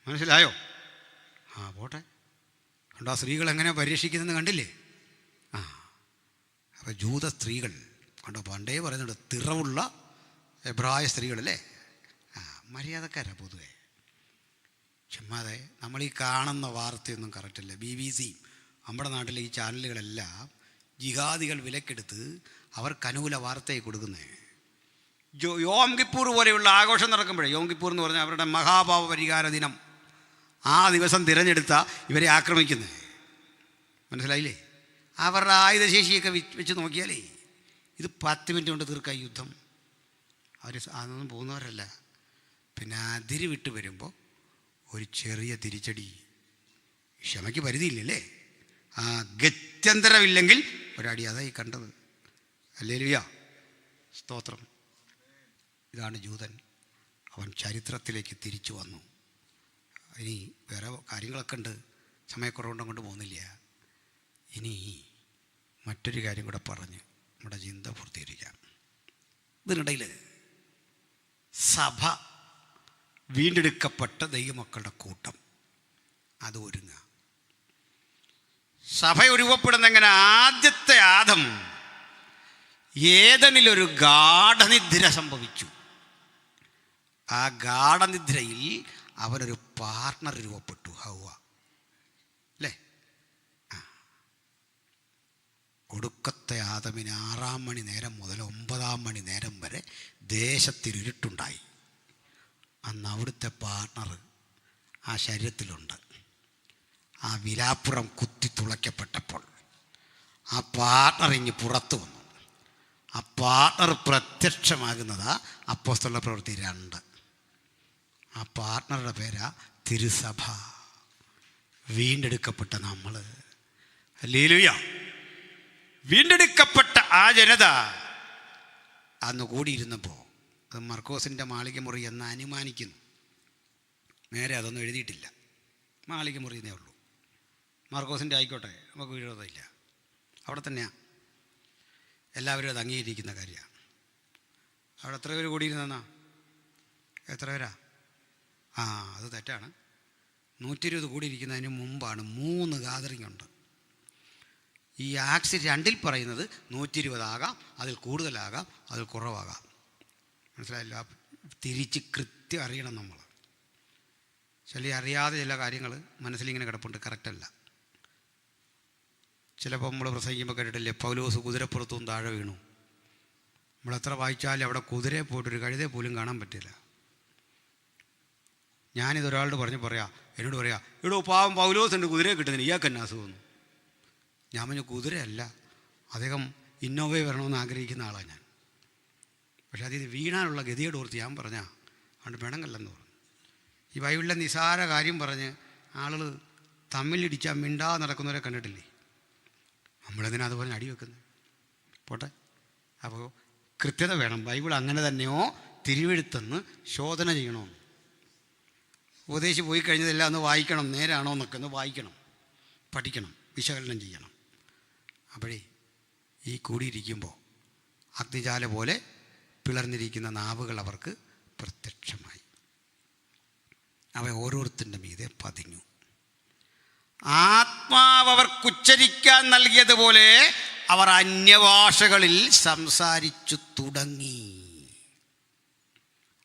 മനസ്സിലായോ? പോട്ടെ. കണ്ടോ ആ സ്ത്രീകൾ എങ്ങനെ പരീക്ഷിക്കുന്നതെന്ന് കണ്ടില്ലേ? അപ്പോൾ ജൂത സ്ത്രീകൾ കണ്ടോ, പണ്ടേ പറയുന്നുണ്ട് തിറവുള്ള എബ്രായ സ്ത്രീകളല്ലേ? മര്യാദക്കാരാണ് പൊതുവെ. ചുമ്മാതെ നമ്മൾ ഈ കാണുന്ന വാർത്തയൊന്നും കറക്റ്റല്ല. BBC നമ്മുടെ നാട്ടിലെ ഈ ചാനലുകളെല്ലാം ജിഹാദികൾ വിലക്കെടുത്ത് അവർക്ക് അനുകൂല വാർത്തയെ കൊടുക്കുന്നത്. യോം കിപ്പൂർ പോലെയുള്ള ആഘോഷം നടക്കുമ്പോഴേ, യോം കിപ്പൂർ എന്ന് പറഞ്ഞാൽ അവരുടെ മഹാപാപ പരിഹാര ദിനം, ആ ദിവസം തിരഞ്ഞെടുത്ത ഇവരെ ആക്രമിക്കുന്നത്. മനസ്സിലായില്ലേ? അവരുടെ ആയുധശേഷിയൊക്കെ വെച്ച് നോക്കിയാലേ ഇത് 10 മിനിറ്റ് കൊണ്ട് തീർക്കാം യുദ്ധം. അവർ അതൊന്നും പോകുന്നവരല്ല. പിന്നെ അതിര് വിട്ട് വരുമ്പോൾ ഒരു ചെറിയ തിരിച്ചടി. ക്ഷമയ്ക്ക് പരിധിയില്ലല്ലേ? ഗത്യന്തരമില്ലെങ്കിൽ ഒരടി. അതായി കണ്ടത്. ഹല്ലേലൂയ, സ്തോത്രം. ഇതാണ് ജൂതൻ. അവൻ ചരിത്രത്തിലേക്ക് തിരിച്ചു വന്നു. ഇനി വേറെ കാര്യങ്ങളൊക്കെ ഉണ്ട്, സമയക്കുറവുകൊണ്ടും കൊണ്ട് പോകുന്നില്ല. ഇനി മറ്റൊരു കാര്യം കൂടെ പറഞ്ഞ് നമ്മുടെ ചിന്ത പൂർത്തീകരിക്കാം. ഇതിനിടയിൽ സഭ, വീണ്ടെടുക്കപ്പെട്ട ദൈവമക്കളുടെ കൂട്ടം, അത് ഒരുങ്ങുക. സഭ രൂപപ്പെടുന്ന എങ്ങനെ? ആദ്യത്തെ ആദം ഏദനിലൊരു ഗാഠനിദ്ര സംഭവിച്ചു. ആ ഗാഠനിദ്രയിൽ അവനൊരു പാർട്ണർ രൂപപ്പെട്ടു, ഹൗവ. അല്ലേ? ഒടുക്കത്തെ ആദമിന് 6-ാം മണി നേരം മുതൽ 9-ാം മണി നേരം വരെ ദേശത്തിരുട്ടുണ്ടായി. അന്ന് അവിടുത്തെ പാർട്ണർ ആ ശരീരത്തിലുണ്ട്. ആ വിലാപ്പുറം കുത്തി തുളയ്ക്കപ്പെട്ടപ്പോൾ ആ പാർട്ണർ ഇങ്ങ് പുറത്തു വന്നു. ആ പാർട്ണർ പ്രത്യക്ഷമാകുന്നതാ അപ്പോസ്തല പ്രവൃത്തി 2. ആ പാർട്ണറുടെ പേരാ തിരുസഭ, വീണ്ടെടുക്കപ്പെട്ട നമ്മൾ. ഹല്ലേലൂയ. വീണ്ടെടുക്കപ്പെട്ട ആ ജനത അന്ന് കൂടിയിരുന്നപ്പോൾ, അത് മർക്കോസിൻ്റെ മാളിക മുറി എന്ന് അനുമാനിക്കുന്നു. നേരെ അതൊന്നും എഴുതിയിട്ടില്ല, മാളിക മുറി എന്നേ ഉള്ളൂ. മാർക്കോസിൻ്റെ ആയിക്കോട്ടെ, നമുക്ക് വിരോധമില്ല. അവിടെ തന്നെയാണ് എല്ലാവരും അത് അംഗീകരിക്കുന്ന കാര്യമാണ്. അവിടെ എത്ര പേര് കൂടിയിരുന്നെന്നാ? എത്ര പേരാ? അത് തെറ്റാണ്. 120 കൂടിയിരിക്കുന്നതിന് മുമ്പാണ് 3 ഗാദറിംഗ് ഉണ്ട്. ഈ ആക്സ് 2 പറയുന്നത് 120 ആകാം, അതിൽ കൂടുതലാകാം, അതിൽ കുറവാകാം. മനസ്സിലായില്ല? തിരിച്ച് കൃത്യം അറിയണം നമ്മൾ. അറിയാതെ ചില കാര്യങ്ങൾ മനസ്സിലിങ്ങനെ കിടപ്പുണ്ട്, കറക്റ്റല്ല. ചിലപ്പോൾ നമ്മൾ പ്രസംഗിക്കുമ്പോൾ കേട്ടിട്ടില്ലേ, പൗലോസ് കുതിരപ്പുറത്തും താഴെ വീണു. നമ്മളെത്ര വായിച്ചാലും അവിടെ കുതിരയെ പോയിട്ടൊരു കഴുതയെ പോലും കാണാൻ പറ്റില്ല. ഞാനിതൊരാളോട് എന്നോട് പറയാം, എടോ പാവം പൗലോസ് ഉണ്ട്, കുതിരയെ കിട്ടുന്നില്ല, ഇയാൾക്ക് എന്നാ അസുഖമെന്നു. ഞാൻ പറഞ്ഞു, കുതിരയല്ല, അദ്ദേഹം ഇന്നോവയിൽ വരണമെന്ന് ആഗ്രഹിക്കുന്ന ആളാണ് ഞാൻ. പക്ഷേ അതിൽ വീണാനുള്ള ഗതിയോട് ഓർത്ത് ഞാൻ പറഞ്ഞാൽ അതുകൊണ്ട് പിണങ്ങല്ലെന്ന് പറഞ്ഞു. ഈ ബൈബിളിലെ നിസാര കാര്യം പറഞ്ഞ് ആളുകൾ തമ്മിലിടിച്ചാൽ മിണ്ടാതെ നടക്കുന്നവരെ കണ്ടിട്ടില്ലേ? നമ്മളെന്തിനാ അത് പറഞ്ഞ് അടി വെക്കുന്നത്? പോട്ടെ. അപ്പോൾ കൃത്യത വേണം. ബൈബിൾ അങ്ങനെ തന്നെയോ തിരുവെഴുത്തെന്ന് ശോധന ചെയ്യണമെന്ന്. ഉപദേശിച്ച് പോയി കഴിഞ്ഞതെല്ലാം ഒന്ന് വായിക്കണം, നേരാണോ എന്നൊക്കെ ഒന്ന് വായിക്കണം, പഠിക്കണം, വിശകലനം ചെയ്യണം. അപ്പോഴേ ഈ കൂടിയിരിക്കുമ്പോൾ അഗ്നിജാല പോലെ പിളർന്നിരിക്കുന്ന നാവുകൾ അവർക്ക് പ്രത്യക്ഷമായി. അവ ഓരോരുത്തരുടെ മീതെ പതിഞ്ഞു. ആത്മാവ് അവർക്കുച്ചരിക്കാൻ നൽകിയതുപോലെ അവർ അന്യഭാഷകളിൽ സംസാരിച്ചു തുടങ്ങി.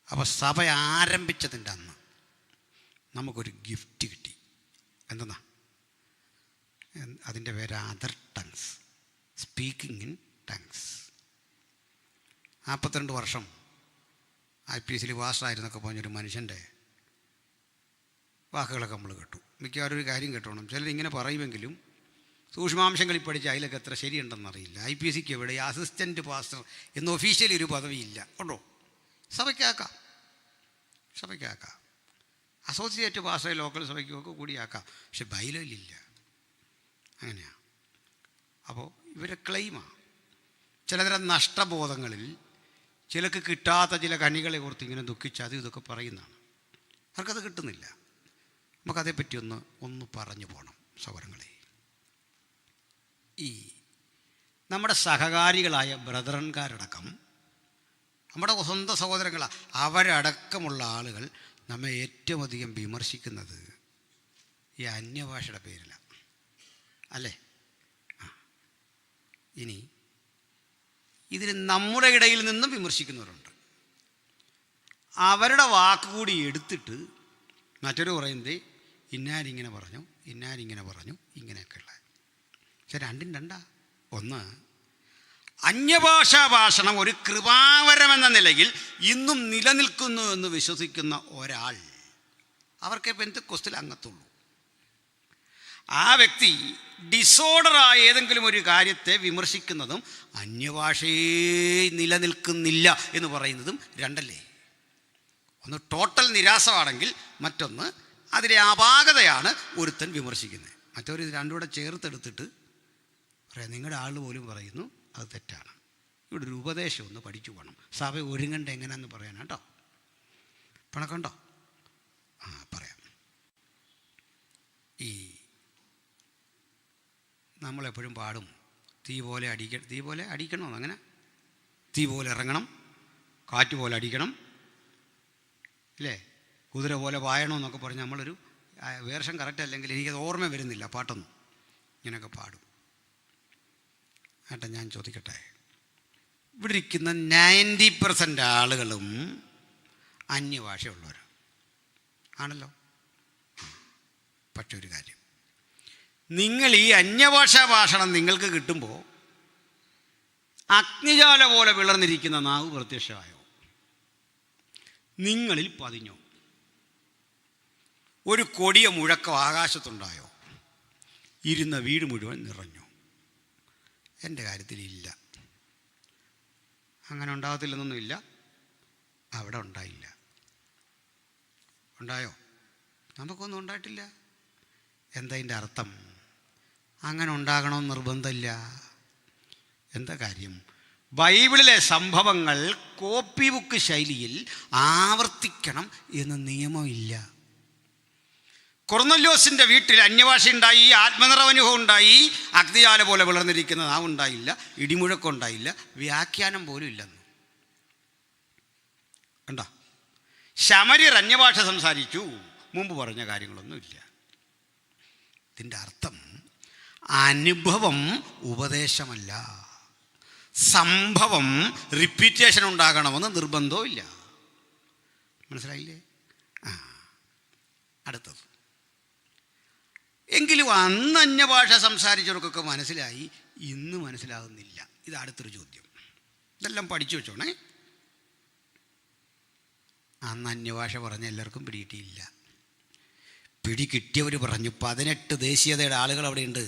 അപ്പോൾ സഭ ആരംഭിച്ചതിൻ്റെ അന്ന് നമുക്കൊരു ഗിഫ്റ്റ് കിട്ടി. എന്തെന്നാ? അതിൻ്റെ പേര് other tongues, speaking in tongues. 42 വർഷം IPSൽ പാസ്റ്ററായിരുന്നൊക്കെ പറഞ്ഞൊരു മനുഷ്യൻ്റെ വാക്കുകളൊക്കെ നമ്മൾ കേട്ടു. മിക്കവാറും ഒരു കാര്യം കേട്ടോണം, ചിലരിങ്ങനെ പറയുമെങ്കിലും സൂക്ഷ്മാംശങ്ങളിൽ പഠിച്ച് അതിലൊക്കെ എത്ര ശരിയുണ്ടെന്നറിയില്ല. IPSക്ക് എവിടെ അസിസ്റ്റൻറ്റ് പാസ്റ്റർ എന്ന് ഒഫീഷ്യലി ഒരു പദവിയില്ല. ഉണ്ടോ? സഭയ്ക്കാക്കാം, അസോസിയേറ്റ് പാസ്റ്റർ ലോക്കൽ സഭയ്ക്കൊക്കെ കൂടിയാക്കാം, പക്ഷെ ബൈലോയിലില്ല. അങ്ങനെയാണ്. അപ്പോൾ ഇവരെ ക്ലെയിമാണ്. ചിലതരം നഷ്ടബോധങ്ങളിൽ ചിലക്ക് കിട്ടാത്ത ചില കണികളെ ഓർത്ത് ഇങ്ങനെ ദുഃഖിച്ച് അത് ഇതൊക്കെ പറയുന്നതാണ്. അവർക്കത് കിട്ടുന്നില്ല. നമുക്കതേപ്പറ്റി ഒന്ന് പറഞ്ഞു പോകണം സഹോദരങ്ങളെ. ഈ നമ്മുടെ സഹകാരികളായ ബ്രദറൻകാരടക്കം, നമ്മുടെ സ്വന്തം സഹോദരങ്ങളാണ്, അവരടക്കമുള്ള ആളുകൾ നമ്മെ ഏറ്റവും അധികം വിമർശിക്കുന്നത് ഈ അന്യഭാഷയുടെ പേരിലാണ്, അല്ലേ? ഇനി ഇതിന് നമ്മുടെ ഇടയിൽ നിന്നും വിമർശിക്കുന്നവരുണ്ട്. അവരുടെ വാക്കുകൂടി എടുത്തിട്ട് മറ്റൊരു പറയുന്നത് ഇന്നാരിങ്ങനെ പറഞ്ഞു, ഇങ്ങനെയൊക്കെയുള്ള. പക്ഷെ രണ്ടും രണ്ടാ. ഒന്ന്, അന്യഭാഷാ ഭാഷണം ഒരു കൃപാവരമെന്ന നിലയിൽ ഇന്നും നിലനിൽക്കുന്നു എന്ന് വിശ്വസിക്കുന്ന ഒരാൾ, അവർക്ക് പെന്തക്കോസ്തിൽ അംഗത്തുള്ളൂ. ആ വ്യക്തി ഡിസോർഡറായ ഏതെങ്കിലും ഒരു കാര്യത്തെ വിമർശിക്കുന്നതും അന്യഭാഷയെ നിലനിൽക്കുന്നില്ല എന്ന് പറയുന്നതും രണ്ടല്ലേ? ഒന്ന് ടോട്ടൽ നിരാസമാണെങ്കിൽ, മറ്റൊന്ന് അതിലെ അപാകതയാണ് ഒരുത്തൻ വിമർശിക്കുന്നത്. മറ്റൊരു ഇത് രണ്ടും കൂടെ ചേർത്തെടുത്തിട്ട് പറയാം, നിങ്ങളുടെ ആൾ പോലും പറയുന്നു അത് തെറ്റാണ്. ഇവിടെ ഒരു ഉപദേശം ഒന്ന് പഠിച്ചു പോകണം. സഭ ഒരുങ്ങണ്ട എങ്ങനെയാണെന്ന് പറയാനാ കേട്ടോ. പണക്കുണ്ടോ? പറയാം. ഈ നമ്മളെപ്പോഴും പാടും, തീ പോലെ അടിക്കണം, അങ്ങനെ തീ പോലെ ഇറങ്ങണം, കാറ്റ് പോലെ അടിക്കണം, ഇല്ലേ, കുതിര പോലെ പായണമെന്നൊക്കെ പറഞ്ഞ് നമ്മളൊരു വേർഷൻ കറക്റ്റ് അല്ലെങ്കിൽ എനിക്കത് ഓർമ്മ വരുന്നില്ല പാട്ടൊന്നും, ഇങ്ങനെയൊക്കെ പാടും. ഏട്ടാ ഞാൻ ചോദിക്കട്ടെ, ഇവിടെ ഇരിക്കുന്ന 90% ആളുകളും അന്യഭാഷയുള്ളവരാണ് ആണല്ലോ. പക്ഷെ ഒരു കാര്യം, നിങ്ങൾ ഈ അന്യഭാഷാ ഭാഷണം നിങ്ങൾക്ക് കിട്ടുമ്പോൾ അഗ്നിജാല പോലെ വിളർന്നിരിക്കുന്ന നാവ് പ്രത്യക്ഷമായോ? നിങ്ങളിൽ പതിഞ്ഞോ? ഒരു കൊടിയ മുഴക്കം ആകാശത്തുണ്ടായോ? ഇരുന്ന വീട് മുഴുവൻ നിറഞ്ഞോ? എൻ്റെ കാര്യത്തിലില്ല. അങ്ങനെ ഉണ്ടാകത്തില്ലെന്നൊന്നുമില്ല. അവിടെ ഉണ്ടായില്ല. ഉണ്ടായോ? നമുക്കൊന്നും ഉണ്ടായിട്ടില്ല. എന്താ ഇതിൻ്റെ അർത്ഥം? അങ്ങനെ ഉണ്ടാകണമെന്ന് നിർബന്ധമില്ല. എന്താ കാര്യം? ബൈബിളിലെ സംഭവങ്ങൾ കോപ്പി ബുക്ക് ശൈലിയിൽ ആവർത്തിക്കണം എന്ന് നിയമമില്ല. കൊർന്നല്യോസിൻ്റെ വീട്ടിൽ അന്യഭാഷ ഉണ്ടായി, ആത്മനിറവനുഭവം ഉണ്ടായി, അഗ്നിജാല പോലെ വിളർന്നിരിക്കുന്ന നാവുണ്ടായില്ല, ഇടിമുഴക്കം ഉണ്ടായില്ല, വ്യാഖ്യാനം പോലും ഇല്ലെന്ന് കണ്ടോ? ശമര്യർ അന്യഭാഷ സംസാരിച്ചു, മുമ്പ് പറഞ്ഞ കാര്യങ്ങളൊന്നുമില്ല. ഇതിൻ്റെ അർത്ഥം അനുഭവം ഉപദേശമല്ല, സംഭവം റിപ്പീറ്റേഷൻ ഉണ്ടാകണമെന്ന് നിർബന്ധവുമില്ല. മനസ്സിലായില്ലേ? അടുത്തത്, എങ്കിലും അന്ന് അന്യഭാഷ സംസാരിച്ചവർക്കൊക്കെ മനസ്സിലായി, ഇന്ന് മനസ്സിലാകുന്നില്ല. ഇത് അടുത്തൊരു ചോദ്യം. ഇതെല്ലാം പഠിച്ചു വെച്ചോണേ. അന്ന് അന്യഭാഷ പറഞ്ഞ എല്ലാവർക്കും പിടികിട്ടിയില്ല. പിടി കിട്ടിയവർ പറഞ്ഞു. 18 ദേശീയതയുടെ ആളുകൾ അവിടെയുണ്ട്.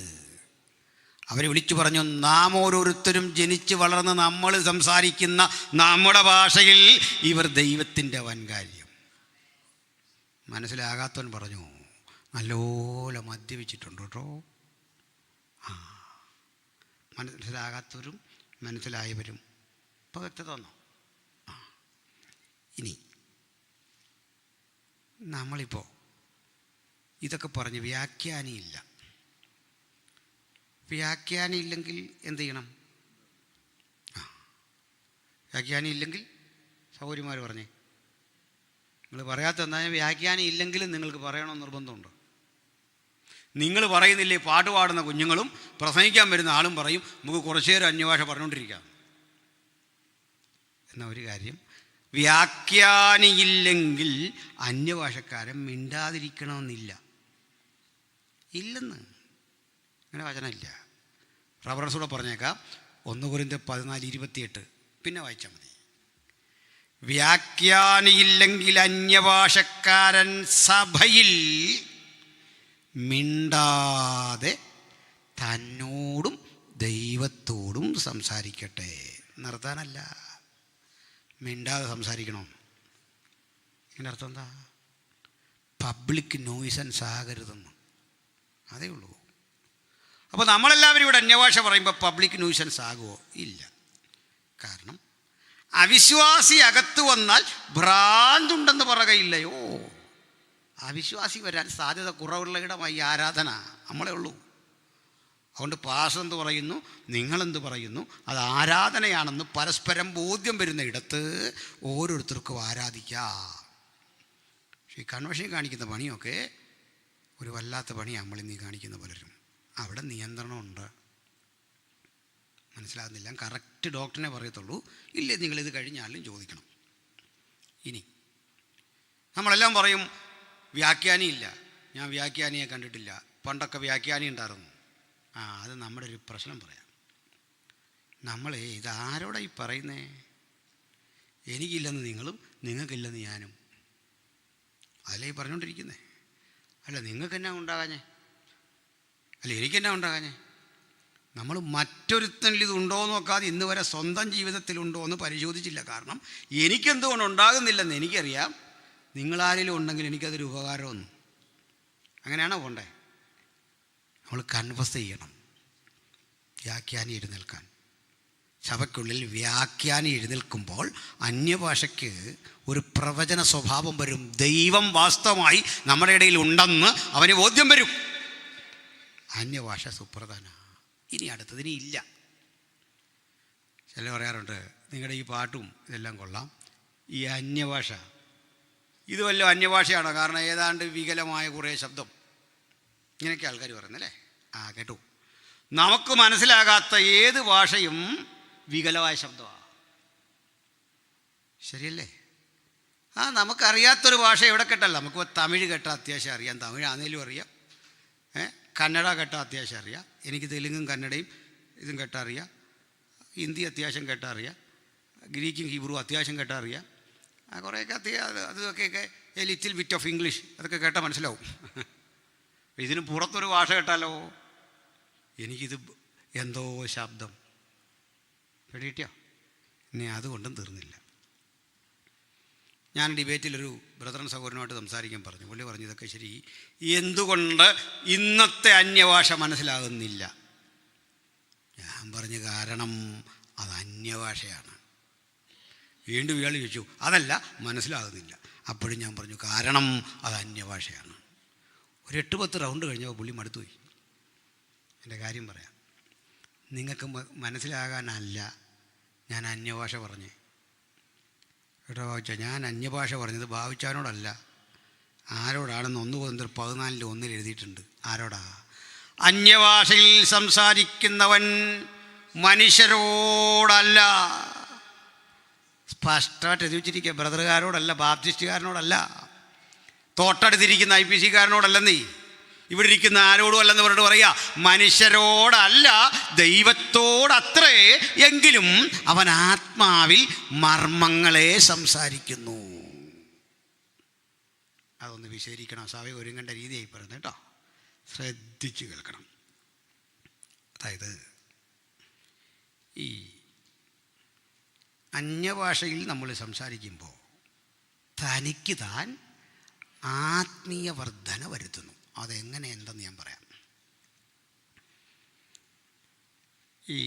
അവരെ വിളിച്ചു പറഞ്ഞു, നാം ഓരോരുത്തരും ജനിച്ച് വളർന്ന് നമ്മൾ സംസാരിക്കുന്ന നമ്മുടെ ഭാഷയിൽ ഇവർ ദൈവത്തിൻ്റെ വൻകാര്യം. മനസ്സിലാകാത്തവൻ പറഞ്ഞു, നല്ലപോലെ മദ്യപിച്ചിട്ടുണ്ട് കേട്ടോ. മനസ്സിലാകാത്തവരും മനസ്സിലായവരും ഇപ്പോൾ വ്യക്തത വന്നോ? ഇനി നമ്മളിപ്പോൾ ഇതൊക്കെ പറഞ്ഞ് വ്യാഖ്യാനിയില്ല. വ്യാഖ്യാനിയില്ലെങ്കിൽ എന്ത് ചെയ്യണം? വ്യാഖ്യാനിയില്ലെങ്കിൽ സൗകര്യമാർ പറഞ്ഞേ നിങ്ങൾ പറയാത്ത എന്താ, വ്യാഖ്യാനം ഇല്ലെങ്കിലും നിങ്ങൾക്ക് പറയണമെന്ന് നിർബന്ധമുണ്ട്. നിങ്ങൾ പറയുന്നില്ലേ, പാട്ട് പാടുന്ന കുഞ്ഞുങ്ങളും പ്രസംഗിക്കാൻ വരുന്ന ആളും പറയും നമുക്ക് കുറച്ചു നേരം അന്യഭാഷ പറഞ്ഞുകൊണ്ടിരിക്കാം. എന്ന ഒരു കാര്യം, വ്യാഖ്യാനിയില്ലെങ്കിൽ അന്യഭാഷക്കാരൻ മിണ്ടാതിരിക്കണമെന്നില്ല. ഇല്ലെന്ന് അങ്ങനെ വചനമില്ല. റഫറൻസ് കൂടെ പറഞ്ഞേക്കാം. 1 Corinthians 14:28 പിന്നെ വായിച്ചാൽ മതി. വ്യാഖ്യാനിയില്ലെങ്കിൽ അന്യഭാഷക്കാരൻ സഭയിൽ മിണ്ടാതെ തന്നോടും ദൈവത്തോടും സംസാരിക്കട്ടെ. നിർത്താനല്ല, മിണ്ടാതെ സംസാരിക്കണം. ഇതിൻ്റെ അർത്ഥം എന്താ? പബ്ലിക് നോയ്സൻസ് ആകരുതെന്ന്. അതേ ഉള്ളൂ. അപ്പോൾ നമ്മളെല്ലാവരും ഇവിടെ അന്യഭാഷ പറയുമ്പോൾ പബ്ലിക് ന്യൂസൻസ് ആകുമോ? ഇല്ല. കാരണം അവിശ്വാസി അകത്ത് വന്നാൽ ഭ്രാന്തുണ്ടെന്ന് പറയുകയില്ലയോ. അവിശ്വാസി വരാൻ സാധ്യത കുറവുള്ള ഇടമായി ആരാധന നമ്മളെ ഉള്ളൂ. അതുകൊണ്ട് പാസ്റ്റർ എന്ത് പറയുന്നു, നിങ്ങളെന്ത് പറയുന്നു, അത് ആരാധനയാണെന്ന് പരസ്പരം ബോധ്യം വരുന്ന ഇടത്ത് ഓരോരുത്തർക്കും ആരാധിക്കാം. പക്ഷേ ഈ കൺവെൻഷൻ കാണിക്കുന്ന പണിയൊക്കെ ഒരു വല്ലാത്ത പണിയാണ് നമ്മളിന്നീ കാണിക്കുന്ന പലരും. അവിടെ നിയന്ത്രണമുണ്ട്. മനസ്സിലാകുന്നില്ല. കറക്റ്റ് ഡോക്ടറിനെ പറയത്തുള്ളൂ. ഇല്ലേ നിങ്ങളിത് കഴിഞ്ഞാലും ചോദിക്കണം. ഇനി നമ്മളെല്ലാം പറയും വ്യാഖ്യാനി ഇല്ല, ഞാൻ വ്യാഖ്യാനിയെ കണ്ടിട്ടില്ല, പണ്ടൊക്കെ വ്യാഖ്യാനി ഉണ്ടായിരുന്നു. അത് നമ്മുടെ ഒരു പ്രശ്നം പറയാം. നമ്മളെ ഇതാരോടായി പറയുന്നേ? എനിക്കില്ലെന്ന് നിങ്ങളും നിങ്ങൾക്കില്ലെന്ന് ഞാനും അതല്ലേ ഈ പറഞ്ഞുകൊണ്ടിരിക്കുന്നേ. അല്ല നിങ്ങൾക്കെന്നാ ഉണ്ടാകാഞ്ഞേ? അല്ല എനിക്കെന്നാ ഉണ്ടാകാഞ്ഞേ? നമ്മൾ മറ്റൊരുത്തനിൽ ഇതുണ്ടോ എന്ന് നോക്കാതെ ഇന്ന് വരെ സ്വന്തം ജീവിതത്തിലുണ്ടോ എന്ന് പരിശോധിച്ചില്ല. കാരണം എനിക്കെന്തുകൊണ്ട് ഉണ്ടാകുന്നില്ലെന്ന് എനിക്കറിയാം. നിങ്ങളാരെങ്കിലും ഉണ്ടെങ്കിൽ എനിക്കതൊരു ഉപകാരമൊന്നും. അങ്ങനെയാണോ പോണ്ടേ? നമ്മൾ കൺഫസ് ചെയ്യണം. വ്യാഖ്യാനി എഴുന്നേൽക്കാൻ, സഭയ്ക്കുള്ളിൽ വ്യാഖ്യാനി എഴുന്നേൽക്കുമ്പോൾ അന്യഭാഷയ്ക്ക് ഒരു പ്രവചന സ്വഭാവം വരും. ദൈവം വാസ്തവമായി നമ്മുടെ ഇടയിൽ ഉണ്ടെന്ന് അവന് ബോധ്യം വരും. അന്യഭാഷ സുപ്രധാന. ഇനി അടുത്തതിന് ഇല്ല. ചില പറയാറുണ്ട് നിങ്ങളുടെ ഈ പാട്ടും ഇതെല്ലാം കൊള്ളാം, ഈ അന്യഭാഷ ഇത് വല്ല അന്യഭാഷയാണോ? കാരണം ഏതാണ്ട് വികലമായ കുറേ ശബ്ദം, ഇങ്ങനെയൊക്കെ ആൾക്കാർ പറയുന്നല്ലേ. കേട്ടു. നമുക്ക് മനസ്സിലാകാത്ത ഏത് ഭാഷയും വികലമായ ശബ്ദമാണ്. ശരിയല്ലേ? നമുക്കറിയാത്തൊരു ഭാഷ എവിടെ കേട്ടല്ല. നമുക്ക് തമിഴ് കേട്ടാൽ അത്യാവശ്യം അറിയാം, തമിഴാന്നേലും അറിയാം, കന്നഡ കേട്ടാൽ അത്യാവശ്യം അറിയാം. എനിക്ക് തെലുങ്കും കന്നഡയും ഇതും കേട്ടാൽ അറിയാം, ഹിന്ദി അത്യാവശ്യം കേട്ടാൽ അറിയാം, ഗ്രീക്കും ഹീബ്രു അത്യാവശ്യം കേട്ടാൽ അറിയാം, കുറേയൊക്കെ അതൊക്കെ A little bit of English അതൊക്കെ കേട്ടാൽ മനസ്സിലാവും. ഇതിന് പുറത്തൊരു ഭാഷ കേട്ടാലോ എനിക്കിത് എന്തോ ശബ്ദം പിടികിട്ടിയോ? ഇനി അതുകൊണ്ടും തീർന്നില്ല. ഞാൻ ഡിബേറ്റിലൊരു ബ്രദറൻ സഹോദരനുമായിട്ട് സംസാരിക്കാൻ പറഞ്ഞു. പുള്ളി പറഞ്ഞു ഇതൊക്കെ ശരി, എന്തുകൊണ്ട് ഇന്നത്തെ അന്യഭാഷ മനസ്സിലാകുന്നില്ല? ഞാൻ പറഞ്ഞു കാരണം അത് അന്യഭാഷയാണ്. വീണ്ടും ഇയാൾ ചോദിച്ചു അതല്ല മനസ്സിലാകുന്നില്ല. അപ്പോഴും ഞാൻ പറഞ്ഞു കാരണം അത് അന്യഭാഷയാണ്. ഒരു 8-10 റൗണ്ട് കഴിഞ്ഞപ്പോൾ പുള്ളി മടുത്തുപോയി. എൻ്റെ കാര്യം പറയാം, നിങ്ങൾക്ക് മനസ്സിലാകാനല്ല ഞാൻ അന്യഭാഷ പറഞ്ഞേ കേട്ടോ. ഭാവിച്ച ഞാൻ അന്യഭാഷ പറഞ്ഞത് ഭാവിച്ചാനോടല്ല, ആരോടാണെന്ന് 1 Corinthians 14:1 എഴുതിയിട്ടുണ്ട്. ആരോടാ? അന്യഭാഷയിൽ സംസാരിക്കുന്നവൻ മനുഷ്യരോടല്ല. സ്പഷ്ടമായിട്ട് എഴുതി വെച്ചിരിക്കുക. ബ്രദറുകാരോടല്ല, ബാപ്റ്റിസ്റ്റുകാരനോടല്ല, തൊട്ടടുത്തിരിക്കുന്ന IPC-കാരനോടല്ലെന്നേ, ഇവിടെ ഇരിക്കുന്ന ആരോടും അല്ലെന്ന് പറഞ്ഞിട്ട് പറയുക. മനുഷ്യരോടല്ല, ദൈവത്തോടത്രേ. എങ്കിലും അവൻ ആത്മാവിൽ മർമ്മങ്ങളെ സംസാരിക്കുന്നു. അതൊന്ന് വിശദീകരിക്കണം. സഭ ഒരുങ്ങേണ്ട രീതിയായി പറയുന്നത് കേട്ടോ, ശ്രദ്ധിച്ച് കേൾക്കണം. അതായത് ഈ അന്യഭാഷയിൽ നമ്മൾ സംസാരിക്കുമ്പോൾ തനിക്ക് താൻ ആത്മീയ വർധന വരുത്തുന്നു. അതെങ്ങനെ എന്തെന്ന് ഞാൻ പറയാം. ഈ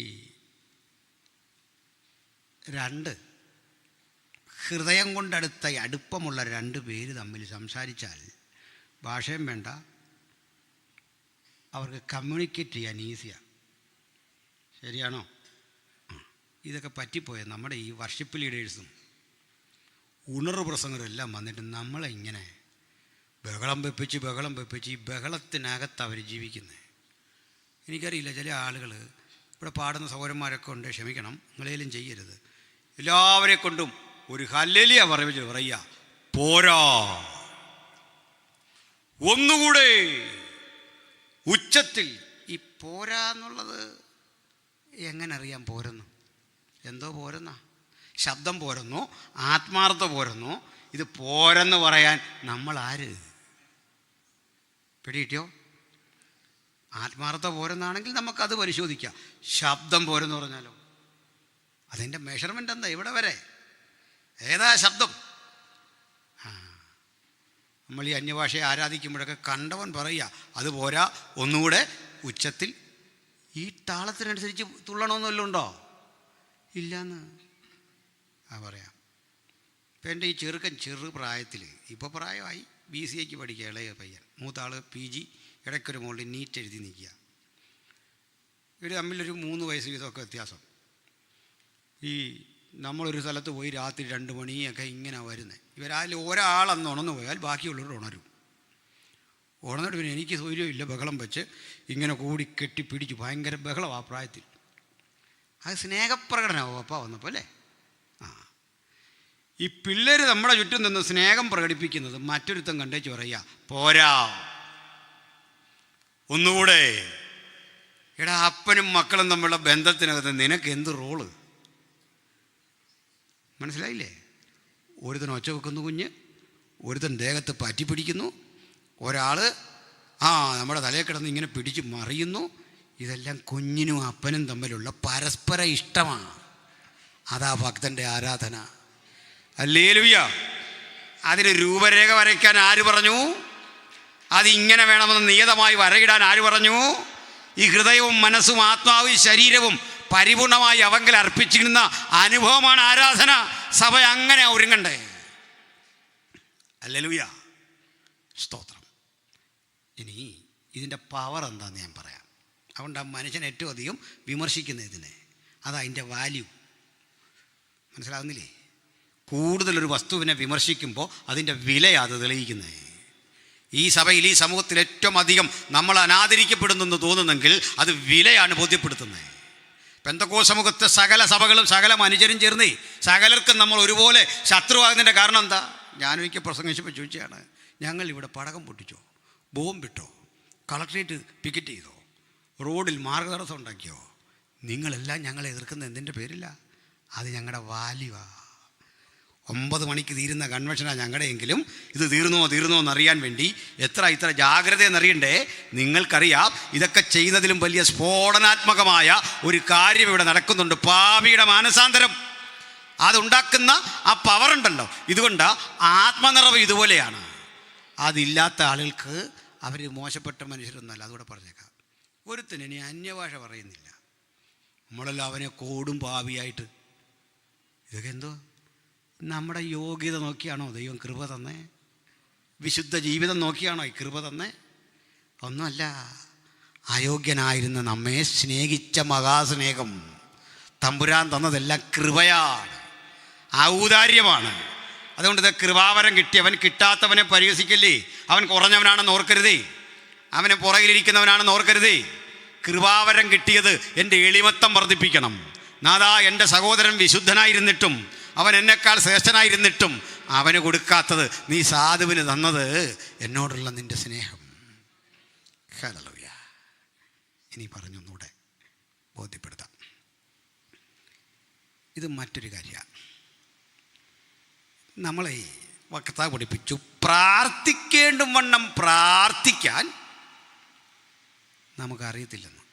2 ഹൃദയം കൊണ്ടടുത്ത അടുപ്പമുള്ള 2 പേര് തമ്മിൽ സംസാരിച്ചാൽ ഭാഷയും വേണ്ട, അവർക്ക് കമ്മ്യൂണിക്കേറ്റ് ചെയ്യാൻ ഈസിയാണ്. ശരിയാണോ? ഇതൊക്കെ പറ്റിപ്പോയത് നമ്മുടെ ഈ വർഷിപ്പ് ലീഡേഴ്സും ഉണർവ് പ്രസംഗരെല്ലാം വന്നിട്ട് നമ്മളെ ഇങ്ങനെ ബഹളം വെപ്പിച്ച് ഈ ബഹളത്തിനകത്ത് അവർ ജീവിക്കുന്നത്. എനിക്കറിയില്ല, ചില ആളുകൾ ഇവിടെ പാടുന്ന സഹോദരന്മാരൊക്കെ ഉണ്ട്, ക്ഷമിക്കണം, നിങ്ങളേലും ചെയ്യരുത്. എല്ലാവരെ കൊണ്ടും ഒരു ഹല്ലേലൂയ പറയുക, പോരാ, ഒന്നുകൂടെ ഉച്ചത്തിൽ. ഈ പോരാ എന്നുള്ളത് എങ്ങനെ അറിയാൻ പോരെന്നു? എന്തോ പോരെന്ന ശബ്ദം പോരെന്നോ ആത്മാർത്ഥത പോരെന്നോ? ഇത് പോരെന്ന് പറയാൻ നമ്മൾ ആര്? പിടികിട്ടിയോ? ആത്മാർത്ഥത പോരെന്നാണെങ്കിൽ നമുക്കത് പരിശോധിക്കാം. ശബ്ദം പോരെന്ന് പറഞ്ഞാലോ? അതിൻ്റെ മെഷർമെൻ്റ് എന്താ? ഇവിടെ വരെ ഏതാ ശബ്ദം? നമ്മൾ ഈ അന്യഭാഷയെ ആരാധിക്കുമ്പോഴൊക്കെ കണ്ടവൻ പറയുക, അത് പോരാ, ഒന്നുകൂടെ ഉച്ചത്തിൽ. ഈ താളത്തിനനുസരിച്ച് തുള്ളണമെന്നല്ലോ ഉണ്ടോ? ഇല്ലയെന്ന് പറയാം. ഇപ്പം എൻ്റെ ഈ ചെറുക്കൻ പ്രായത്തിൽ, ഇപ്പോൾ പ്രായമായി, BCAക്ക് പഠിക്കുക, ഇളയ പയ്യൻ. മൂത്താൾ PG, ഇടയ്ക്കൊരു മുകളിൽ നീറ്റ് എഴുതി നിൽക്കുക. ഇവർ തമ്മിലൊരു 3 വയസ്സ് വീതമൊക്കെ വ്യത്യാസം. ഈ നമ്മളൊരു സ്ഥലത്ത് പോയി രാത്രി 2 മണിയൊക്കെ ഇങ്ങനെ വരുന്നത്. ഇവരാൽ ഒരാളന്ന് ഉണർന്നു പോയാൽ ബാക്കിയുള്ളവർ ഉണരും. ഉണർന്നിട്ട് പിന്നെ എനിക്ക് സൗകര്യമില്ല, ബഹളം വെച്ച് ഇങ്ങനെ കൂടി കെട്ടിപ്പിടിച്ച് ഭയങ്കര ബഹളം ആ പ്രായത്തിൽ. അത് സ്നേഹപ്രകടനമാവും അപ്പ വന്നപ്പോൾ അല്ലേ? ഈ പിള്ളേർ നമ്മുടെ ചുറ്റും നിന്ന് സ്നേഹം പ്രകടിപ്പിക്കുന്നത് മറ്റൊരുത്തം കണ്ടേച്ച് പറയുക, പോരാ, ഒന്നുകൂടെ. എടാ, അപ്പനും മക്കളും തമ്മിലുള്ള ബന്ധത്തിനകത്ത് നിനക്ക് എന്ത് റോള്? മനസ്സിലായില്ലേ? ഒരുത്തൻ ഒച്ച വെക്കുന്നു കുഞ്ഞ്, ഒരുത്തൻ ദേഹത്ത് പറ്റി പിടിക്കുന്നു, ഒരാൾ നമ്മുടെ തലയിൽ കിടന്ന് ഇങ്ങനെ പിടിച്ച് മറിയുന്നു. ഇതെല്ലാം കുഞ്ഞിനും അപ്പനും തമ്മിലുള്ള പരസ്പര ഇഷ്ടമാണ്. അതാ ഭക്തൻ്റെ ആരാധന. ഹല്ലേലൂയ. അതിന് രൂപരേഖ വരയ്ക്കാൻ ആര് പറഞ്ഞു? അതിങ്ങനെ വേണമെന്ന് നിയതമായി വരയിടാൻ ആര് പറഞ്ഞു? ഈ ഹൃദയവും മനസ്സും ആത്മാവും ശരീരവും പരിപൂർണമായി അവങ്കിൽ അർപ്പിച്ചിരുന്ന അനുഭവമാണ് ആരാധന. സഭ അങ്ങനെ ഒരുങ്ങണ്ടേ. ഹല്ലേലൂയ, സ്തോത്രം. ഇനി ഇതിൻ്റെ പവർ എന്താണെന്ന് ഞാൻ പറയാം. അതുകൊണ്ട് ആ മനുഷ്യൻ ഏറ്റവും അധികം വിമർശിക്കുന്ന ഇതിനെ, അതതിൻ്റെ വാല്യൂ. മനസ്സിലാകുന്നില്ലേ? കൂടുതലൊരു വസ്തുവിനെ വിമർശിക്കുമ്പോൾ അതിൻ്റെ വിലയാണ് തെളിയിക്കുന്നത്. ഈ സഭയിൽ, ഈ സമൂഹത്തിൽ ഏറ്റവും അധികം നമ്മൾ അനാദരിക്കപ്പെടുന്നെന്ന് തോന്നുന്നെങ്കിൽ അത് വിലയാണ് ബോധ്യപ്പെടുത്തുന്നത്. പെന്തക്കോസ്ത് സമൂഹത്തെ സകല സഭകളും സകല മനുഷ്യരും ചേർന്നേ സകലർക്കും നമ്മൾ ഒരുപോലെ ശത്രുവാകുന്നതിൻ്റെ കാരണം എന്താ? ഞാനൊരിക്കൽ പ്രസംഗിച്ചപ്പോൾ ചോദിച്ചതാണ്, ഞങ്ങൾ ഇവിടെ പടക്കം പൊട്ടിച്ചോ, ബോംബിട്ടോ, കളക്ട്രേറ്റ് പിക്കറ്റ് ചെയ്തോ, റോഡിൽ മാർഗതടസ്സം ഉണ്ടാക്കിയോ? നിങ്ങളെല്ലാം ഞങ്ങളെ എതിർക്കുന്ന എന്തിൻ്റെ പേരില്ല? അത് ഞങ്ങളുടെ വാല്യുവാ. 9 മണിക്ക് തീരുന്ന കൺവെൻഷനാണ് ഞങ്ങളുടെയെങ്കിലും ഇത് തീർന്നോ എന്നറിയാൻ വേണ്ടി ഇത്ര ജാഗ്രത എന്നറിയണ്ടേ? നിങ്ങൾക്കറിയാം, ഇതൊക്കെ ചെയ്യുന്നതിലും വലിയ സ്ഫോടനാത്മകമായ ഒരു കാര്യം ഇവിടെ നടക്കുന്നുണ്ട്. പാപിയുടെ മാനസാന്തരം, അതുണ്ടാക്കുന്ന ആ പവറുണ്ടല്ലോ. ഇതുകൊണ്ട് ആത്മനിറവ് ഇതുപോലെയാണ്. അതില്ലാത്ത ആളുകൾക്ക് അവർ മോശപ്പെട്ട മനുഷ്യരൊന്നല്ല. അതുകൂടെ പറഞ്ഞേക്കാം. ഒരുത്തന് ഇനി അന്യഭാഷ പറയുന്നില്ല, നമ്മളെല്ലാം അവനെ കോടും പാപിയായിട്ട്. ഇതൊക്കെ എന്തോ നമ്മുടെ യോഗ്യത നോക്കിയാണോ ദൈവം കൃപ തന്നേ? വിശുദ്ധ ജീവിതം നോക്കിയാണോ ഈ കൃപ തന്നേ? ഒന്നുമല്ല. അയോഗ്യനായിരുന്ന നമ്മെ സ്നേഹിച്ച മഹാസ്നേഹം തമ്പുരാൻ തന്നതെല്ലാം കൃപയാണ്, ഔദാര്യമാണ്. അതുകൊണ്ട് ഇത് കൃപാവരം കിട്ടിയവൻ കിട്ടാത്തവനെ പരിഹസിക്കല്ലേ. അവൻ കുറഞ്ഞവനാണെന്ന് ഓർക്കരുതേ, അവനെ പുറകിലിരിക്കുന്നവനാണെന്ന് ഓർക്കരുതേ. കൃപാവരം കിട്ടിയത് എൻ്റെ എളിമത്തം വർദ്ധിപ്പിക്കണം. നാഥാ, എൻ്റെ സഹോദരൻ വിശുദ്ധനായിരുന്നിട്ടും അവൻ എന്നെക്കാൾ ശ്രേഷ്ഠനായിരുന്നിട്ടും അവന് കൊടുക്കാത്തത് നീ സാധുവിന് തന്നത് എന്നോടുള്ള നിൻ്റെ സ്നേഹം. ഹല്ലേലൂയ. ഇനി പറഞ്ഞൊന്നുകൂടെ ബോധ്യപ്പെടുത്താം. ഇത് മറ്റൊരു കാര്യമാണ്. നമ്മളെ വക്താവ് പഠിപ്പിച്ചു, പ്രാർത്ഥിക്കേണ്ടും വണ്ണം പ്രാർത്ഥിക്കാൻ നമുക്കറിയത്തില്ലെന്ന്.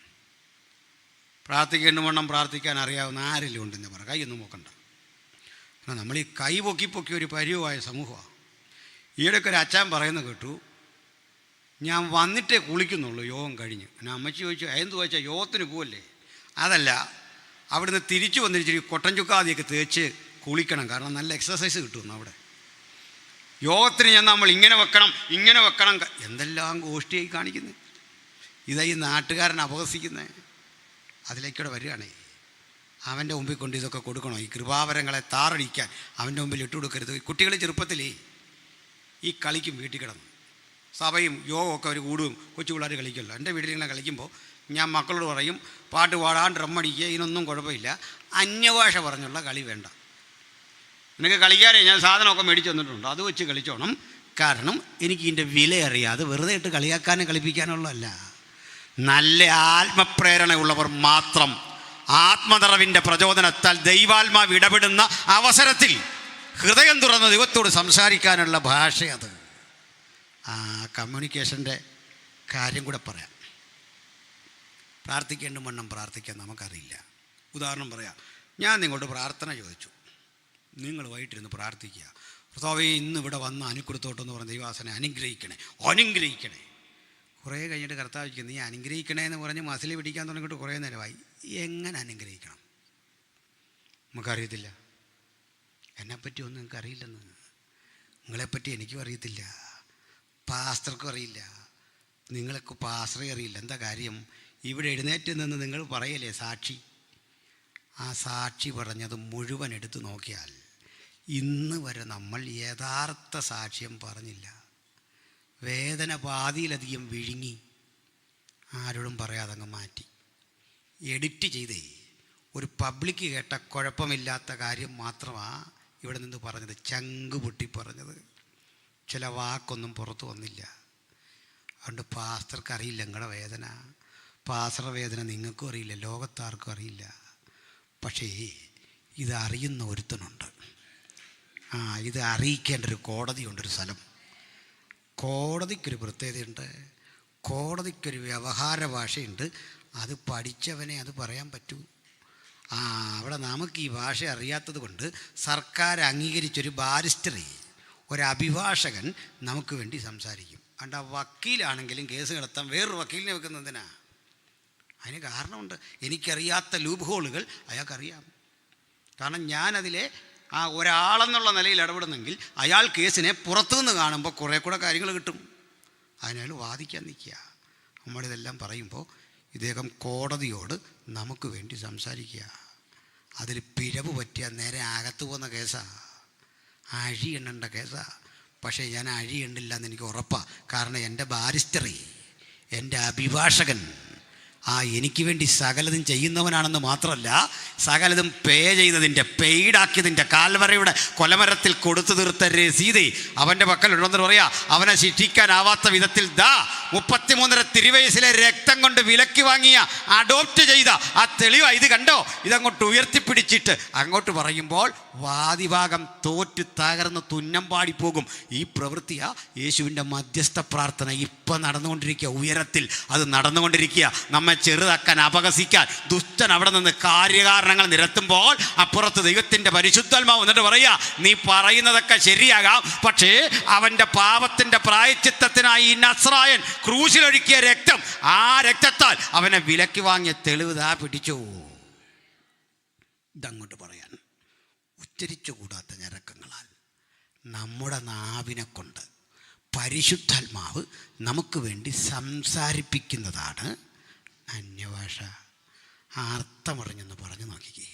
പ്രാർത്ഥിക്കേണ്ടും വണ്ണം പ്രാർത്ഥിക്കാൻ അറിയാവുന്ന ആരെങ്കിലും ഉണ്ടെന്ന് പറ, കൈയൊന്നും നോക്കണ്ട. നമ്മൾ ഈ കൈ പൊക്കി ഒരു പരിവായ സമൂഹമാണ്. ഈയിടയ്ക്ക് ഒരു അച്ഛൻ പറയുന്നത് കേട്ടു, ഞാൻ വന്നിട്ടേ കുളിക്കുന്നുള്ളൂ യോഗം കഴിഞ്ഞ്. ഞാൻ അമ്മച്ചി ചോദിച്ചു, എന്ത് ചോദിച്ചാൽ യോഗത്തിന് പോവല്ലേ? അതല്ല, അവിടുന്ന് തിരിച്ചു വന്നിരിച്ചിരി കൊട്ടൻ ചുക്കാതിയൊക്കെ തേച്ച് കുളിക്കണം, കാരണം നല്ല എക്സസൈസ് കിട്ടുമെന്ന്. അവിടെ യോഗത്തിന് ഞാൻ നമ്മൾ ഇങ്ങനെ വെക്കണം എന്തെല്ലാം ഗോഷ്ഠിയായി കാണിക്കുന്നത്. ഇതായി നാട്ടുകാരൻ അപഹസിക്കുന്നത്. അതിലേക്കൂടെ വരികയാണേ. അവൻ്റെ മുമ്പിൽ കൊണ്ട് ഇതൊക്കെ കൊടുക്കണോ? ഈ കൃപാവരങ്ങളെ താറടിക്കാൻ അവൻ്റെ മുമ്പിൽ ഇട്ട് കൊടുക്കരുത്. കുട്ടികൾ ചെറുപ്പത്തിൽ ഈ കളിക്കും വീട്ടിൽ കിടന്നു. സഭയും യോഗവും ഒക്കെ അവർ കൂടും, കൊച്ചു പിള്ളേർ കളിക്കുമല്ലോ. എൻ്റെ വീട്ടിൽ ഇങ്ങനെ കളിക്കുമ്പോൾ ഞാൻ മക്കളോട് പറയും, പാട്ട് പാടാൻ ഡ്രമ്മടിക്കുക, ഇതിനൊന്നും കുഴപ്പമില്ല, അന്യഭാഷ പറഞ്ഞുള്ള കളി വേണ്ട. നിനക്ക് കളിക്കാനേ ഞാൻ സാധനമൊക്കെ മേടിച്ച് തന്നിട്ടുണ്ട്, അത് വെച്ച് കളിച്ചോണം. കാരണം എനിക്ക് ഇതിൻ്റെ വില അറിയാതെ വെറുതെ ഇട്ട് കളിയാക്കാനും കളിപ്പിക്കാനുള്ളതല്ല. നല്ല ആത്മപ്രേരണയുള്ളവർ മാത്രം ആത്മനിറവിൻ്റെ പ്രചോദനത്താൽ ദൈവാത്മാവ് ഇടപെടുന്ന അവസരത്തിൽ ഹൃദയം തുറന്ന് ദൈവത്തോട് സംസാരിക്കാനുള്ള ഭാഷയത്. കമ്മ്യൂണിക്കേഷൻ്റെ കാര്യം കൂടെ പറയാം. പ്രാർത്ഥിക്കേണ്ട വണ്ണം പ്രാർത്ഥിക്കാൻ നമുക്കറിയില്ല. ഉദാഹരണം പറയാം, ഞാൻ നിങ്ങളോട് പ്രാർത്ഥന ചോദിച്ചു, നിങ്ങൾ വൈകിട്ടിരുന്ന് പ്രാർത്ഥിക്കുക, കർത്താവേ ഇന്ന് ഇവിടെ വന്ന് അനുഗ്രഹത്തോട്ടെന്ന് പറഞ്ഞ ദൈവാസനെ അനുഗ്രഹിക്കണേ. കുറേ കഴിഞ്ഞിട്ട് കർത്താവ് നീ അനുഗ്രഹിക്കണേ എന്ന് പറഞ്ഞ് മസിൽ പിടിക്കാൻ തുടങ്ങിയിട്ട് കുറേ നേരമായി. എങ്ങനെ അനുഗ്രഹിക്കണം നമുക്കറിയത്തില്ല. എന്നെപ്പറ്റി ഒന്നും നിങ്ങൾക്ക് അറിയില്ലെന്ന്, നിങ്ങളെപ്പറ്റി എനിക്കും അറിയത്തില്ല, പാസ്റ്റർക്കും അറിയില്ല, നിങ്ങൾക്ക് പാസ്റ്ററെ അറിയില്ല. എന്താ കാര്യം? ഇവിടെ എഴുന്നേറ്റ് നിന്ന് നിങ്ങൾ പറയല്ലേ സാക്ഷി. ആ സാക്ഷി പറഞ്ഞത് മുഴുവൻ എടുത്തു നോക്കിയാൽ ഇന്ന് വരെ നമ്മൾ യഥാർത്ഥ സാക്ഷ്യം പറഞ്ഞില്ല. വേദന പാതിയിലധികം വിഴുങ്ങി ആരോടും പറയാതെ അങ്ങ് മാറ്റി എഡിറ്റ് ചെയ്തേ ഒരു പബ്ലിക്ക് കേട്ട കുഴപ്പമില്ലാത്ത കാര്യം മാത്രമാണ് ഇവിടെ നിന്ന് പറഞ്ഞത്. ചങ്ക് പൊട്ടി പറഞ്ഞത്, ചില വാക്കൊന്നും പുറത്തു വന്നില്ല. അതുകൊണ്ട് പാസ്റ്റർക്ക് അറിയില്ല നിങ്ങളുടെ വേദന, പാസ്റ്ററുടെ വേദന നിങ്ങൾക്കും അറിയില്ല, ലോകത്താർക്കും അറിയില്ല. പക്ഷേ ഇതറിയുന്ന ഒരുത്തനുണ്ട്. ഇത് അറിയിക്കേണ്ട ഒരു കോടതിയുണ്ട്, ഒരു സ്ഥലം. കോടതിക്കൊരു പ്രത്യേകതയുണ്ട്, കോടതിക്കൊരു വ്യവഹാര ഭാഷയുണ്ട്. അത് പഠിച്ചവനെ അത് പറയാൻ പറ്റൂ. അവിടെ നമുക്ക് ഈ ഭാഷ അറിയാത്തത് കൊണ്ട് സർക്കാർ അംഗീകരിച്ചൊരു ബാരിസ്റ്ററി, ഒരു അഭിഭാഷകൻ നമുക്ക് വേണ്ടി സംസാരിക്കും. അതുകൊണ്ട് ആ വക്കീലാണെങ്കിലും കേസ് നടത്താൻ വേറൊരു വക്കീലിനെ വെക്കുന്നതിനാ. അതിന് കാരണമുണ്ട്. എനിക്കറിയാത്ത ലൂപ്പ് ഹോളുകൾ അയാൾക്കറിയാം. കാരണം ഞാനതിലെ ഒരാളെന്നുള്ള നിലയിൽ ഇടപെടുന്നെങ്കിൽ അയാൾ കേസിനെ പുറത്തുനിന്ന് കാണുമ്പോൾ കുറേ കൂടെ കാര്യങ്ങൾ കിട്ടും. അതിനയാൾ വാദിക്കാൻ നിൽക്കുക. നമ്മളിതെല്ലാം പറയുമ്പോൾ ഇദ്ദേഹം കോടതിയോട് നമുക്ക് വേണ്ടി സംസാരിക്കുക. അതിൽ പിഴവ് പറ്റിയാൽ നേരെ അകത്ത് പോകുന്ന കേസാണ്, അഴി എണ്ണേണ്ട കേസാണ്. പക്ഷേ ഞാൻ അഴി എണ്ണില്ല എന്ന് എനിക്ക് ഉറപ്പാണ്. കാരണം എൻ്റെ ബാരിസ്റ്ററി, എൻ്റെ അഭിഭാഷകൻ എനിക്ക് വേണ്ടി സകലതും ചെയ്യുന്നവനാണെന്ന് മാത്രമല്ല, സകലതും പെയ്ഡാക്കിയതിൻ്റെ കാൽവരയുടെ കൊലമരത്തിൽ കൊടുത്തു തീർത്ത രസീത് അവൻ്റെ പക്കലുണ്ടെന്ന് പറയാ. അവനെ ശിക്ഷിക്കാനാവാത്ത വിധത്തിൽ 33 തിരുവയസ്സിലെ രക്തം കൊണ്ട് വിലക്കി വാങ്ങിയ, അഡോപ്റ്റ് ചെയ്ത ആ തെളിവാണ്. ഇത് കണ്ടോ? ഇതങ്ങോട്ട് ഉയർത്തിപ്പിടിച്ചിട്ട് അങ്ങോട്ട് പറയുമ്പോൾ വാദിഭാഗം തോറ്റ് തകർന്ന് തുന്നം പാടിപ്പോകും. ഈ പ്രവൃത്തിയാ യേശുവിൻ്റെ മധ്യസ്ഥ പ്രാർത്ഥന ഇപ്പം നടന്നുകൊണ്ടിരിക്കുക. ഉയരത്തിൽ അത് നടന്നുകൊണ്ടിരിക്കുക. നമ്മെ ചെറുതാക്കാൻ, അപഹസിക്കാൻ ദുഷ്ടൻ അവിടെ നിന്ന് കാര്യകാരണങ്ങൾ നിരത്തുമ്പോൾ അപ്പുറത്ത് ദൈവത്തിൻ്റെ പരിശുദ്ധാത്മാവ് എന്നിട്ട് പറയുക, നീ പറയുന്നതൊക്കെ ശരിയാകാം, പക്ഷേ അവൻ്റെ പാപത്തിൻ്റെ പ്രായശ്ചിത്തത്തിനായി ഈ നസ്രായൻ ക്രൂശിലൊഴുക്കിയ രക്തം, ആ രക്തത്താൽ അവനെ വിലക്കി വാങ്ങിയ തെളിവ് പിടിച്ചു. ഇതങ്ങോട്ട് പറയാൻ ഉച്ചരിച്ചുകൂടാത്ത ഞരക്കങ്ങളാൽ നമ്മുടെ നാവിനെ കൊണ്ട് പരിശുദ്ധാത്മാവ് നമുക്ക് വേണ്ടി സംസാരിപ്പിക്കുന്നതാണ് അന്യഭാഷ. അർത്ഥമറിഞ്ഞെന്ന് പറഞ്ഞു നോക്കിക്കേ,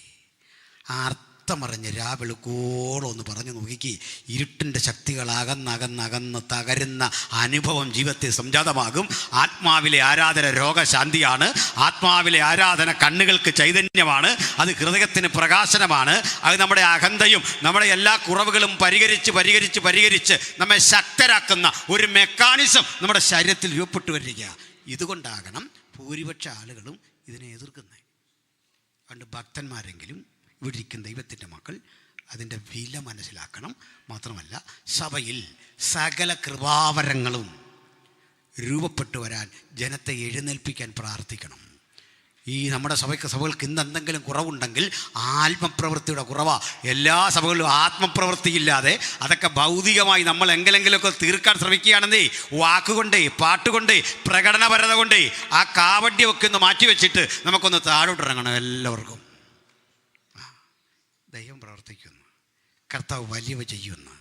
അർത്ഥമറിഞ്ഞ് രാവെളുക്കോളം ഒന്ന് പറഞ്ഞു നോക്കിക്കേ. ഇരുട്ടിൻ്റെ ശക്തികൾ അകന്നകന്നകന്ന് തകരുന്ന അനുഭവം ജീവിതത്തിൽ സംജാതമാകും. ആത്മാവിലെ ആരാധന രോഗശാന്തിയാണ്. ആത്മാവിലെ ആരാധന കണ്ണുകൾക്ക് ചൈതന്യമാണ്. അത് ഹൃദയത്തിന് പ്രകാശനമാണ്. അത് നമ്മുടെ അഹന്തയും നമ്മുടെ എല്ലാ കുറവുകളും പരിഹരിച്ച് നമ്മെ ശക്തരാക്കുന്ന ഒരു മെക്കാനിസം നമ്മുടെ ശരീരത്തിൽ രൂപപ്പെട്ടു വരിക. ഇതുകൊണ്ടാകണം ഭൂരിപക്ഷ ആളുകളും ഇതിനെ എതിർക്കുന്നത്. അതുകൊണ്ട് ഭക്തന്മാരെങ്കിലും ഇവിടെ ഇരിക്കുന്ന ദൈവത്തിൻ്റെ മക്കൾ അതിൻ്റെ വില മനസ്സിലാക്കണം. മാത്രമല്ല സഭയിൽ സകല കൃപാവരങ്ങളും രൂപപ്പെട്ടു വരാൻ ജനത്തെ എഴുന്നേൽപ്പിക്കാൻ പ്രാർത്ഥിക്കണം. ഈ നമ്മുടെ സഭകൾക്ക് ഇന്ന് എന്തെങ്കിലും കുറവുണ്ടെങ്കിൽ ആത്മപ്രവൃത്തിയുടെ കുറവാണ്. എല്ലാ സഭകളിലും ആത്മപ്രവൃത്തിയില്ലാതെ അതൊക്കെ ഭൗതികമായി നമ്മൾ എങ്കിലെങ്കിലുമൊക്കെ തീർക്കാൻ ശ്രമിക്കുകയാണെന്നേ, വാക്കുകൊണ്ടേ, പാട്ടുകൊണ്ടേ, പ്രകടനപരത കൊണ്ടേ ആ കാവഡ്യമൊക്കെ ഒന്ന് മാറ്റിവെച്ചിട്ട് നമുക്കൊന്ന് താഴോട്ടിറങ്ങണം. എല്ലാവർക്കും ദൈവം പ്രവർത്തിക്കുന്നു, കർത്താവ് വലിയവ ചെയ്യുന്നു,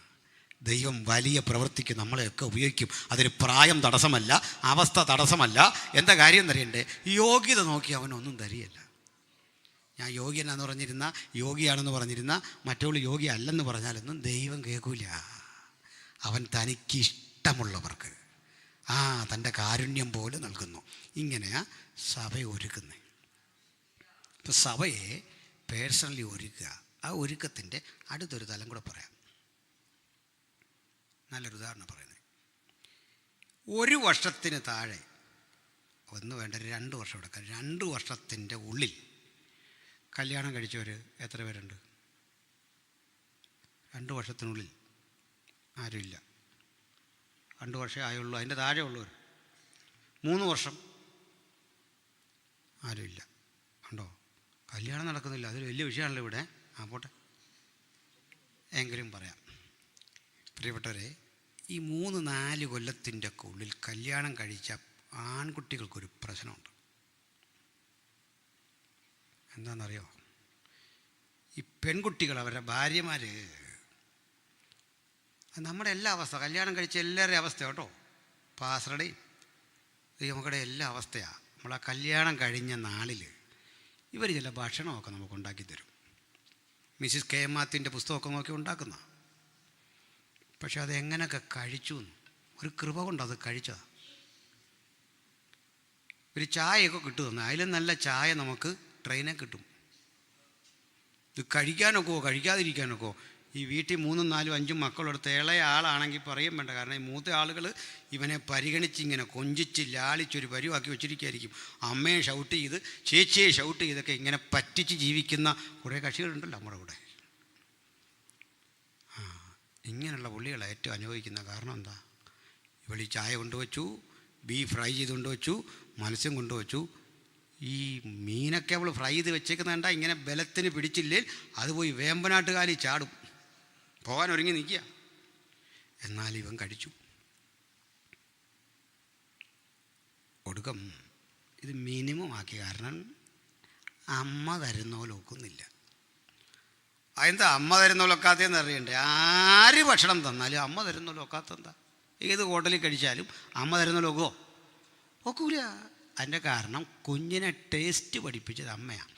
ദൈവം വലിയ പ്രവൃത്തിക്ക് നമ്മളെയൊക്കെ ഉപയോഗിക്കും. അതിന് പ്രായം തടസ്സമല്ല, അവസ്ഥ തടസ്സമല്ല. എന്താ കാര്യം എന്നറിയണ്ടേ? യോഗ്യത നോക്കി അവനൊന്നും തരികയില്ല. ഞാൻ യോഗിയാണെന്ന് പറഞ്ഞിരുന്ന യോഗിയാണെന്ന് പറഞ്ഞിരുന്ന മറ്റുള്ള യോഗി അല്ലെന്ന് പറഞ്ഞാലൊന്നും ദൈവം കേൾക്കൂല. അവൻ തനിക്കിഷ്ടമുള്ളവർക്ക് തൻ്റെ കാരുണ്യം പോലെ നൽകുന്നു. ഇങ്ങനെയാ സഭ ഒരുക്കുന്നത്. ഇപ്പം സഭയെ പേഴ്സണലി ഒരുക്കുക. ആ ഒരുക്കത്തിൻ്റെ അടുത്തൊരു തലം കൂടെ പറയാം. നല്ലൊരു ഉദാഹരണം പറയുന്നത്, 1 വർഷത്തിന് താഴെ, 1 വേണ്ട 2 വർഷം എടുക്കാം, 2 വർഷത്തിൻ്റെ ഉള്ളിൽ കല്യാണം കഴിച്ചവർ എത്ര പേരുണ്ട്? 2 വർഷത്തിനുള്ളിൽ ആരുമില്ല. 2 വർഷമേ ആയുള്ളൂ. അതിൻ്റെ താഴെ ഉള്ളവർ 3 വർഷം ആരുമില്ല. ഉണ്ടോ? കല്യാണം നടക്കുന്നില്ല. അതൊരു വലിയ വിഷയമാണല്ലോ ഇവിടെ. പോട്ടെ, എങ്കിലും പറയാം. പ്രിയപ്പെട്ടവരെ, ഈ 3-4 കൊല്ലത്തിൻ്റെ ഒക്കെ ഉള്ളിൽ കല്യാണം കഴിച്ച ആൺകുട്ടികൾക്കൊരു പ്രശ്നമുണ്ട്. എന്താണെന്നറിയോ? ഈ പെൺകുട്ടികൾ, അവരുടെ ഭാര്യമാർ, നമ്മുടെ എല്ലാ അവസ്ഥ, കല്യാണം കഴിച്ച എല്ലാവരുടെയും അവസ്ഥ കേട്ടോ, പാസറുടെയും നമ്മുടെ എല്ലാ അവസ്ഥയാണ്. നമ്മളാ കല്യാണം കഴിഞ്ഞ നാളിൽ ഇവർ ചില ഭക്ഷണമൊക്കെ നമുക്ക് ഉണ്ടാക്കി തരും. മിസ്സിസ് കെ എം മാത്യുവിൻ്റെ പുസ്തകമൊക്കെ നോക്കി ഉണ്ടാക്കുന്ന. പക്ഷെ അതെങ്ങനെയൊക്കെ കഴിച്ചു എന്ന്, ഒരു കൃപ കൊണ്ട് അത് കഴിച്ചതാണ്. ഒരു ചായയൊക്കെ കിട്ടുമെന്ന്, അതിലും നല്ല ചായ നമുക്ക് ട്രെയിനിൽ കിട്ടും. ഇത് കഴിക്കാനൊക്കെയോ കഴിക്കാതിരിക്കാനൊക്കെയോ? ഈ വീട്ടിൽ 3, 4, 5 മക്കളെടുത്ത് ഇളയ ആളാണെങ്കിൽ പറയും വേണ്ട. കാരണം ഈ മൂത്ത ആളുകൾ ഇവനെ പരിഗണിച്ച് ഇങ്ങനെ കൊഞ്ചിച്ച് ലാളിച്ചൊരു പരിവാക്കി വെച്ചിരിക്കുകയായിരിക്കും. അമ്മയെ ഷൗട്ട് ചെയ്ത്, ചേച്ചിയെ ഷൗട്ട് ചെയ്തൊക്കെ ഇങ്ങനെ പറ്റിച്ച് ജീവിക്കുന്ന കുറേ കക്ഷികളുണ്ടല്ലോ നമ്മുടെ കൂടെ. ഇങ്ങനെയുള്ള പുള്ളികളെ ഏറ്റവും അനുഭവിക്കുന്ന കാരണം എന്താ? ഇവൾ ഈ ചായ കൊണ്ടുവച്ചു, ബീഫ് ഫ്രൈ ചെയ്ത് കൊണ്ടുവച്ചു, മത്സ്യം കൊണ്ടുവച്ചു. ഈ മീനൊക്കെ അവൾ ഫ്രൈ ചെയ്ത് വെച്ചേക്കുന്നുണ്ടാ ഇങ്ങനെ ബലത്തിന് പിടിച്ചില്ലേ അത് പോയി വേമ്പനാട്ടുകാലി ചാടും, പോകാൻ ഒരുങ്ങി നിൽക്കുക. എന്നാൽ ഇവൻ കഴിച്ചു. ഒടുക്കം ഇത് മിനിമം ആക്കി. കാരണം അമ്മ തരുന്ന പോലെ ഒക്കുന്നില്ല. അതെന്താ അമ്മ തരുന്ന പോലെ ഒക്കാത്തതെന്ന് അറിയണ്ടേ? ആര് ഭക്ഷണം തന്നാലും അമ്മ തരുന്ന പോലെ ഒക്കാത്തെന്താ? ഏത് ഹോട്ടലിൽ കഴിച്ചാലും അമ്മ തരുന്ന പോലെ ഒക്കുമോ? ഒക്കൂല. അതിൻ്റെ കാരണം കുഞ്ഞിനെ ടേസ്റ്റ് പഠിപ്പിച്ചത് അമ്മയാണ്.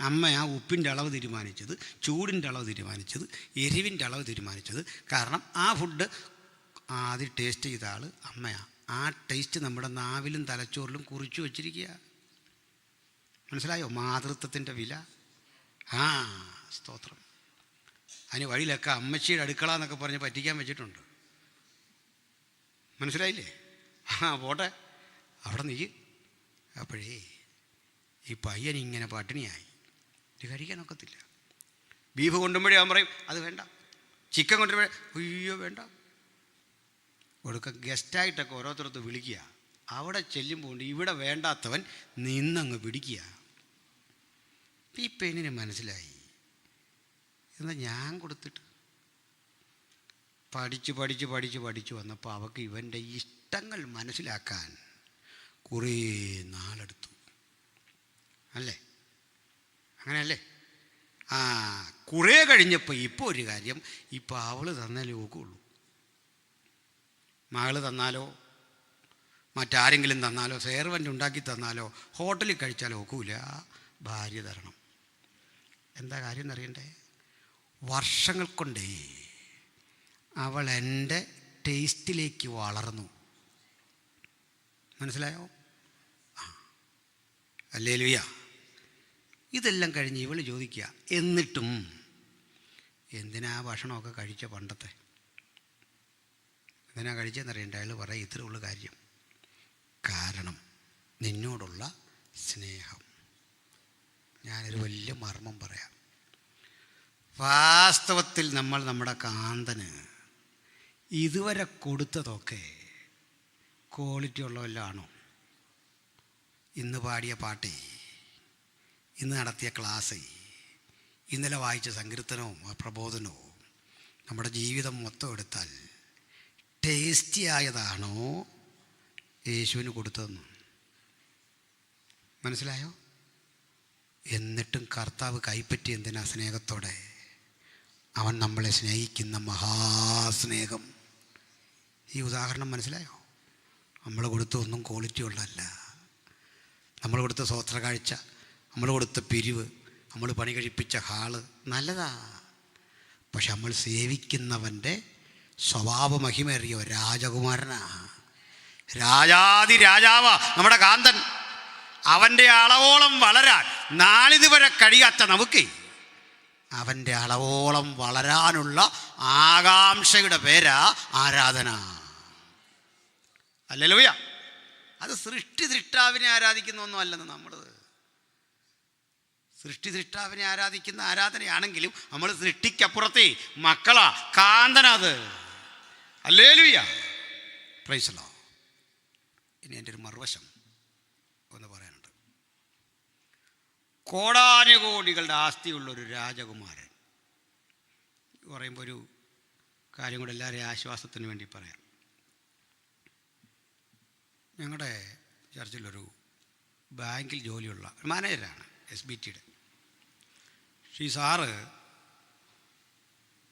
അമ്മയാണ് ഉപ്പിൻ്റെ അളവ് തീരുമാനിച്ചത്, ചൂടിൻ്റെ അളവ് തീരുമാനിച്ചത്, എരിവിൻ്റെ അളവ് തീരുമാനിച്ചത്. കാരണം ആ ഫുഡ് ആദ്യം ടേസ്റ്റ് ചെയ്ത ആൾ അമ്മയാണ്. ആ ടേസ്റ്റ് നമ്മുടെ നാവിലും തലച്ചോറിലും കുറിച്ചു വച്ചിരിക്കുക. മനസ്സിലായോ മാതൃത്വത്തിൻ്റെ വില? സ്തോത്രം. അതിന് വഴിയിലൊക്കെ അമ്മച്ചിയുടെ അടുക്കള എന്നൊക്കെ പറഞ്ഞ് പറ്റിക്കാൻ വെച്ചിട്ടുണ്ട്. മനസ്സിലായില്ലേ? പോട്ടെ, അവിടെ നീ. അപ്പോഴേ ഈ പയ്യൻ ഇങ്ങനെ പട്ടിണിയായി. ഇത് കഴിക്കാനൊക്കത്തില്ല. ബീഫ് കൊണ്ടുമ്പോഴേ അവൻ പറയും അത് വേണ്ട, ചിക്കൻ കൊണ്ടുമ്പോഴേ അയ്യോ വേണ്ട. ഒടുക്കം ഗസ്റ്റായിട്ടൊക്കെ ഓരോരുത്തരത്ത് വിളിക്കുക. അവിടെ ചെല്ലുമ്പോൾ ഇവിടെ വേണ്ടാത്തവൻ നിന്നങ്ങ് പിടിക്കുക. ഈ പെണ്ണിന് മനസ്സിലായി എന്നാൽ ഞാൻ കൊടുത്തിട്ട് പഠിച്ച് വന്നപ്പോൾ അവൾക്ക് ഇവൻ്റെ ഇഷ്ടങ്ങൾ മനസ്സിലാക്കാൻ കുറേ നാളെടുത്തു. അല്ലേ? അങ്ങനെയല്ലേ? കുറേ കഴിഞ്ഞപ്പോൾ ഇപ്പോൾ ഒരു കാര്യം, ഇപ്പോൾ അവൾ തന്നാലേ ഒക്കുള്ളൂ. മകൾ തന്നാലോ മറ്റാരെങ്കിലും തന്നാലോ സെർവൻ്റ് ഉണ്ടാക്കി തന്നാലോ ഹോട്ടലിൽ കഴിച്ചാലോ ഒക്കൂല. ഭാര്യ തരണം. എന്താ കാര്യം എന്നറിയണ്ടേ? വർഷങ്ങൾ കൊണ്ടേ അവൾ എൻ്റെ ടേസ്റ്റിലേക്ക് വളർന്നു. മനസ്സിലായോ? ഹല്ലേലൂയ. ഇതെല്ലാം കഴിഞ്ഞ് ഇവൾ ചോദിക്കുക, എന്നിട്ടും എന്തിനാ ഭക്ഷണമൊക്കെ കഴിച്ച പണ്ടത്തെ? എന്തിനാ കഴിച്ചതെന്നറിയണ്ട? അയാൾ പറയും ഇത്രേ ഉള്ളൂ കാര്യം. കാരണം നിന്നോടുള്ള സ്നേഹം. ഞാനൊരു വലിയ മർമ്മം പറയാം. വാസ്തവത്തിൽ നമ്മൾ നമ്മുടെ കാന്തന് ഇതുവരെ കൊടുത്തതൊക്കെ ക്വാളിറ്റി ഉള്ളവല്ലാണോ? ഇന്ന് പാടിയ പാട്ടേ, ഇന്ന് നടത്തിയ ക്ലാസ്, ഇന്നലെ വായിച്ച സങ്കീർത്തനവും പ്രബോധനവും നമ്മുടെ ജീവിതം മൊത്തം എടുത്താൽ ടേസ്റ്റി ആയതാണോ യേശുവിന് കൊടുത്തതെന്ന്? മനസ്സിലായോ? എന്നിട്ടും കർത്താവ് കൈപ്പറ്റി എന്തിനാ? സ്നേഹത്തോടെ. അവൻ നമ്മളെ സ്നേഹിക്കുന്ന മഹാസ്നേഹം. ഈ ഉദാഹരണം മനസ്സിലായോ? നമ്മൾ കൊടുത്ത ഒന്നും ക്വാളിറ്റി ഉള്ളതല്ല. നമ്മൾ കൊടുത്ത സ്വോത്ര കാഴ്ച, നമ്മൾ കൊടുത്ത പിരിവ്, നമ്മൾ പണി കഴിപ്പിച്ച ഹാള് നല്ലതാ. പക്ഷെ നമ്മൾ സേവിക്കുന്നവൻ്റെ സ്വഭാവ മഹിമേറിയ രാജകുമാരനാ, രാജാതി രാജാവാ നമ്മുടെ കാന്തൻ. അവൻ്റെ അളവോളം വളരാൻ നാളിതുവരെ കഴിയാത്ത നമുക്ക് അവൻ്റെ അളവോളം വളരാനുള്ള ആകാംക്ഷയുടെ പേരാ ആരാധന. ഹല്ലേലൂയ. അത് സൃഷ്ടാവിനെ ആരാധിക്കുന്നൊന്നും അല്ലെന്ന്. നമ്മൾ സൃഷ്ടാവിനെ ആരാധിക്കുന്ന ആരാധനയാണെങ്കിലും നമ്മൾ സൃഷ്ടിക്കപ്പുറത്തെ മക്കളാ, കാന്തനത്. Hallelujah, praise the Lord. ഇനി എൻ്റെ ഒരു മറുവശം ഒന്ന് പറയാനുണ്ട്. കോടാനുകോടികളുടെ ആസ്തിയുള്ളൊരു രാജകുമാരൻ പറയുമ്പോൾ ഒരു കാര്യം കൂടെ എല്ലാവരെയും ആശ്വാസത്തിന് വേണ്ടി പറയാം. ഞങ്ങളുടെ ചർച്ചിലൊരു ബാങ്കിൽ ജോലിയുള്ള മാനേജറാണ്, SBTയുടെ. ഈ സാറ്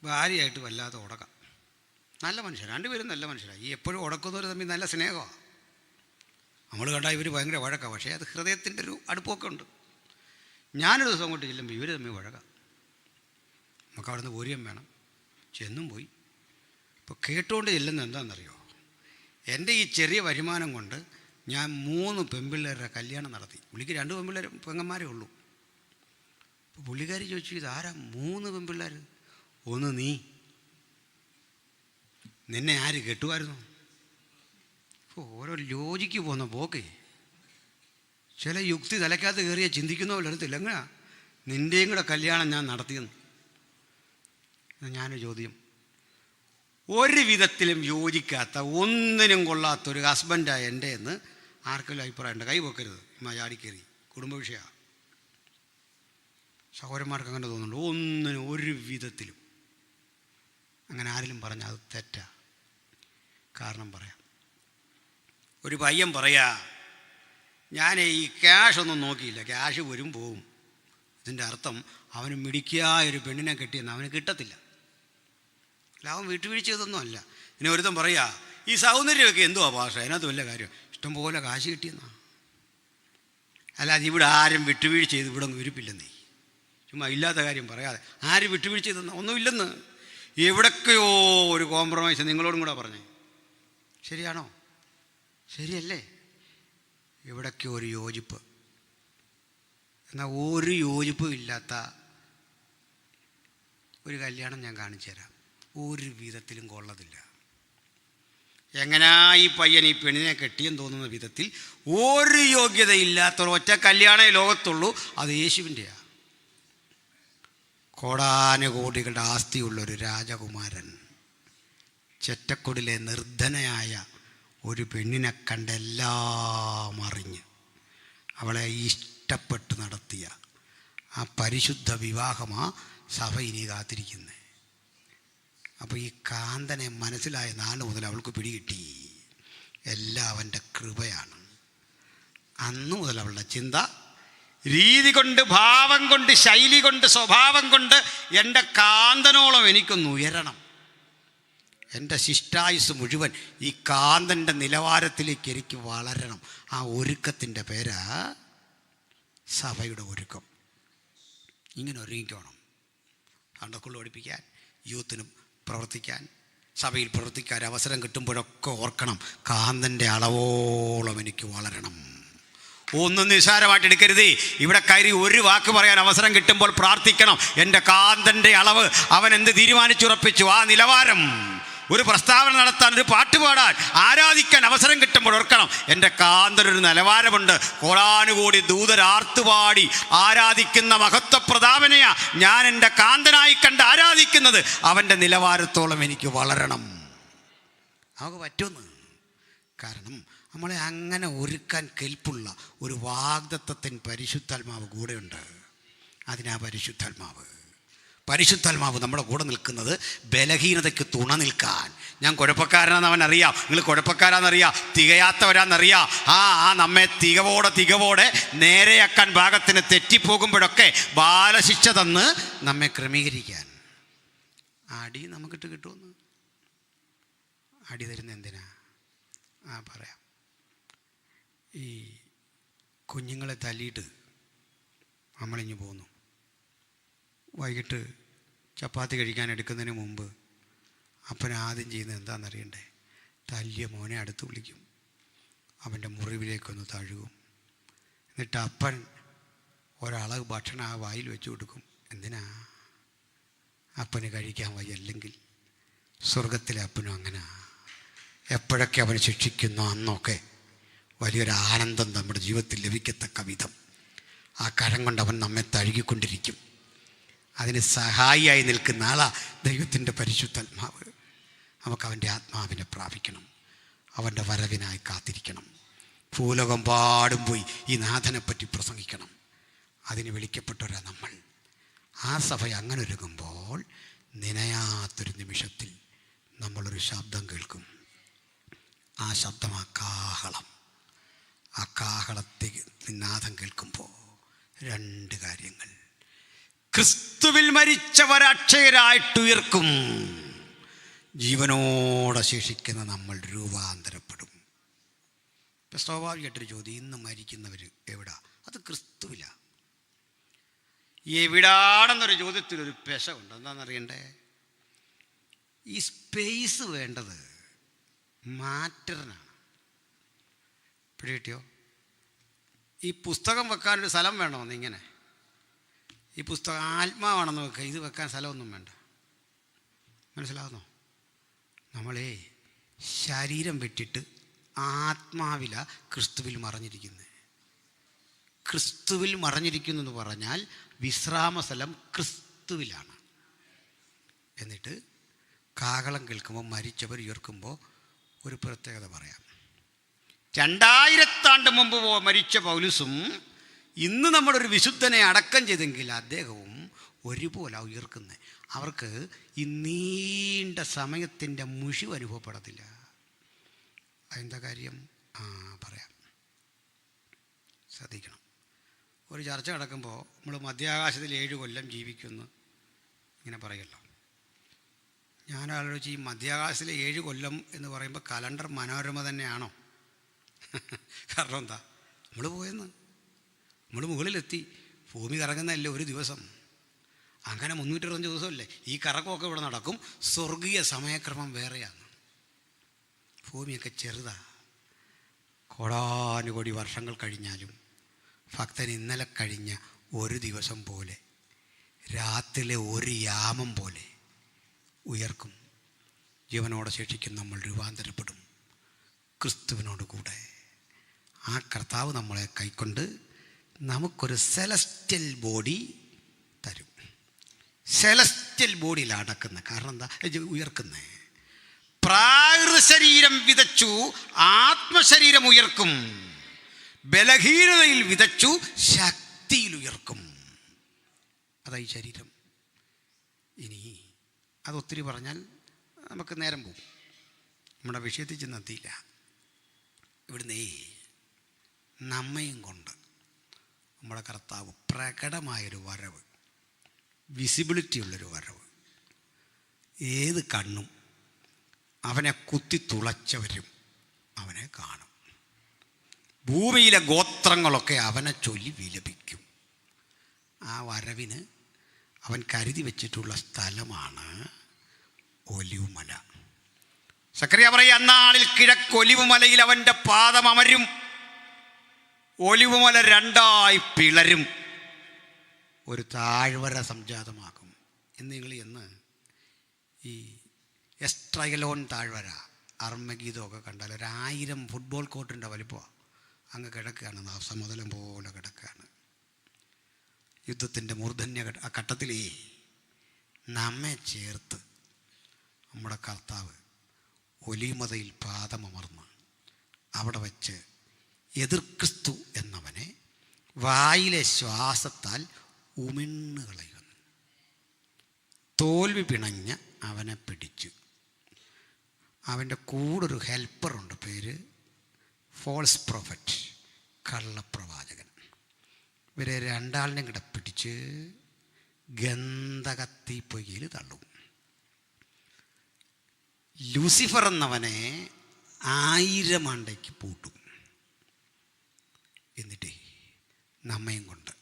ഭാര്യയായിട്ട് വല്ലാതെ ഉടക്കാം. നല്ല മനുഷ്യരാണ്, രണ്ടുപേരും നല്ല മനുഷ്യരാണ്. ഈ എപ്പോഴും ഉടക്കുന്നവർ തമ്മിൽ നല്ല സ്നേഹമാണ്. നമ്മൾ കണ്ടാൽ ഇവർ ഭയങ്കര വഴക്കാണ്, പക്ഷേ അത് ഹൃദയത്തിൻ്റെ ഒരു അടുപ്പമൊക്കെ ഉണ്ട്. ഞാനൊരു ദിവസം അങ്ങോട്ട് ചെല്ലുമ്പോൾ ഇവർ തമ്മിൽ വഴക്കാം. നമുക്ക് അവിടെ നിന്ന് പോരുകയും വേണം. ചെന്നും പോയി. ഇപ്പോൾ കേട്ടുകൊണ്ട് ചെല്ലുന്നത് എന്താണെന്നറിയോ? എൻ്റെ ഈ ചെറിയ വരുമാനം കൊണ്ട് ഞാൻ 3 പെൺപിള്ളേരുടെ കല്യാണം നടത്തി. പുള്ളിക്ക് 2 പെങ്ങന്മാരേ ഉള്ളൂ. അപ്പോൾ പുള്ളിക്കാരി ചോദിച്ചു, ഇതാരാ 3 പെൺപിള്ളേർ? ഒന്ന് നീ, നിന്നെ ആര് കെട്ടുമായിരുന്നു? ഓരോ ലോജിക്ക് പോകുന്ന പോക്കേ, ചില യുക്തി തലയ്ക്കകത്ത് കയറിയ ചിന്തിക്കുന്ന പോലെ എടുത്തില്ല. എങ്ങനെയാ നിൻ്റെയും കൂടെ കല്യാണം ഞാൻ നടത്തിയെന്ന്? ഞാനൊരു ചോദ്യം, ഒരു വിധത്തിലും യോജിക്കാത്ത, ഒന്നിനും കൊള്ളാത്തൊരു ഹസ്ബൻഡായ എൻ്റെ എന്ന് ആർക്കെങ്കിലും അഭിപ്രായമുണ്ട്? കൈ വെക്കരുത്, ചാടിക്കയറി. കുടുംബ വിഷയമാണ്. സഹോദരന്മാർക്ക് അങ്ങനെ തോന്നുന്നുണ്ട്. ഒന്നിനും ഒരു വിധത്തിലും. അങ്ങനെ ആരെങ്കിലും പറഞ്ഞാൽ അത് തെറ്റാ. കാരണം പറയാം. ഒരു പയ്യൻ പറയാ, ഞാൻ ഈ ക്യാഷൊന്നും നോക്കിയില്ല, ക്യാഷ് വരും പോവും. ഇതിൻ്റെ അർത്ഥം അവന് മിടിക്കായൊരു പെണ്ണിനെ കെട്ടിയെന്ന് അവന് കിട്ടത്തില്ല. അവൻ വിട്ടുവീഴ്ച ചെയ്തൊന്നും അല്ല. ഇനി ഒരുത്തം പറയാ, ഈ സൗന്ദര്യമൊക്കെ എന്തുവാ ഭാഷ, അതിനകത്ത് വല്ല കാര്യം, ഇഷ്ടംപോലെ കാശ് കിട്ടിയെന്നാ. അല്ലാതെ ഇവിടെ ആരും വിട്ടുവീഴ്ച ചെയ്ത് ഇവിടെ ഒന്നും ഇരിപ്പില്ലെന്നേ. ചുമ്മാ ഇല്ലാത്ത കാര്യം പറയാതെ. ആരും വിട്ടുവീഴ്ച ചെയ്തെന്ന് ഒന്നുമില്ലെന്ന്. എവിടൊക്കെയോ ഒരു കോംപ്രമൈസ് നിങ്ങളോടും കൂടെ പറഞ്ഞേ. ശരിയാണോ? ശരിയല്ലേ? എവിടൊക്കെയോ ഒരു യോജിപ്പ്. എന്നാൽ ഒരു യോജിപ്പും ഇല്ലാത്ത ഒരു കല്യാണം ഞാൻ കാണിച്ചു തരാം. ഒരു വിധത്തിലും കൊള്ളതില്ല. എങ്ങനെയാ ഈ പയ്യൻ ഈ പെണ്ണിനെ കെട്ടിയെന്ന് തോന്നുന്ന വിധത്തിൽ ഒരു യോഗ്യതയില്ലാത്തൊരൊറ്റ കല്യാണേ ലോകത്തുള്ളൂ. അത് യേശുവിൻ്റെയാണ്. കോടാനുകോടികളുടെ ആസ്തിയുള്ളൊരു രാജകുമാരൻ ചെറ്റക്കുടിലെ നിർധനയായ ഒരു പെണ്ണിനെ കണ്ടെല്ലാം അറിഞ്ഞ് അവളെ ഇഷ്ടപ്പെട്ട് നടത്തിയ ആ പരിശുദ്ധ വിവാഹമാ സഭ ഇനി കാത്തിരിക്കുന്നത്. അപ്പോൾ ഈ കാന്തനെ മനസ്സിലായ നാൾ മുതൽ അവൾക്ക് പിടികിട്ടി എല്ലാം അവൻ്റെ കൃപയാണ്. അന്നു മുതൽ അവളുടെ ചിന്ത, രീതി കൊണ്ട്, ഭാവം കൊണ്ട്, ശൈലി കൊണ്ട്, സ്വഭാവം കൊണ്ട് എൻ്റെ കാന്തനോളം എനിക്കൊന്ന് ഉയരണം. എൻ്റെ ശിഷ്ടായുസ് മുഴുവൻ ഈ കാന്തൻ്റെ നിലവാരത്തിലേക്ക് എനിക്ക് വളരണം. ആ ഒരുക്കത്തിൻ്റെ പേരാ സഭയുടെ ഒരുക്കം. ഇങ്ങനെ ഒരുങ്ങിക്കോണം. സൺഡേ പഠിപ്പിക്കാൻ, യൂത്തിനും പ്രവർത്തിക്കാൻ, സഭയിൽ പ്രവർത്തിക്കാൻ അവസരം കിട്ടുമ്പോഴൊക്കെ ഓർക്കണം, കാന്തൻ്റെ അളവോളം എനിക്ക് വളരണം. ഒന്നും നിസ്സാരമായിട്ട് എടുക്കരുതേ. ഇവിടെ കയറി ഒരു വാക്ക് പറയാൻ അവസരം കിട്ടുമ്പോൾ പ്രാർത്ഥിക്കണം, എൻ്റെ കാന്തൻ്റെ അളവ് അവൻ എന്ത് തീരുമാനിച്ചുറപ്പിച്ചു, ആ നിലവാരം. ഒരു പ്രസ്താവന നടത്താൻ, ഒരു പാട്ട് പാടാൻ, ആരാധിക്കാൻ അവസരം കിട്ടുമ്പോൾ ഓർക്കണം, എൻ്റെ കാന്തനൊരു നിലവാരമുണ്ട്. കോടാനുകോടി ദൂതരാർത്തുപാടി ആരാധിക്കുന്ന മഹത്വപ്രതാപനെയാ ഞാൻ എൻ്റെ കാന്തനായി കണ്ട് ആരാധിക്കുന്നത്. അവൻ്റെ നിലവാരത്തോളം എനിക്ക് വളരണം. നമുക്ക് പറ്റുമെന്ന്. കാരണം നമ്മളെ അങ്ങനെ ഒരുക്കാൻ കെൽപ്പുള്ള ഒരു വാഗ്ദത്തത്തിൻ പരിശുദ്ധാത്മാവ് കൂടെയുണ്ട്. അതിനാ പരിശുദ്ധാത്മാവ് നമ്മുടെ കൂടെ നിൽക്കുന്നത് ബലഹീനതയ്ക്ക് തുണ നിൽക്കാൻ. ഞാൻ കുഴപ്പക്കാരനാണെന്ന് അവനറിയാം, നിങ്ങൾ കുഴപ്പക്കാരാണെന്നറിയാം, തികയാത്തവരാണെന്നറിയാം. നമ്മെ തികവോടെ നേരെയാക്കാൻ ഭാഗത്തിന് തെറ്റിപ്പോകുമ്പോഴൊക്കെ ബാലശിക്ഷ തന്ന് നമ്മെ ക്രമീകരിക്കാൻ. അടി നമുക്കിട്ട് കിട്ടുമെന്ന്. അടി തരുന്ന എന്തിനാ? പറയാം. ഈ കുഞ്ഞുങ്ങളെ തല്ലിയിട്ട് നമ്മളിഞ്ഞ് പോന്നു. വൈകിട്ട് ചപ്പാത്തി കഴിക്കാൻ എടുക്കുന്നതിന് മുമ്പ് അപ്പൻ ആദ്യം ചെയ്യുന്നത് എന്താണെന്നറിയണ്ടേ? തല്ലിയ മോനെ അടുത്ത് വിളിക്കും, അവൻ്റെ മുറിവിലേക്കൊന്ന് തഴുകും. എന്നിട്ട് അപ്പൻ ഒരളവ് ഭക്ഷണം ആ വായിൽ വെച്ച് കൊടുക്കും. എന്തിനാ? അപ്പന് കഴിക്കാൻ വയ്യ. അല്ലെങ്കിൽ സ്വർഗത്തിലെ അപ്പനും അങ്ങനെ എപ്പോഴൊക്കെ അവൻ ശിക്ഷിക്കുന്നോ അന്നൊക്കെ വലിയൊരു ആനന്ദം നമ്മുടെ ജീവിതത്തിൽ ലഭിക്കത്തക്ക വിധം ആ കരം കൊണ്ട് അവൻ നമ്മെ തഴുകിക്കൊണ്ടിരിക്കും. അതിന് സഹായിയായി നിൽക്കുന്ന ആളാ ദൈവത്തിൻ്റെ പരിശുദ്ധാത്മാവ്. നമുക്ക് അവൻ്റെ ആത്മാവിനെ പ്രാപിക്കണം, അവൻ്റെ വരവിനായി കാത്തിരിക്കണം. ഭൂലോകം പാടും പോയി ഈ നാഥനെപ്പറ്റി പ്രസംഗിക്കണം. അതിന് വിളിക്കപ്പെട്ടവരാ നമ്മൾ. ആ സഭ അങ്ങനെ ഒരുങ്ങുമ്പോൾ നനയാത്തൊരു നിമിഷത്തിൽ നമ്മളൊരു ശബ്ദം കേൾക്കും. ആ ശബ്ദം ആ കാഹളം. ആ കാഹളത്തെ നാദം കേൾക്കുമ്പോൾ രണ്ട് കാര്യങ്ങൾ: ക്രിസ്തുവിൽ മരിച്ചവർ അക്ഷയരായിട്ടുയർക്കും, ജീവനോടെ ശേഷിക്കുന്ന നമ്മൾ രൂപാന്തരപ്പെടും. ഇപ്പം സ്വാഭാവികമായിട്ടൊരു ചോദ്യം, ഇന്ന് മരിക്കുന്നവർ എവിടാ? അത് ക്രിസ്തുവില്ല. എവിടാണെന്നൊരു ചോദ്യത്തിലൊരു പെശകുണ്ട്. എന്താണെന്നറിയണ്ടേ? ഈ സ്പേസ് വേണ്ടത് മാറ്ററിനാണ്. പിടികിട്ടിയോ? ഈ പുസ്തകം വെക്കാനൊരു സ്ഥലം വേണമെന്ന്. ഇങ്ങനെ ഈ പുസ്തകം ആത്മാവാണെന്ന് വെക്കുക, ഇത് വെക്കാൻ സ്ഥലമൊന്നും വേണ്ട. മനസ്സിലാകുന്നോ? നമ്മളെ ശരീരം വെട്ടിട്ട് ആത്മാവില ക്രിസ്തുവിൽ മറഞ്ഞിരിക്കുന്നത്. ക്രിസ്തുവിൽ മറഞ്ഞിരിക്കുന്നു എന്ന് പറഞ്ഞാൽ വിശ്രാമ സ്ഥലം ക്രിസ്തുവിലാണ്. എന്നിട്ട് കാഹളം കേൾക്കുമ്പോൾ മരിച്ചവർ ഉയർക്കുമ്പോൾ ഒരു പ്രത്യേകത പറയാം. 2000 ആണ്ട് മുമ്പ് മരിച്ച പൗലുസും ഇന്ന് നമ്മളൊരു വിശുദ്ധനെ അടക്കം ചെയ്തെങ്കിൽ അദ്ദേഹവും ഒരുപോലെ ഉയർക്കുന്നത്. അവർക്ക് ഈ നീണ്ട സമയത്തിൻ്റെ മുഷിവ് അനുഭവപ്പെടത്തില്ല. അതെന്താ കാര്യം? പറയാം, ശ്രദ്ധിക്കണം. ഒരു ചർച്ച നടക്കുമ്പോൾ നമ്മൾ മധ്യാകാശത്തിൽ 7 കൊല്ലം ജീവിക്കുമെന്ന് ഇങ്ങനെ പറയുമല്ലോ. ഞാൻ ആലോചിച്ച്, ഈ മധ്യാകാശത്തിൽ 7 കൊല്ലം എന്ന് പറയുമ്പോൾ കലണ്ടർ മനോരമ തന്നെയാണോ? കാരണം എന്താ? നമ്മൾ പോയെന്ന്, നമ്മൾ മുകളിലെത്തി. ഭൂമി കറങ്ങുന്നതല്ലേ ഒരു ദിവസം. അങ്ങനെ 365 ദിവസമല്ലേ ഈ കറക്കമൊക്കെ ഇവിടെ നടക്കും. സ്വർഗീയ സമയക്രമം വേറെയാണ്. ഭൂമിയൊക്കെ ചെറുതാ. കോടാനുകോടി വർഷങ്ങൾ കഴിഞ്ഞാലും ഭക്തൻ ഇന്നലെ കഴിഞ്ഞ ഒരു ദിവസം പോലെ, രാത്രിയിലെ ഒരു യാമം പോലെ ഉയർക്കും. ജീവനോടെ ശേഷിക്കും നമ്മൾ രൂപാന്തരപ്പെടും ക്രിസ്തുവിനോട് കൂടെ. ആ കർത്താവ് നമ്മളെ കൈക്കൊണ്ട് നമുക്കൊരു സെലസ്റ്റ്യൽ ബോഡി തരും. സെലസ്റ്റ്യൽ ബോഡിയിലാണ് അടക്കുന്നത്. കാരണം എന്താ? ഉയർക്കുന്നത്. പ്രാകൃത ശരീരം വിതച്ചു, ആത്മശരീരം ഉയർക്കും. ബലഹീനതയിൽ വിതച്ചു, ശക്തിയിൽ ഉയർക്കും. അതായി ശരീരം. ഇനി അതൊത്തിരി പറഞ്ഞാൽ നമുക്ക് നേരം പോകും, നമ്മുടെ വിഷയത്തിൽ ചെന്നെത്തിയില്ല. ഇവിടുന്ന് നമ്മയും കൊണ്ട് നമ്മുടെ കർത്താവ് പ്രകടമായൊരു വരവ്, വിസിബിലിറ്റി ഉള്ളൊരു വരവ്. ഏത് കണ്ണും അവനെ കുത്തി തുളച്ചവരും അവനെ കാണും. ഭൂമിയിലെ ഗോത്രങ്ങളൊക്കെ അവനെ ചൊല്ലി വിലപിക്കും. ആ വരവിന് അവൻ കരുതി വച്ചിട്ടുള്ള സ്ഥലമാണ് ഒലിവുമല. സക്കറിയ പറയും, അന്നാളിൽ കിഴക്കൊലിവുമലയിൽ അവൻ്റെ പാദം അമരും, ഒലിവുമല 2ആയി പിളരും, ഒരു താഴ്വര സംജാതമാക്കും. എന്ന് നിങ്ങൾ ഈ എസ്ട്രൈലോൺ താഴ്വര, അർമ്മഗീതമൊക്കെ കണ്ടാൽ 1000 ഫുട്ബോൾ കോർട്ടിൻ്റെ വലിപ്പമാണ്. അങ്ങ് കിടക്കുകയാണ്, സമതലം പോലെ കിടക്കുകയാണ്. യുദ്ധത്തിൻ്റെ മൂർധന്യ ആ ഘട്ടത്തിലേ നമ്മെ ചേർത്ത് നമ്മുടെ കർത്താവ് ഒലിമതയിൽ പാദമമർന്ന് അവിടെ വച്ച് എതിർക്രിസ്തു എന്നവനെ വായിലെ ശ്വാസത്താൽ ഉമിണ്ണ് കളയുന്നു. തോൽവി പിണഞ്ഞ് അവനെ പിടിച്ചു. അവൻ്റെ കൂടൊരു ഹെൽപ്പറുണ്ട്, പേര് ഫോൾസ് പ്രൊഫറ്റ്, കള്ളപ്രവാചകൻ. ഇവരെ 2 കൂടെ പിടിച്ച് ഗന്ധകത്തി പൊയ്യിൽ തള്ളും. ലൂസിഫർ എന്നവനെ 1000 ആണ്ടേക്ക് പൂട്ടും. എന്നിട്ട് നമ്മയും കൊണ്ട്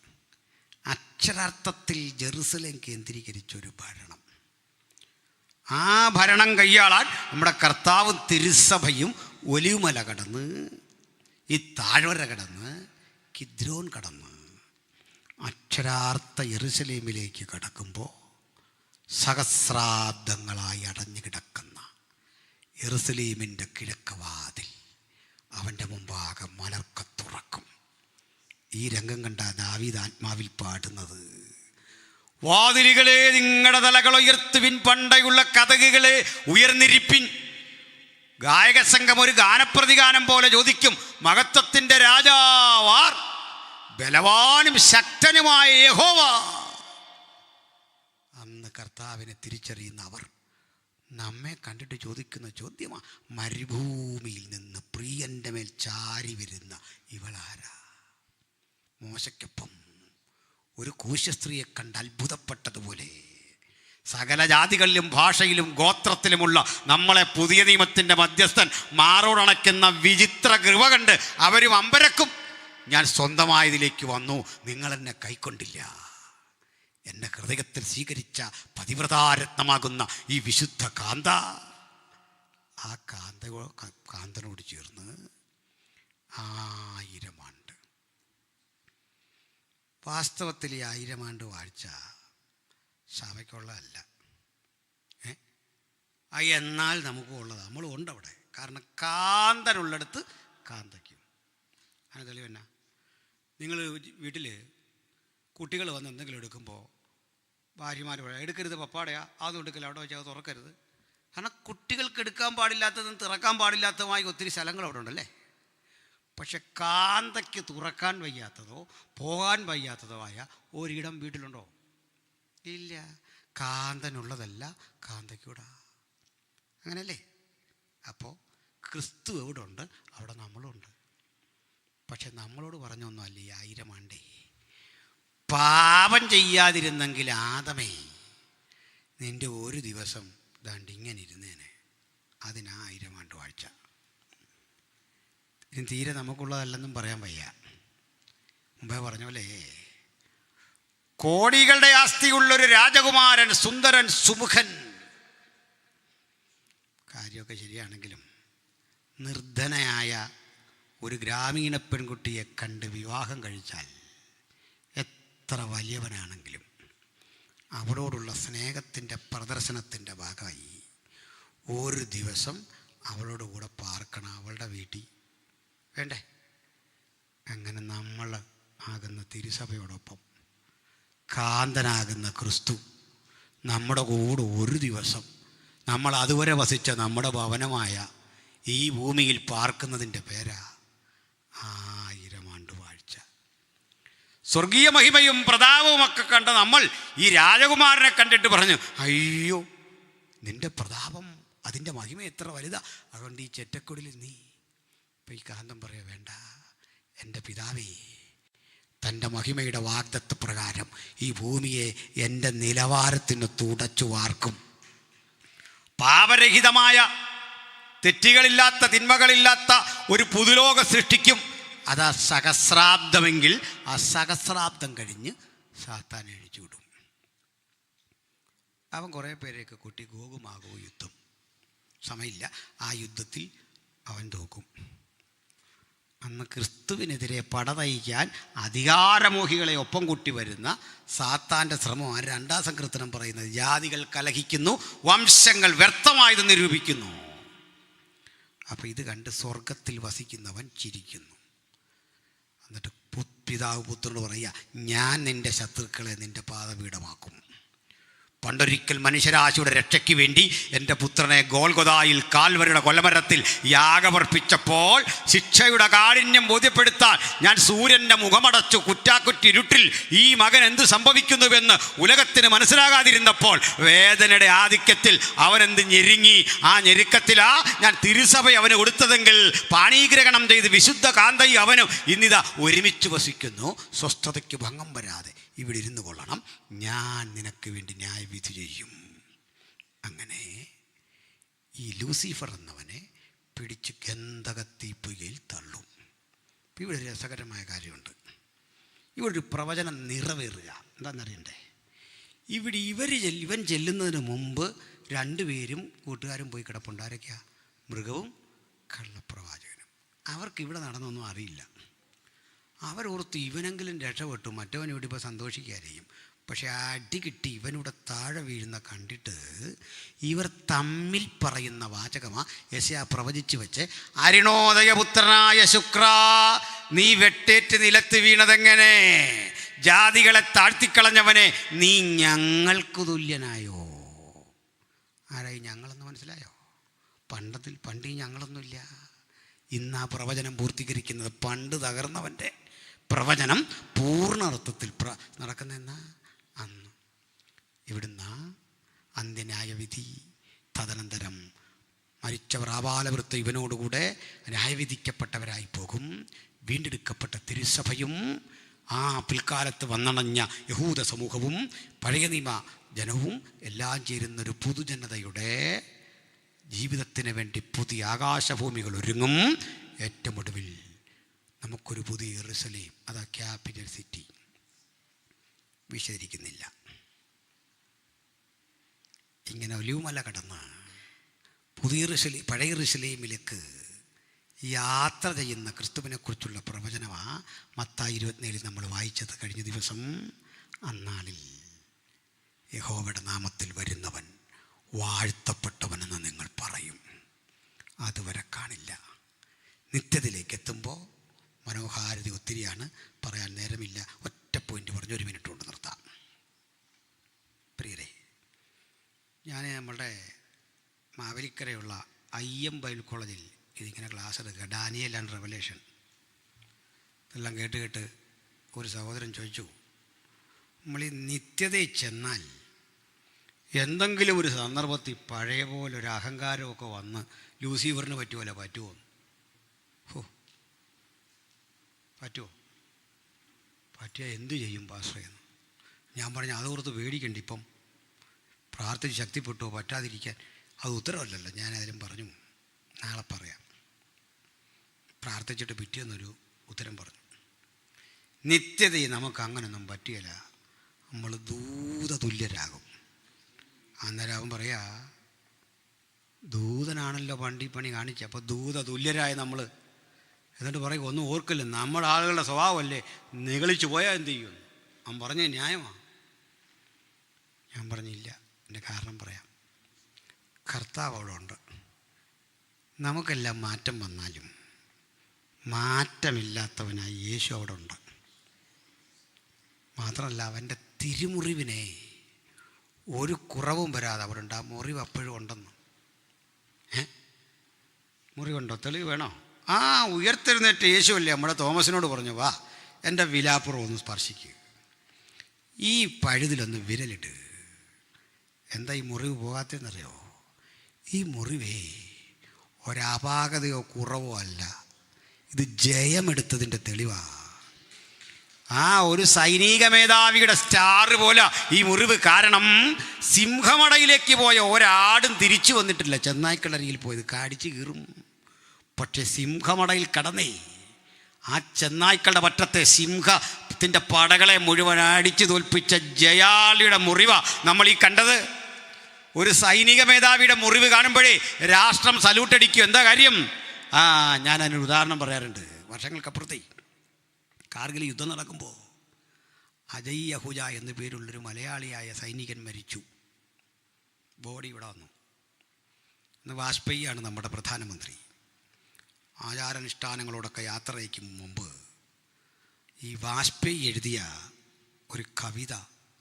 ആ അക്ഷരാർത്ഥത്തിൽ ജെറുസലേം കേന്ദ്രീകരിച്ചൊരു ഭരണം. ആ ഭരണം കൈയാളാൻ നമ്മുടെ കർത്താവും തിരുസഭയും ഒലിവുമല കടന്ന്, ഈ താഴ്വര കടന്ന്, കിദ്രോൻ കടന്ന് അക്ഷരാർത്ഥ യെരുശലേമിലേക്ക് കടക്കുമ്പോൾ സഹസ്രാബ്ദങ്ങളായി അടഞ്ഞു കിടക്കുന്ന യെരുശലേമിൻ്റെ കിഴക്ക് വാതിൽ അവൻ്റെ മുമ്പാകെ മലർക്ക തുറക്കും. ഈ രംഗം കണ്ട ദാവീദ് ആത്മാവിൽ പാടുന്നത്, വാതിലുകളെ നിങ്ങളുടെ തലകൾ ഉയർത്തുവിൻ, പണ്ടയുള്ള കതകുകളെ ഉയർന്നിരിപ്പിൻ. ഗായക സംഘം ഒരു ഗാനപ്രതിഗാനം പോലെ ചോദിക്കും, മഹത്വത്തിൻ്റെ രാജാവാർ, ബലവാനും ശക്തനുമായ യഹോവ. അന്ന് കർത്താവിനെ തിരിച്ചറിയുന്ന അവർ നമ്മെ കണ്ടിട്ട് ചോദിക്കുന്ന ചോദ്യമാണ്, മരുഭൂമിയിൽ നിന്ന് പ്രിയൻ്റെ മേൽ ചാരി വരുന്ന ഇവളാരാ? മോശയ്ക്കൊപ്പം ഒരു കൂശസ്ത്രീയെ കണ്ട് അത്ഭുതപ്പെട്ടതുപോലെ സകല ജാതികളിലും ഭാഷയിലും ഗോത്രത്തിലുമുള്ള നമ്മളെ പുതിയ നിയമത്തിൻ്റെ മധ്യസ്ഥൻ മാറോടണയ്ക്കുന്ന വിചിത്ര കൃപ കണ്ട് അവരും അമ്പരക്കും. ഞാൻ സ്വന്തമായതിലേക്ക് വന്നു, നിങ്ങളെന്നെ കൈക്കൊണ്ടില്ല. എന്നെ ഹൃദയത്തിൽ സ്വീകരിച്ച പതിവ്രതാരത്നമാകുന്ന ഈ വിശുദ്ധ കാന്ത, ആ കാന്തനോട് ചേർന്ന് 1000 ആണ്ട്. വാസ്തവത്തിൽ ഈ 1000 ആണ്ട് വാഴ്ച സഭയ്ക്കുള്ളതല്ല. എന്നാൽ നമുക്കും ഉള്ളതാണ്, നമ്മളും ഉണ്ട് അവിടെ. കാരണം കാന്തനുള്ളിടത്ത് കാന്തയ്ക്കും. അതിന് തെളിവെന്നാ, നിങ്ങൾ വീട്ടിൽ കുട്ടികൾ വന്ന് എന്തെങ്കിലും എടുക്കുമ്പോൾ ഭാര്യമാർ പറയാം, എടുക്കരുത് പപ്പാടയാ, അതൊന്നും എടുക്കില്ല, അവിടെ വെച്ചാൽ അത് തുറക്കരുത്. കാരണം കുട്ടികൾക്ക് എടുക്കാൻ പാടില്ലാത്തതും തുറക്കാൻ പാടില്ലാത്തതുമായി ഒത്തിരി സ്ഥലങ്ങൾ അവിടെ ഉണ്ടല്ലേ. പക്ഷെ കാന്തയ്ക്ക് തുറക്കാൻ വയ്യാത്തതോ പോകാൻ വയ്യാത്തതോ ആയ ഒരിടം വീട്ടിലുണ്ടോ? ഇല്ല. കാന്തനുള്ളതല്ല കാന്തയ്ക്കൂടാ. അങ്ങനെയല്ലേ? അപ്പോൾ ക്രിസ്തു എവിടെ ഉണ്ട് അവിടെ നമ്മളുണ്ട്. പക്ഷെ നമ്മളോട് പറഞ്ഞൊന്നുമല്ല ഈ 1000 ആണ്ടേ. പാപം ചെയ്യാതിരുന്നെങ്കിൽ ആദമേ, നിൻ്റെ ഒരു ദിവസം ദാണ്ട് ഇങ്ങനെ ഇരുന്നേനെ. അതിനാ 1000 ആണ്ട് വാഴ്ച. ഇനി തീരെ നമുക്കുള്ളതല്ലെന്നും പറയാൻ വയ്യ. മുമ്പേ പറഞ്ഞ പോലെ കോടികളുടെ ആസ്തിയുള്ളൊരു രാജകുമാരൻ, സുന്ദരൻ, സുമുഖൻ. കാര്യമൊക്കെ ശരിയാണെങ്കിലും നിർധനയായ ഒരു ഗ്രാമീണ പെൺകുട്ടിയെ കണ്ട് വിവാഹം കഴിച്ചാൽ എത്ര വലിയവനാണെങ്കിലും അവളോടുള്ള സ്നേഹത്തിൻ്റെ പ്രദർശനത്തിൻ്റെ ഭാഗമായി ഒരു ദിവസം അവളോട് കൂടെ പാർക്കണം, അവളുടെ വീട്ടിൽ വേണ്ടേ? അങ്ങനെ നമ്മൾ ആകുന്ന തിരുസഭയോടൊപ്പം കാന്തനാകുന്ന ക്രിസ്തു നമ്മുടെ കൂടെ ഒരു ദിവസം നമ്മൾ അതുവരെ വസിച്ച നമ്മുടെ ഭവനമായ ഈ ഭൂമിയിൽ പാർക്കുന്നതിൻ്റെ പേരാ 1000 ആണ്ട് വാഴ്ച. സ്വർഗീയ മഹിമയും പ്രതാപവും ഒക്കെ കണ്ട നമ്മൾ ഈ രാജകുമാരനെ കണ്ടിട്ട് പറഞ്ഞു, അയ്യോ നിൻ്റെ പ്രതാപം, അതിൻ്റെ മഹിമ എത്ര വലുതാ, അതുകൊണ്ട് ഈ ചെറ്റക്കുടിൽ നീ. ഇപ്പം ഈ കാന്തം പറയാ, വേണ്ട, എൻ്റെ പിതാവേ തൻ്റെ മഹിമയുടെ വാഗ്ദത്ത പ്രകാരം ഈ ഭൂമിയെ എൻ്റെ നിലവാരത്തിന് തുടച്ചു വാർക്കും. പാപരഹിതമായ, തെറ്റുകളില്ലാത്ത, തിന്മകളില്ലാത്ത ഒരു പുതുലോക സൃഷ്ടിക്കും. അതാ സഹസ്രാബ്ദമെങ്കിൽ ആ സഹസ്രാബ്ദം കഴിഞ്ഞ് സാത്താൻ അഴിച്ചു വിടും. അവൻ കുറേ പേരെയൊക്കെ കൂട്ടി ഗോഗുമാകോ യുദ്ധം, സമയമില്ല, ആ യുദ്ധത്തിൽ അവൻ തോക്കും. അന്ന് ക്രിസ്തുവിനെതിരെ പടനയിക്കാൻ അധികാരമോഹികളെ ഒപ്പം കൂട്ടി വരുന്ന സാത്താൻ്റെ ശ്രമമാണ് 2-ാം സങ്കീർത്തനം പറയുന്നത്. ജാതികൾ കലഹിക്കുന്നു, വംശങ്ങൾ വ്യർത്ഥമായത് നിരൂപിക്കുന്നു. അപ്പോൾ ഇത് കണ്ട് സ്വർഗത്തിൽ വസിക്കുന്നവൻ ചിരിക്കുന്നു. എന്നിട്ട് പിതാവ് പുത്രനോട് പറയുക, ഞാൻ നിൻ്റെ ശത്രുക്കളെ നിൻ്റെ പാദപീഠമാക്കും. പണ്ടൊരിക്കൽ മനുഷ്യരാശിയുടെ രക്ഷയ്ക്ക് വേണ്ടി എൻ്റെ പുത്രനെ ഗോൽഗൊഥായിൽ കാൽവരിയുടെ കൊലമരത്തിൽ യാഗമർപ്പിച്ചപ്പോൾ ശിക്ഷയുടെ കാഠിന്യം ബോധ്യപ്പെടുത്താൻ ഞാൻ സൂര്യൻ്റെ മുഖമടച്ചു കുറ്റാക്കുറ്റിരുട്ടിൽ ഈ മകൻ എന്ത് സംഭവിക്കുന്നുവെന്ന് ഉലകത്തിന് മനസ്സിലാകാതിരുന്നപ്പോൾ വേദനയുടെ ആധിക്യത്തിൽ അവനെന്ത് ഞെരുങ്ങി. ആ ഞെരുക്കത്തിലാ ഞാൻ തിരുസഭ അവന് കൊടുത്തതെങ്കിൽ പാണീഗ്രഹണം ചെയ്ത് വിശുദ്ധ കാന്തയി അവനും ഇന്നിതാ ഒരുമിച്ച് വസിക്കുന്നു. സ്വസ്ഥതയ്ക്ക് ഭംഗം വരാതെ ഇവിടെ ഇരുന്ന് കൊള്ളണം, ഞാൻ നിനക്ക് വേണ്ടി ന്യായവിധി ചെയ്യും. അങ്ങനെ ഈ ലൂസിഫർ എന്നവനെ പിടിച്ച് ഗന്ധകത്തീപ്പുകയിൽ തള്ളും. ഇവിടെ രസകരമായ കാര്യമുണ്ട്. ഇവിടെ ഒരു പ്രവചനം നിറവേറുക. എന്താണെന്നറിയണ്ടേ? ഇവൻ ചെല്ലുന്നതിന് മുമ്പ് രണ്ടുപേരും കൂട്ടുകാരും പോയി കിടപ്പുണ്ട്. ആരൊക്കെയാ? മൃഗവും കള്ളപ്രവാചകനും. അവർക്ക് ഇവിടെ നടന്നൊന്നും അറിയില്ല. അവരോർത്ത് ഇവനെങ്കിലും രക്ഷപ്പെട്ടു, മറ്റവൻ ഇവിടെ ഇപ്പോൾ സന്തോഷിക്കാതെയും. പക്ഷെ അടി കിട്ടി ഇവനിവിടെ താഴെ വീഴുന്ന കണ്ടിട്ട് ഇവർ തമ്മിൽ പറയുന്ന വാചകമാ യെശയ്യാ പ്രവചിച്ചു വെച്ച്, അരുണോദയപുത്രനായ ശുക്ര, നീ വെട്ടേറ്റ് നിലത്ത് വീണതെങ്ങനെ? ജാതികളെ താഴ്ത്തിക്കളഞ്ഞവനെ, നീ ഞങ്ങൾക്ക് തുല്യനായോ? ആരായി ഞങ്ങളെന്ന് മനസ്സിലായോ? പണ്ട് ഈ ഞങ്ങളൊന്നുമില്ല. ഇന്ന് ആ പ്രവചനം പൂർത്തീകരിക്കുന്നത്. പണ്ട് തകർന്നവൻ്റെ പ്രവചനം പൂർണ്ണ അർത്ഥത്തിൽ നടക്കുന്നതെന്നാ അന്ന്. ഇവിടുന്ന് അന്ത്യന്യായവിധി. തദനന്തരം മരിച്ചവർ ആബാലവൃത്ത ഇവനോടുകൂടെ ന്യായവിധിക്കപ്പെട്ടവരായി പോകും. വീണ്ടെടുക്കപ്പെട്ട തിരുസഭയും ആ പിൽക്കാലത്ത് വന്നണഞ്ഞ യഹൂദ സമൂഹവും പഴയ നിയമ ജനവും എല്ലാം ചേരുന്നൊരു പുതുജനതയുടെ ജീവിതത്തിന് വേണ്ടി പുതിയ ആകാശഭൂമികൾ ഒരുങ്ങും. ഏറ്റവും ഒടുവിൽ നമുക്കൊരു പുതിയ യെരുശലേം, അതാ ക്യാപിറ്റൽ സിറ്റി. വിശദീകരിക്കുന്നില്ല. ഇങ്ങനെ ഒലിവുമല കടന്ന് പുതിയ യെരുശലേം, പഴയ യെരുശലേമിലേക്ക് യാത്ര ചെയ്യുന്ന ക്രിസ്തുവിനെക്കുറിച്ചുള്ള പ്രവചനമാണ് മത്തായി 27 നമ്മൾ വായിച്ചത് കഴിഞ്ഞ ദിവസം. അന്നാളിൽ യഹോവയുടെ നാമത്തിൽ വരുന്നവൻ വാഴ്ത്തപ്പെട്ടവനെന്ന് നിങ്ങൾ പറയും. അതുവരെ കാണില്ല. നിത്യതയിലേക്ക് എത്തുമ്പോൾ മനോഹാരിത ഒത്തിരിയാണ്, പറയാൻ നേരമില്ല. ഒറ്റ പോയിന്റ് പറഞ്ഞ് 1 മിനിറ്റ് കൊണ്ട് നിർത്താം. പ്രിയരെ, ഞാൻ നമ്മളുടെ മാവേലിക്കരയുള്ള IM ബൈബിൾ കോളേജിൽ ഇതിങ്ങനെ ക്ലാസ് എടുക്കുക, ഡാനിയൽ ആൻഡ് റെവലേഷൻ. ഇതെല്ലാം കേട്ട് ഒരു സഹോദരൻ ചോദിച്ചു, നമ്മൾ ഈ നിത്യതയിൽ ചെന്നാൽ എന്തെങ്കിലും ഒരു സന്ദർഭത്തിൽ പഴയ പോലെ ഒരു അഹങ്കാരമൊക്കെ വന്ന് ലൂസിഫറിന് പറ്റുമല്ലോ? പറ്റുമോ? പറ്റിയാൽ എന്തു ചെയ്യും പാസ്റ്ററേന്ന് ഞാൻ പറഞ്ഞു. അതോർത്ത് പേടിക്കണ്ട, ഇപ്പം പ്രാർത്ഥിച്ച് ശക്തിപ്പെട്ടോ പറ്റാതിരിക്കാൻ. അത് ഉത്തരവല്ലല്ലോ. ഞാനതിലും പറഞ്ഞു, നാളെ പറയാം. പ്രാർത്ഥിച്ചിട്ട് പിറ്റേന്നൊരു ഉത്തരം പറഞ്ഞു. നിത്യതയിൽ നമുക്ക് അങ്ങനൊന്നും പറ്റിയല്ല. നമ്മൾ ദൂതതുല്യരാകും. അന്നേരം അവൻ പറയാ, ദൂതനാണല്ലോ പണി കാണിച്ച, അപ്പോൾ ദൂതതുല്യരായ നമ്മൾ. എന്നിട്ട് പറയും, ഒന്നും ഓർക്കില്ല, നമ്മുടെ ആളുകളുടെ സ്വഭാവമല്ലേ, നിഗളിച്ചു പോയാൽ എന്ത് ചെയ്യും? അവൻ പറഞ്ഞ ന്യായമാണ്. ഞാൻ പറഞ്ഞില്ല. എൻ്റെ കാരണം പറയാം. കർത്താവ് അവിടെ ഉണ്ട്. നമുക്കെല്ലാം മാറ്റം വന്നാലും മാറ്റമില്ലാത്തവനായി യേശു അവിടെ ഉണ്ട്. മാത്രമല്ല, അവൻ്റെ തിരുമുറിവിനെ ഒരു കുറവും വരാതെ അവിടെ ഉണ്ട്. ആ മുറിവ് അപ്പോഴും ഉണ്ടെന്ന്. മുറിവുണ്ടോ? തെളിവ് വേണോ? ആ ഉയർത്തെഴുന്നേറ്റ് യേശുവല്ലേ നമ്മുടെ തോമസിനോട് പറഞ്ഞു, വാ എൻ്റെ വിലാപ്പുറം ഒന്ന് സ്പർശിക്കുക, ഈ പഴുതിലൊന്ന് വിരലിട്ട്. എന്താ ഈ മുറിവ് പോകാത്തതെന്നറിയോ? ഈ മുറിവേ ഒരപാകതയോ കുറവോ അല്ല, ഇത് ജയമെടുത്തതിൻ്റെ തെളിവാണ്. ആ ഒരു സൈനിക മേധാവിയുടെ സ്റ്റാർ പോലെ ഈ മുറിവ്. കാരണം സിംഹമടയിലേക്ക് പോയ ഒരാടും തിരിച്ചു വന്നിട്ടില്ല. ചെന്നായ്ക്കളരിയിൽ പോയത് കാടിച്ച് കീറും. പക്ഷെ സിംഹമടയിൽ കടന്നേ ആ ചെന്നായ്ക്കളുടെ പറ്റത്തെ സിംഹത്തിൻ്റെ പടകളെ മുഴുവൻ അടിച്ചു തോൽപ്പിച്ച ജയാളിയുടെ മുറിവാ നമ്മൾ ഈ കണ്ടത്. ഒരു സൈനിക മേധാവിയുടെ മുറിവ് കാണുമ്പോഴേ രാഷ്ട്രം സല്യൂട്ടടിക്കും. എന്താ കാര്യം? ഞാൻ അതിനൊരു ഉദാഹരണം പറയാറുണ്ട്. വർഷങ്ങൾക്കപ്പുറത്തേ കാർഗിൽ യുദ്ധം നടക്കുമ്പോൾ അജയ് യഹൂജ എന്നു പേരുള്ളൊരു മലയാളിയായ സൈനികൻ മരിച്ചു. ബോഡി ഇവിടെ വന്നു. ഇന്ന് വാജ്പേയിയാണ് നമ്മുടെ പ്രധാനമന്ത്രി. ആചാരാനുഷ്ഠാനങ്ങളോടൊക്കെ യാത്രയ്ക്ക് മുമ്പ് ഈ വാജ്പേയി എഴുതിയ ഒരു കവിത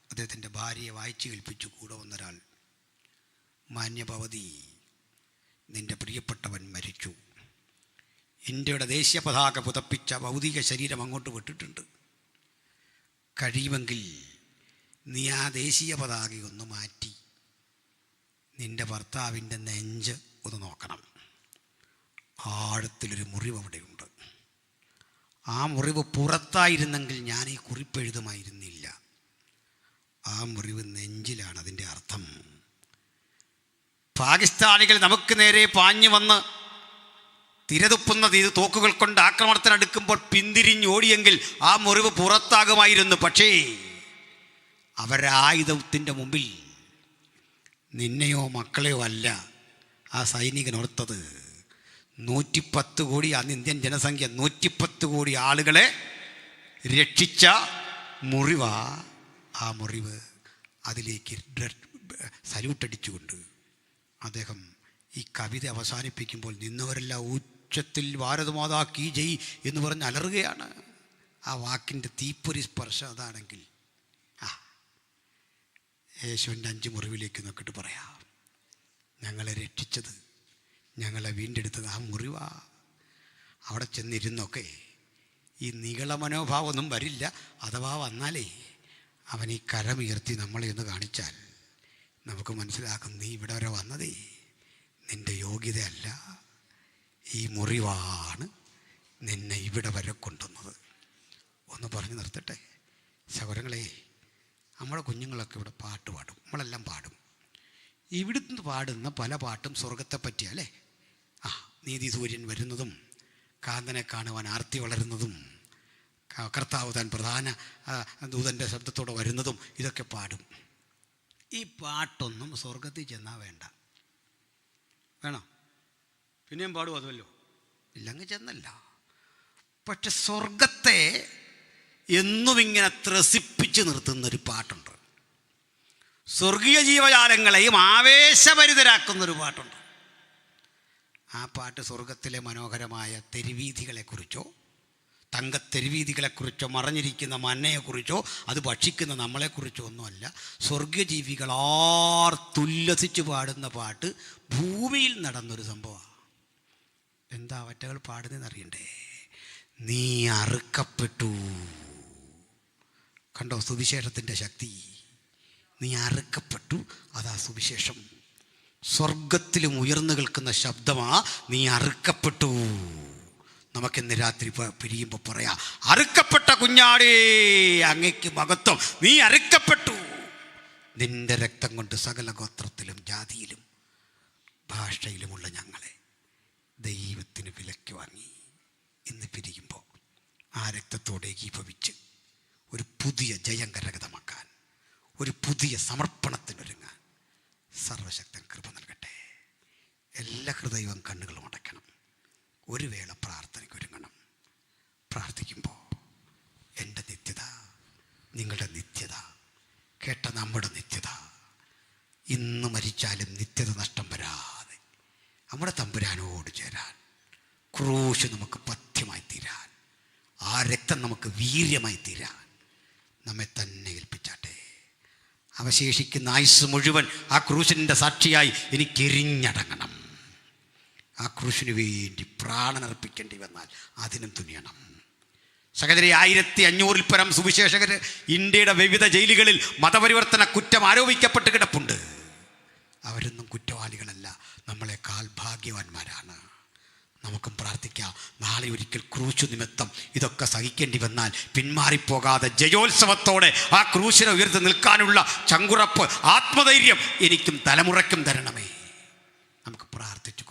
അദ്ദേഹത്തിൻ്റെ ഭാര്യയെ വായിച്ചു കേൾപ്പിച്ചു. കൂടെ വന്നൊരാൾ, മാന്യഭവതി, നിൻ്റെ പ്രിയപ്പെട്ടവൻ മരിച്ചു. ഇന്ത്യയുടെ ദേശീയ പതാക പുതപ്പിച്ച ഭൗതിക ശരീരം അങ്ങോട്ട് വിട്ടിട്ടുണ്ട്. കഴിയുമെങ്കിൽ നീ ആ ദേശീയ പതാകയൊന്ന് മാറ്റി നിൻ്റെ ഭർത്താവിൻ്റെ നെഞ്ച് ഒന്ന് നോക്കണം. ആഴത്തിലൊരു മുറിവ് അവിടെയുണ്ട്. ആ മുറിവ് പുറത്തായിരുന്നെങ്കിൽ ഞാൻ ഈ കുറിപ്പ് എഴുതുമായിരുന്നില്ല. ആ മുറിവ് നെഞ്ചിലാണ്. അതിൻ്റെ അർത്ഥം പാകിസ്ഥാനികൾ നമുക്ക് നേരെ പാഞ്ഞു വന്ന് തിരതുപ്പുന്ന തോക്കുകൾ കൊണ്ട് ആക്രമണത്തിനടുക്കുമ്പോൾ പിന്തിരിഞ്ഞോടിയെങ്കിൽ ആ മുറിവ് പുറത്താകുമായിരുന്നു. പക്ഷേ അവരായുധത്തിൻ്റെ മുമ്പിൽ നിന്നെയോ മക്കളെയോ അല്ല ആ സൈനികൻ ഓർത്തത്. 110 കോടി, അന്ന് ഇന്ത്യൻ ജനസംഖ്യ 110 കോടി ആളുകളെ രക്ഷിച്ച മുറിവാ ആ മുറിവ്. അതിലേക്ക് സല്യൂട്ടടിച്ചുകൊണ്ട് അദ്ദേഹം ഈ കവിത അവസാനിപ്പിക്കുമ്പോൾ നിന്നവരെല്ലാം ഉച്ചത്തിൽ ഭാരത് മാതാ കീ ജയ് എന്ന് പറഞ്ഞ് അലറുകയാണ്. ആ വാക്കിൻ്റെ തീപ്പൊരി സ്പർശം അതാണെങ്കിൽ യേശുവിൻ്റെ 5 മുറിവിലേക്ക് നോക്കിയിട്ട് പറയാം, ഞങ്ങളെ രക്ഷിച്ചത്, ഞങ്ങളെ വീണ്ടെടുത്തത് ആ മുറിവാ. അവിടെ ചെന്നിരുന്നൊക്കെ ഈ നികള മനോഭാവമൊന്നും വരില്ല. അഥവാ വന്നാലേ അവൻ ഈ കരമുയർത്തി നമ്മളെ ഒന്ന് കാണിച്ചാൽ നമുക്ക് മനസ്സിലാക്കും, നീ ഇവിടെ വരെ വന്നതേ നിൻ്റെ യോഗ്യതയല്ല, ഈ മുറിവാണ് നിന്നെ ഇവിടെ വരെ കൊണ്ടുവന്നത്. ഒന്ന് പറഞ്ഞു നിർത്തട്ടെ സഹോദരങ്ങളെ, നമ്മുടെ കുഞ്ഞുങ്ങളൊക്കെ ഇവിടെ പാട്ട് പാടും, നമ്മളെല്ലാം പാടും. ഇവിടുന്ന് പാടുന്ന പല പാട്ടും സ്വർഗത്തെ പറ്റിയല്ലേ. നീതി സൂര്യൻ വരുന്നതും കാന്തനെ കാണുവാൻ ആർത്തി വളരുന്നതും കർത്താവ് താൻ പ്രധാന ദൂതൻ്റെ ശബ്ദത്തോടെ വരുന്നതും ഇതൊക്കെ പാടും. ഈ പാട്ടൊന്നും സ്വർഗത്തിൽ ചെന്നാൽ വേണ്ട. വേണോ? പിന്നെയും പാടും അതുമല്ലോ, ഇല്ലെങ്കിൽ ചെന്നല്ല. പക്ഷെ സ്വർഗത്തെ എന്നും ഇങ്ങനെ ത്രസിപ്പിച്ച് നിർത്തുന്നൊരു പാട്ടുണ്ട്. സ്വർഗീയ ജീവജാലങ്ങളെയും ആവേശഭരിതരാക്കുന്നൊരു പാട്ടുണ്ട്. ആ പാട്ട് സ്വർഗത്തിലെ മനോഹരമായ തെരുവീഥികളെക്കുറിച്ചോ തങ്കത്തെരുവീഥികളെക്കുറിച്ചോ മറഞ്ഞിരിക്കുന്ന മന്നയെക്കുറിച്ചോ അത് ഭക്ഷിക്കുന്ന നമ്മളെക്കുറിച്ചോ ഒന്നുമല്ല. സ്വർഗീയ ജീവികൾ ആർത്തുല്ലസിച്ച് പാടുന്ന പാട്ട് ഭൂമിയിൽ നടന്നൊരു സംഭവമാണ്. എന്താ അവറ്റകൾ പാടുന്നതെന്ന് അറിയണ്ടേ? നീ അറുക്കപ്പെട്ടു. കണ്ടോ സുവിശേഷത്തിൻ്റെ ശക്തി? നീ അറുക്കപ്പെട്ടു, അതാ സുവിശേഷം. സ്വർഗത്തിലും ഉയർന്നു കേൾക്കുന്ന ശബ്ദമാ നീ അറുക്കപ്പെട്ടു. നമുക്കിന്ന് രാത്രി പിരിയുമ്പോൾ പറയാം, അറുക്കപ്പെട്ട കുഞ്ഞാടേ അങ്ങയ്ക്ക് മഹത്വം, നീ അറുക്കപ്പെട്ടു. നിന്റെ രക്തം കൊണ്ട് സകല ഗോത്രത്തിലും ജാതിയിലും ഭാഷയിലുമുള്ള ഞങ്ങളെ ദൈവത്തിന് വിലയ്ക്ക് വാങ്ങി. ഇന്ന് പിരിയുമ്പോൾ ആ രക്തത്തോടെ ഏകീഭവിച്ച് ഒരു പുതിയ ജയം കരഗതമാക്കാൻ, ഒരു പുതിയ സമർപ്പണത്തിനൊരുങ്ങാൻ സർവശക്തൻ കൃപ നൽകട്ടെ. എല്ലാ ഹൃദയവും കണ്ണുകളും അടയ്ക്കണം. ഒരു വേള പ്രാർത്ഥനയ്ക്ക് ഒരുങ്ങണം. പ്രാർത്ഥിക്കുമ്പോൾ എൻ്റെ നിത്യത, നിങ്ങളുടെ നിത്യത, കേട്ട നമ്മുടെ നിത്യത, ഇന്ന് മരിച്ചാലും നിത്യത നഷ്ടം വരാതെ നമ്മുടെ തമ്പുരാനോട് ചേരാൻ, ക്രൂശ് നമുക്ക് പഥ്യമായി തീരാൻ, ആ രക്തം നമുക്ക് വീര്യമായി തീരാൻ നമ്മെ തന്നെ ഏൽപ്പിച്ചാട്ടെ. അവശേഷിക്കുന്ന ആയുസ് മുഴുവൻ ആ ക്രൂശിൻ്റെ സാക്ഷിയായി എനിക്കെരിഞ്ഞടങ്ങണം. ആ ക്രൂശിന് വേണ്ടി പ്രാണനർപ്പിക്കേണ്ടി വന്നാൽ അതിനും തുനിയണം. സഹോദരി, 1500-ൽ പരം സുവിശേഷകർ ഇന്ത്യയുടെ വിവിധ ജയിലുകളിൽ മതപരിവർത്തന കുറ്റം ആരോപിക്കപ്പെട്ട് കിടപ്പുണ്ട്. അവരൊന്നും കുറ്റവാളികളല്ല, നമ്മളെക്കാൾ ഭാഗ്യവാന്മാരാണ്. നമുക്കും പ്രാർത്ഥിക്കാം, നാളെ ഒരിക്കൽ ക്രൂശു നിമിത്തം ഇതൊക്കെ സഹിക്കേണ്ടി വന്നാൽ പിന്മാറിപ്പോകാതെ ജയോത്സവത്തോടെ ആ ക്രൂശിനെ ഉയർത്തി നിൽക്കാനുള്ള ചങ്കുറപ്പ്, ആത്മധൈര്യം എനിക്കും തലമുറയ്ക്കും തരണമേ. നമുക്ക് പ്രാർത്ഥിച്ചു